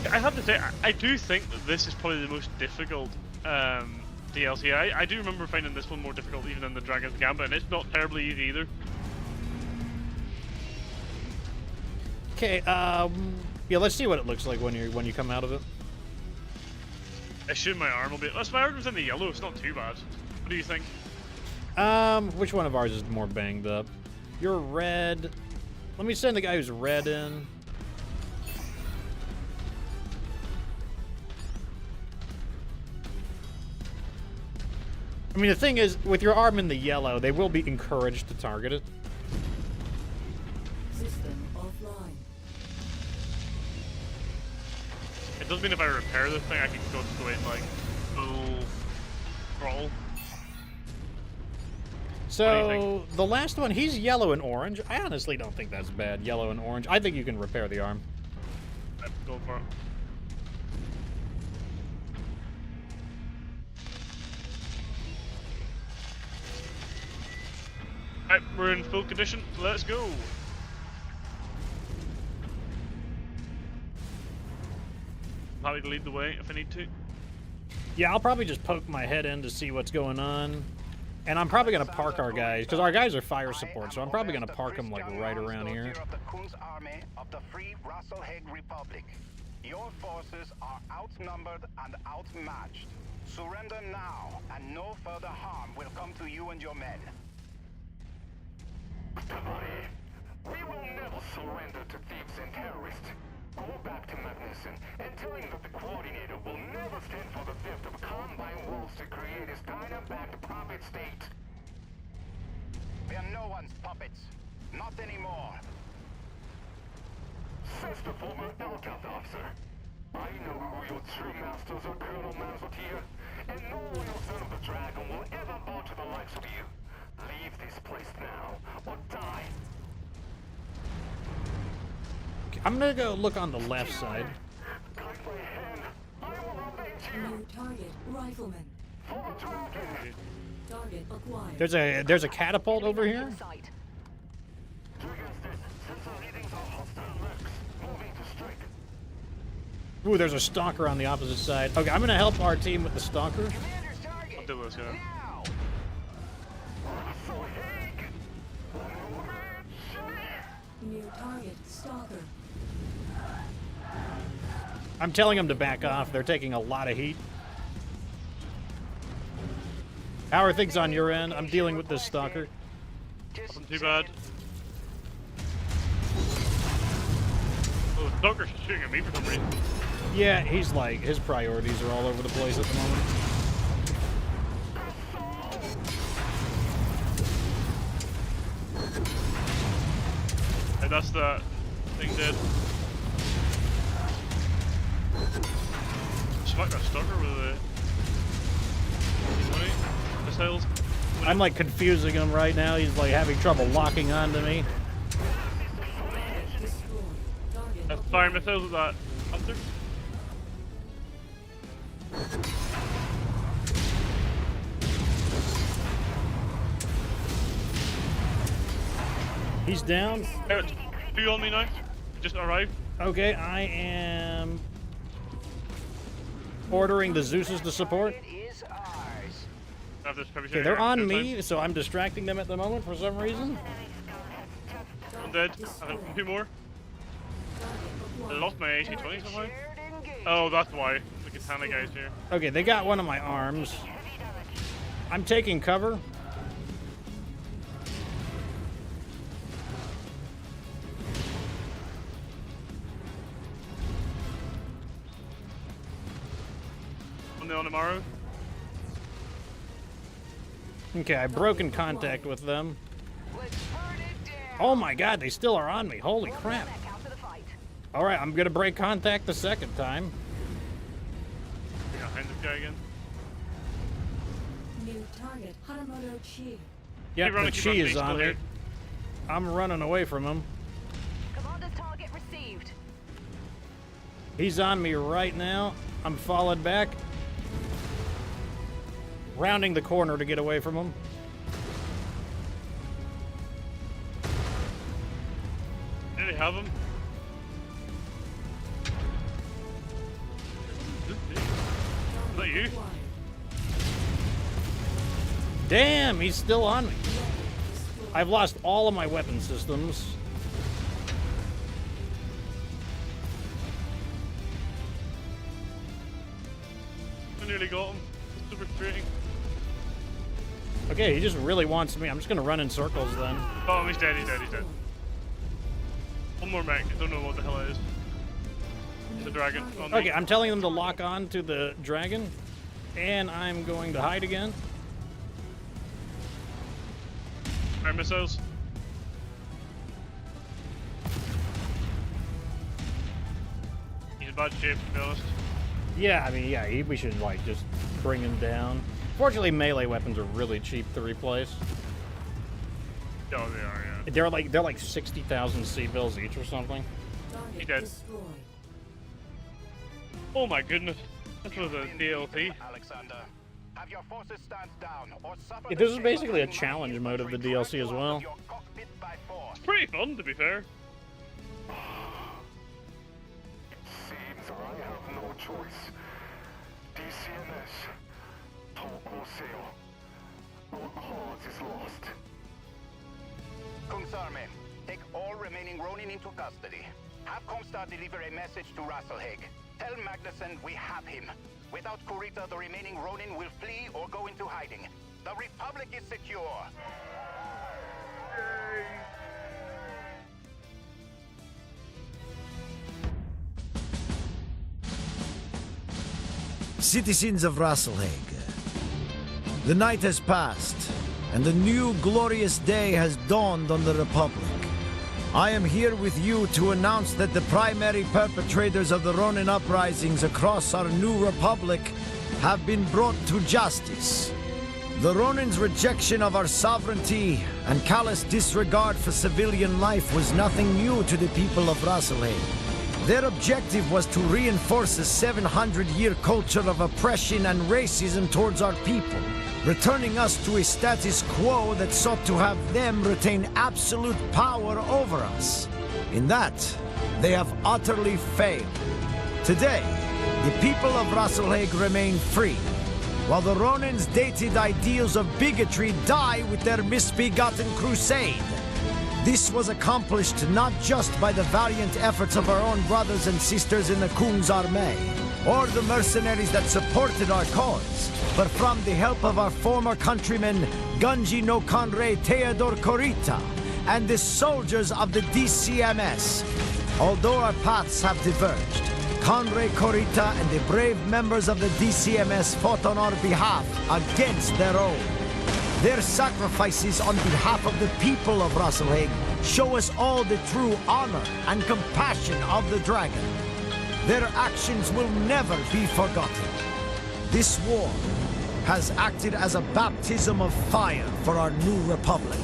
I have to say, I do think that this is probably the most difficult DLC. I do remember finding this one more difficult even than the Dragon's Gambit, and it's not terribly easy either. Okay, yeah, let's see what it looks like when you come out of it. I assume my arm will be. That's my arm's in the yellow. It's not too bad. What do you think? Which one of ours is more banged up? You're red. Let me send the guy who's red in. I mean, the thing is, with your arm in the yellow, they will be encouraged to target it. System offline. It does mean if I repair this thing, I can go into like full throttle. So, the last one, he's yellow and orange. I honestly don't think that's bad, yellow and orange. I think you can repair the arm. Let's go for it. Alright, we're in full condition. Let's go. I'm happy to lead the way if I need to. Yeah, I'll probably just poke my head in to see what's going on. And I'm probably going to park our guys, because our guys are fire support, so I'm probably going to park them like right around here. Of the Kunz army of the Free Rasalhague Republic. Your forces are outnumbered and outmatched. Surrender now, and no further harm will come to you and your men. We will never surrender to thieves and terrorists. Go back to Magnuson and tell him that the coordinator will never stand for the theft of Combine wolves to create his Dyna-backed puppet state. We are no one's puppets. Not anymore. Says the former Elgath officer. I know who your true masters are, Colonel Manzotier, and no loyal son of the dragon will ever bow to the likes of you. Leave this place now, or die. I'm going to go look on the left side. Guide my hand. I will avenge you. New target rifleman. For the dragon. Target acquired. There's a catapult over here. Sight. Against this, sensor readings are hostile mechs. Moving to strike. Ooh, there's a stalker on the opposite side. Okay, I'm going to help our team with the stalker. Commander's target. I'll do this, yeah. Now. New target stalker. I'm telling them to back off. They're taking a lot of heat. How are things on your end? I'm dealing with this stalker. Wasn't too bad. Oh, the stalker's shooting at me for some reason. Yeah, he's like, his priorities are all over the place at the moment. Hey, that's the thing dead. Smack that stalker with the 20 missiles. I'm like confusing him right now. He's like having trouble locking onto me. Target destroyed. Target Firing missiles at that hunter. He's down. Hey, it's 2 on me now. Just arrived. Okay, I am ordering the Zeus's to support. It is ours. I have this heavy Okay, they're on me, so I'm distracting them at the moment for some reason. I'm dead. I have 2 more. I lost my AC-20 somehow. Shared engagement. Oh, that's why. The katana guys here. Okay, they got one of my arms. I'm taking cover. On the Onamaru. Okay, I've broken contact with them. Let's burn it down. Oh my god, they still are on me. Holy crap. Mech out for the fight. Alright, I'm gonna break contact the second time. Behind this guy again. New target, Hanamoto Chi. Yep, Keep running, the keep Chi running, is he's on still me. here. I'm running away from him. Commander's target received. He's on me right now. I'm falling back. Rounding the corner to get away from him. Did they have him? Is that you? Acquired. Damn, he's still on me. I've lost all of my weapon systems. I nearly got him. It's super frustrating. Okay, he just really wants me. I'm just gonna run in circles then. Oh, he's dead, he's dead, he's dead. One more mech. I don't know what the hell it is. It's a dragon. On me. Okay, I'm telling them to lock on to the dragon. And I'm going to hide again. Air missiles. He's in bad shape, to be honest. Yeah, I mean, yeah, we should, like, just bring him down. Fortunately, melee weapons are really cheap to replace. Oh, they are, yeah. They're like 60,000 C-bills each or something. He Target dead. destroyed. Oh my goodness. This was a DLC. Alexander, have your forces stand down or suffer Yeah, the this is fate basically a of challenge mode of the infantry DLC as dragged well. out of your cockpit by force. Pretty fun, to be fair. Seems I have no choice. DCMS, talk or sail. All cause is lost. Kungsarme, take all remaining Ronin into custody. Have Comstar deliver a message to Rasalhague. Tell Magnuson we have him. Without Kurita, the remaining Ronin will flee or go into hiding. The Republic is secure. Citizens of Rasalhague, the night has passed, and a new glorious day has dawned on the Republic. I am here with you to announce that the primary perpetrators of the Ronin uprisings across our new Republic have been brought to justice. The Ronin's rejection of our sovereignty and callous disregard for civilian life was nothing new to the people of Rasalhague. Their objective was to reinforce a 700-year culture of oppression and racism towards our people, returning us to a status quo that sought to have them retain absolute power over us. In that, they have utterly failed. Today, the people of Rasalhague remain free, while the Ronin's dated ideals of bigotry die with their misbegotten crusade. This was accomplished not just by the valiant efforts of our own brothers and sisters in the Kung's Armee, or the mercenaries that supported our cause, but from the help of our former countrymen Gunji no Kanrei Theodor Kurita and the soldiers of the DCMS. Although our paths have diverged, Kanrei Kurita and the brave members of the DCMS fought on our behalf against their own. Their sacrifices on behalf of the people of Rasalhague show us all the true honor and compassion of the dragon. Their actions will never be forgotten. This war has acted as a baptism of fire for our new republic.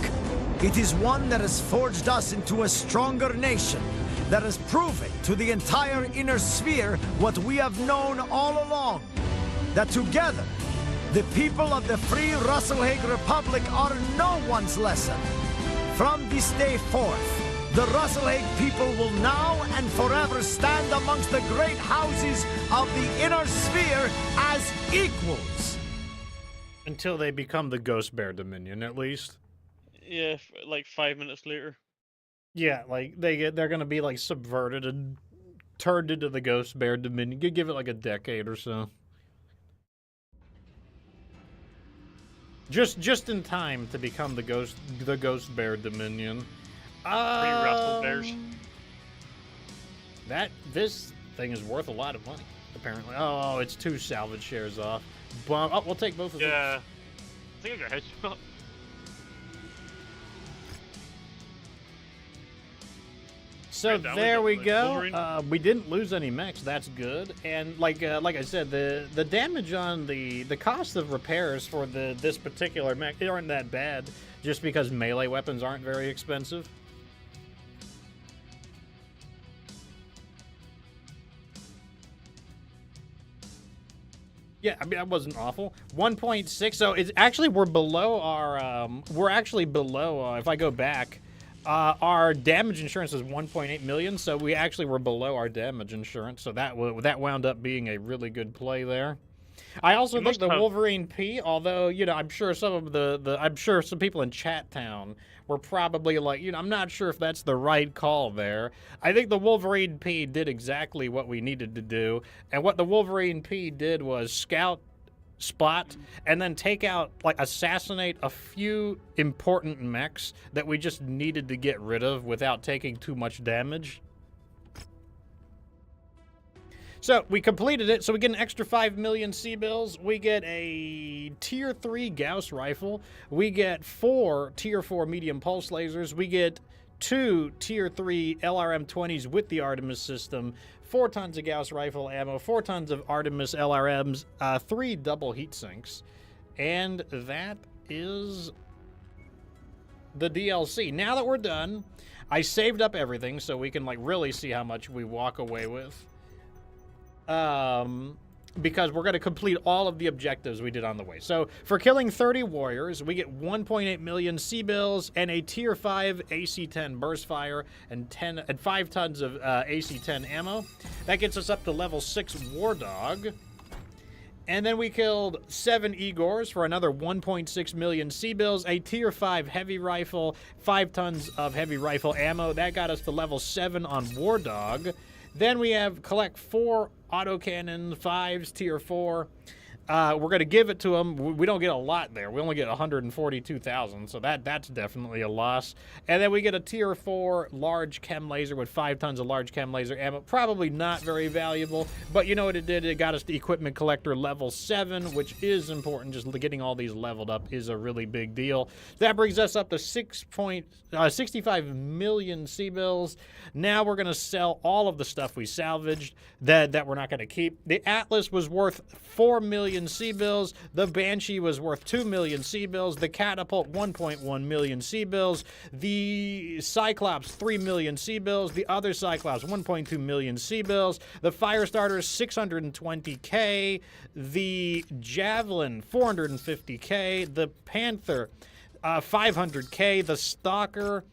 It is one that has forged us into a stronger nation, that has proven to the entire inner sphere what we have known all along, that together, the people of the free Rasalhague Republic are no one's lesson. From this day forth, the Rasalhague people will now and forever stand amongst the great houses of the inner sphere as equals. Until they become the Ghost Bear Dominion, at least. Yeah, like 5 minutes later. Yeah, like they're gonna be like subverted and turned into the Ghost Bear Dominion. You give it like a decade or so. Just in time to become the Ghost Bear Dominion. Pre-Russell Bears. This thing is worth a lot of money, apparently. Oh, it's 2 salvage shares off. Oh, we'll take both of them. Yeah. think I got headshot. So That was there we like go. Wolverine. We didn't lose any mechs. That's good. And like I said, the damage on the cost of repairs for this particular mech aren't that bad, just because melee weapons aren't very expensive. Yeah, I mean, that wasn't awful. 1.6. So it's actually we're below our. We're actually below. If I go back. Our damage insurance is 1.8 million, so we actually were below our damage insurance, so that wound up being a really good play there. I also think the Wolverine P, although, you know, I'm sure some of I'm sure some people in Chat Town were probably like, you know, I'm not sure if that's the right call there. I think the Wolverine P did exactly what we needed to do, and what the Wolverine P did was scout, spot, and then take out, like, assassinate a few important mechs that we just needed to get rid of without taking too much damage. So we completed it, so we get an extra 5 million C-bills, we get a tier 3 Gauss rifle, we get 4 tier 4 medium pulse lasers, we get 2 tier 3 LRM-20s with the Artemis system, 4 tons of Gauss rifle ammo, 4 tons of Artemis LRMs, 3 double heat sinks. And that is the DLC. Now that we're done, I saved up everything so we can, like, really see how much we walk away with. Because we're going to complete all of the objectives we did on the way. So for killing 30 warriors, we get 1.8 million C-bills and a tier 5 AC-10 burst fire and 5 tons of AC-10 ammo. That gets us up to level 6 war dog. And then we killed 7 Igors for another 1.6 million C-bills, a tier 5 heavy rifle, 5 tons of heavy rifle ammo. That got us to level 7 on war dog. Then we have collect 4 autocannon 5s, tier 4. We're going to give it to them. We don't get a lot there. We only get 142,000, so that's definitely a loss. And then we get a tier 4 large chem laser with 5 tons of large chem laser ammo. Probably not very valuable, but you know what it did? It got us the equipment collector level 7, which is important. Just getting all these leveled up is a really big deal. That brings us up to 65 million C-bills. Now we're going to sell all of the stuff we salvaged that we're not going to keep. The Atlas was worth 4 million C-bills. The Banshee was worth 2 million C-bills. The Catapult, 1.1 million C-bills. The Cyclops, 3 million C-bills. The other Cyclops, 1.2 million C-bills. The Firestarter, 620K. The Javelin, 450K. The Panther, 500K. The Stalker,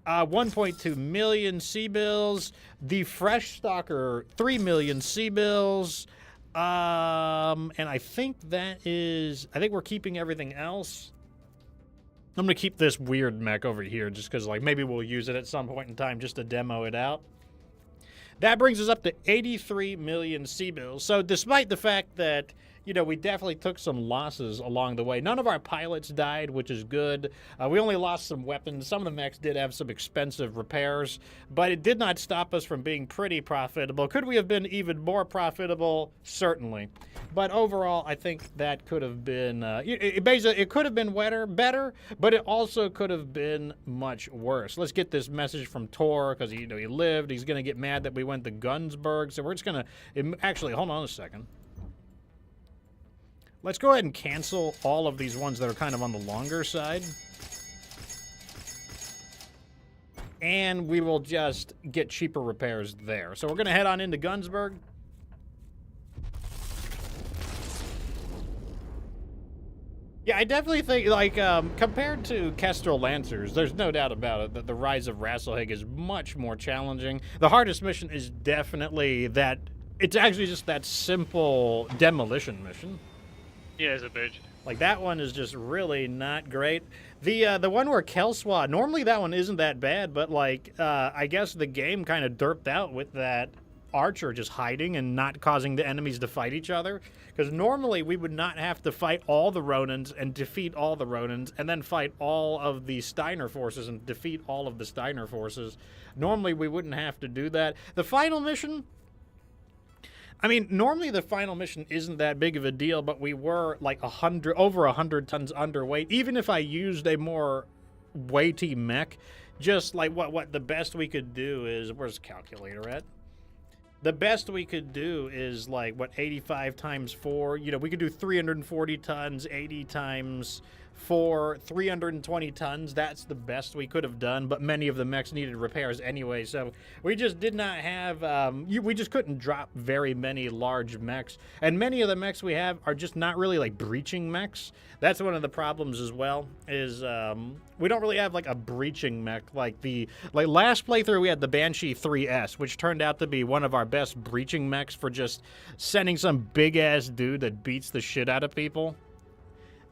1.2 million C-bills. The Fresh Stalker, 3 million C-bills. And I think we're keeping everything else. I'm going to keep this weird mech over here just because, like, maybe we'll use it at some point in time just to demo it out. That brings us up to 83 million C-bills. So despite the fact that, you know, we definitely took some losses along the way. None of our pilots died, which is good. We only lost some weapons. Some of the mechs did have some expensive repairs, but it did not stop us from being pretty profitable. Could we have been even more profitable? Certainly. But overall, I think that could have been, it could have been better, but it also could have been much worse. Let's get this message from Tor, because he lived. He's going to get mad that we went to Gunsberg, so we're just going to, actually, hold on a second. Let's go ahead and cancel all of these ones that are kind of on the longer side. And we will just get cheaper repairs there. So we're going to head on into Gunsberg. Yeah, I definitely think, like, compared to Kestrel Lancers, there's no doubt about it that the Rise of Rasalhague is much more challenging. The hardest mission is definitely that, it's actually just that simple demolition mission. Yeah, it's a bitch. Like, that one is just really not great. The one where Kelswa, normally that one isn't that bad, but, like, I guess the game kind of derped out with that archer just hiding and not causing the enemies to fight each other. Because normally we would not have to fight all the Ronins and defeat all the Ronins and then fight all of the Steiner forces and defeat all of the Steiner forces. Normally we wouldn't have to do that. The final mission, I mean, normally the final mission isn't that big of a deal, but we were like over 100 tons underweight. Even if I used a more weighty mech, just like what the best we could do is, where's the calculator at? The best we could do is like, what, 85 times 4? You know, we could do 340 tons, 80 times 4, 320 tons. That's the best we could have done, but many of the mechs needed repairs anyway, so we just did not have, we just couldn't drop very many large mechs. And many of the mechs we have are just not really like breaching mechs. That's one of the problems as well, is we don't really have like a breaching mech. Like last playthrough we had the Banshee 3S, which turned out to be one of our best breaching mechs for just sending some big ass dude that beats the shit out of people.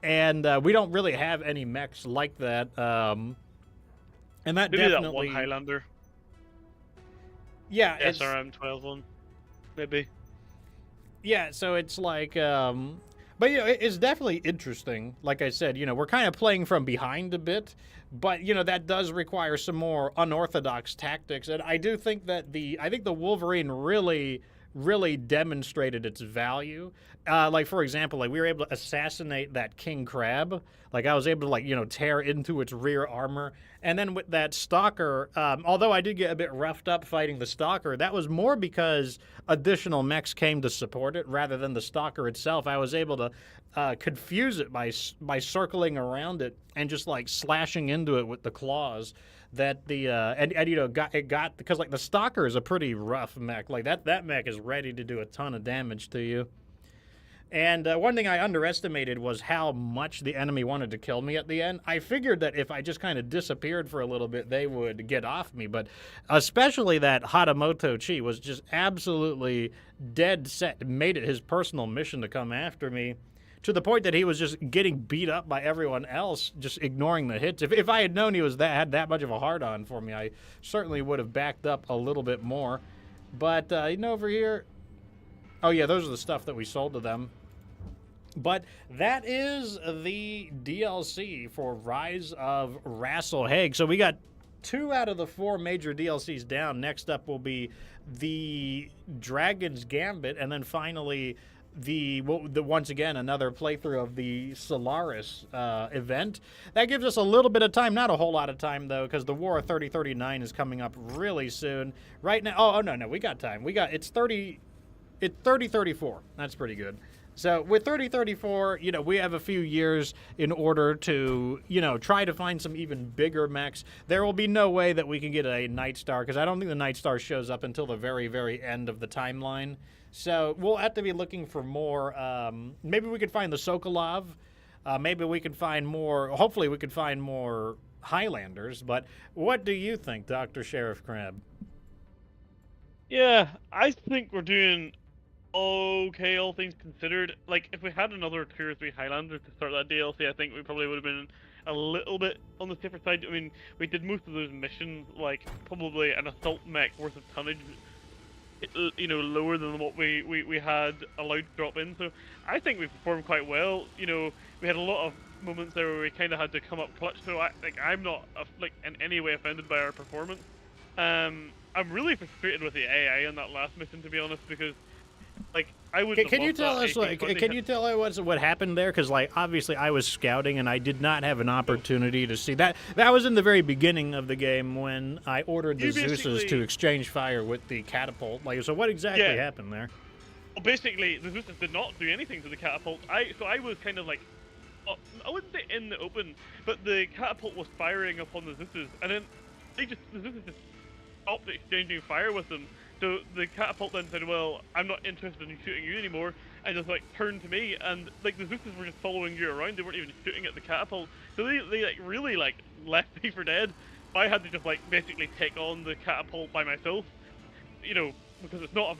And we don't really have any mechs like that. And that Maybe definitely that one Highlander. Yeah, it's SRM-12 one. Maybe. Yeah, so it's like but you know, it's definitely interesting. Like I said, you know, we're kind of playing from behind a bit, but you know, that does require some more unorthodox tactics. And I do think that I think the Wolverine really demonstrated its value. Like, for example, like we were able to assassinate that King Crab. Like, I was able to, like, you know, tear into its rear armor. And then with that Stalker, although I did get a bit roughed up fighting the Stalker, that was more because additional mechs came to support it rather than the Stalker itself. I was able to confuse it by circling around it and just, like, slashing into it with the claws. That and you know, because like the Stalker is a pretty rough mech. Like that mech is ready to do a ton of damage to you. And one thing I underestimated was how much the enemy wanted to kill me at the end. I figured that if I just kind of disappeared for a little bit, they would get off me. But especially that Hatamoto Chi was just absolutely dead set, made it his personal mission to come after me. To the point that he was just getting beat up by everyone else, just ignoring the hits. If I had known he had that much of a hard-on for me, I certainly would have backed up a little bit more. But, you know, over here... Oh, yeah, those are the stuff that we sold to them. But that is the DLC for Rise of Rasalhague. So we got 2 out of the 4 major DLCs down. Next up will be the Dragon's Gambit, and then finally... once again, another playthrough of the Solaris event. That gives us a little bit of time, not a whole lot of time though, because the War of 3039 is coming up really soon. Right now, oh no, we got time. It's 3034. That's pretty good. So with 3034, you know, we have a few years in order to, you know, try to find some even bigger mechs. There will be no way that we can get a Night Star, because I don't think the Night Star shows up until the very, very end of the timeline. So we'll have to be looking for more. Maybe we could find the Sokolov. Maybe we could find more. Hopefully we could find more Highlanders. But what do you think, Dr. Sheriff Crab? Yeah, I think we're doing okay, all things considered. Like, if we had another 2 or 3 Highlanders to start that DLC, I think we probably would have been a little bit on the safer side. I mean, we did most of those missions, like, probably an assault mech worth of tonnage, you know, lower than what we had allowed to drop in. So I think we performed quite well. You know, we had a lot of moments there where we kind of had to come up clutch. So I'm not like in any way offended by our performance. I'm really frustrated with the AI on that last mission, to be honest, because like I would. Can you tell us what happened there? Because like obviously I was scouting and I did not have an opportunity to see that. That was in the very beginning of the game when I ordered the Zeus's to exchange fire with the catapult. Like, so what exactly happened there? Well, basically the Zeus's did not do anything to the catapult. I was kind of like, I wouldn't say in the open, but the catapult was firing upon the Zeus's, and then the Zeus's just stopped exchanging fire with them. So the catapult then said, well, I'm not interested in shooting you anymore, and just like turned to me, and like the Zeus's were just following you around. They weren't even shooting at the catapult. So they like really like left me for dead. I had to just like basically take on the catapult by myself, you know, because it's not a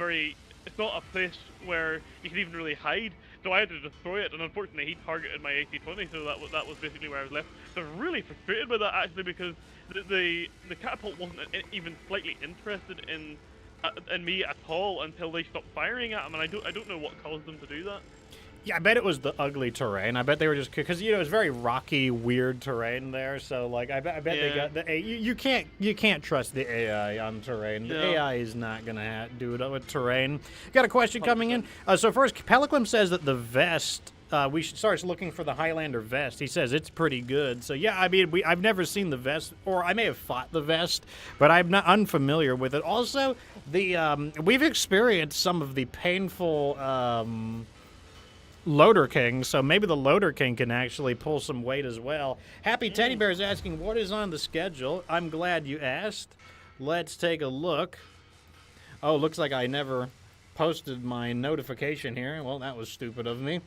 place where you can even really hide. So I had to destroy it, and unfortunately he targeted my AC-20, so that was basically where I was left. So I'm really frustrated by that actually, because the catapult wasn't even slightly interested in me at all until they stopped firing at him, and I don't know what caused them to do that. Yeah, I bet it was the ugly terrain. I bet they were just because you know it's very rocky, weird terrain there. So like, I bet they got the you can't trust the AI on terrain. The AI is not gonna do it with terrain. Got a question coming in. So first, Peliquim says that the vest. We should start looking for the Highlander vest. He says it's pretty good. So yeah, I mean, I've never seen the vest, or I may have fought the vest, but I'm not unfamiliar with it. Also, the we've experienced some of the painful. Loader King, so maybe the Loader King can actually pull some weight as well. Happy Teddy Bear is asking, what is on the schedule? I'm glad you asked. Let's take a look. Oh, looks like I never posted my notification here. Well, that was stupid of me.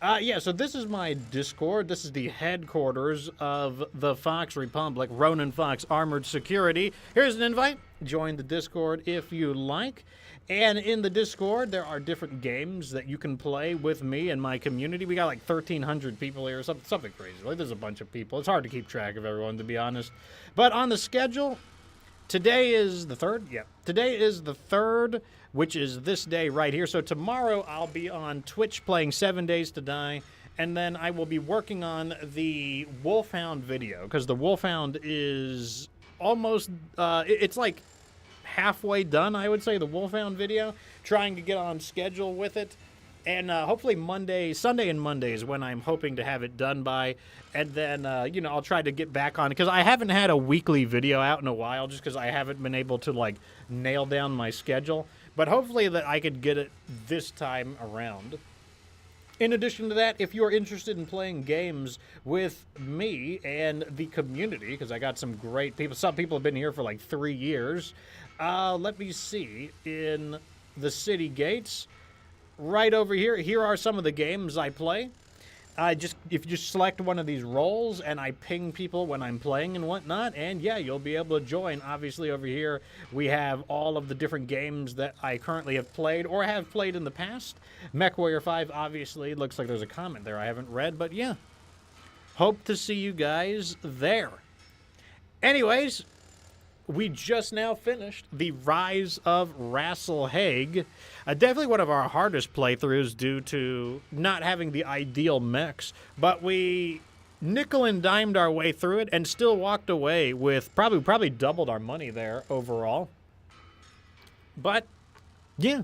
Yeah, so this is my Discord. This is the headquarters of the Fox Republic, Ronin Fox Armored Security. Here's an invite. Join the Discord if you like. And in the Discord, there are different games that you can play with me and my community. We got like 1,300 people here, something crazy. Like, there's a bunch of people. It's hard to keep track of everyone, to be honest. But on the schedule, today is the 3rd. Yeah, today is the 3rd, which is this day right here. So tomorrow, I'll be on Twitch playing 7 Days to Die. And then I will be working on the Wolfhound video, because the Wolfhound is almost, it's like halfway done, I would say, the Wolfhound video, trying to get on schedule with it. And hopefully Sunday and Monday is when I'm hoping to have it done by. And then, you know, I'll try to get back on it, because I haven't had a weekly video out in a while, just because I haven't been able to, like, nail down my schedule. But hopefully that I could get it this time around. In addition to that, if you're interested in playing games with me and the community, because I got some great people, some people have been here for like 3 years. Let me see, in the city gates, right over here, here are some of the games I play. If you just select one of these roles, and I ping people when I'm playing and whatnot, and yeah, you'll be able to join. Obviously, over here, we have all of the different games that I currently have played or have played in the past. MechWarrior 5, obviously, looks like there's a comment there I haven't read, but yeah. Hope to see you guys there. Anyways, we just now finished the Rise of Rasalhague. Definitely one of our hardest playthroughs due to not having the ideal mechs, but we nickel and dimed our way through it and still walked away with probably doubled our money there overall. But yeah.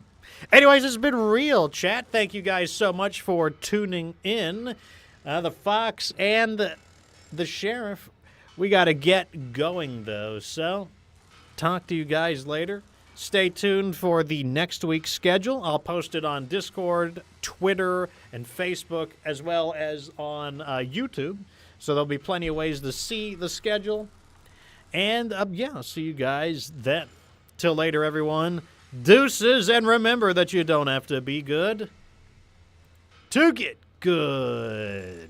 Anyways, it's been real, chat. Thank you guys so much for tuning in. The Fox and the Sheriff. We got to get going, though, so talk to you guys later. Stay tuned for the next week's schedule. I'll post it on Discord, Twitter, and Facebook, as well as on YouTube. So there'll be plenty of ways to see the schedule. And, yeah, I'll see you guys then. Till later, everyone. Deuces, and remember that you don't have to be good to get good.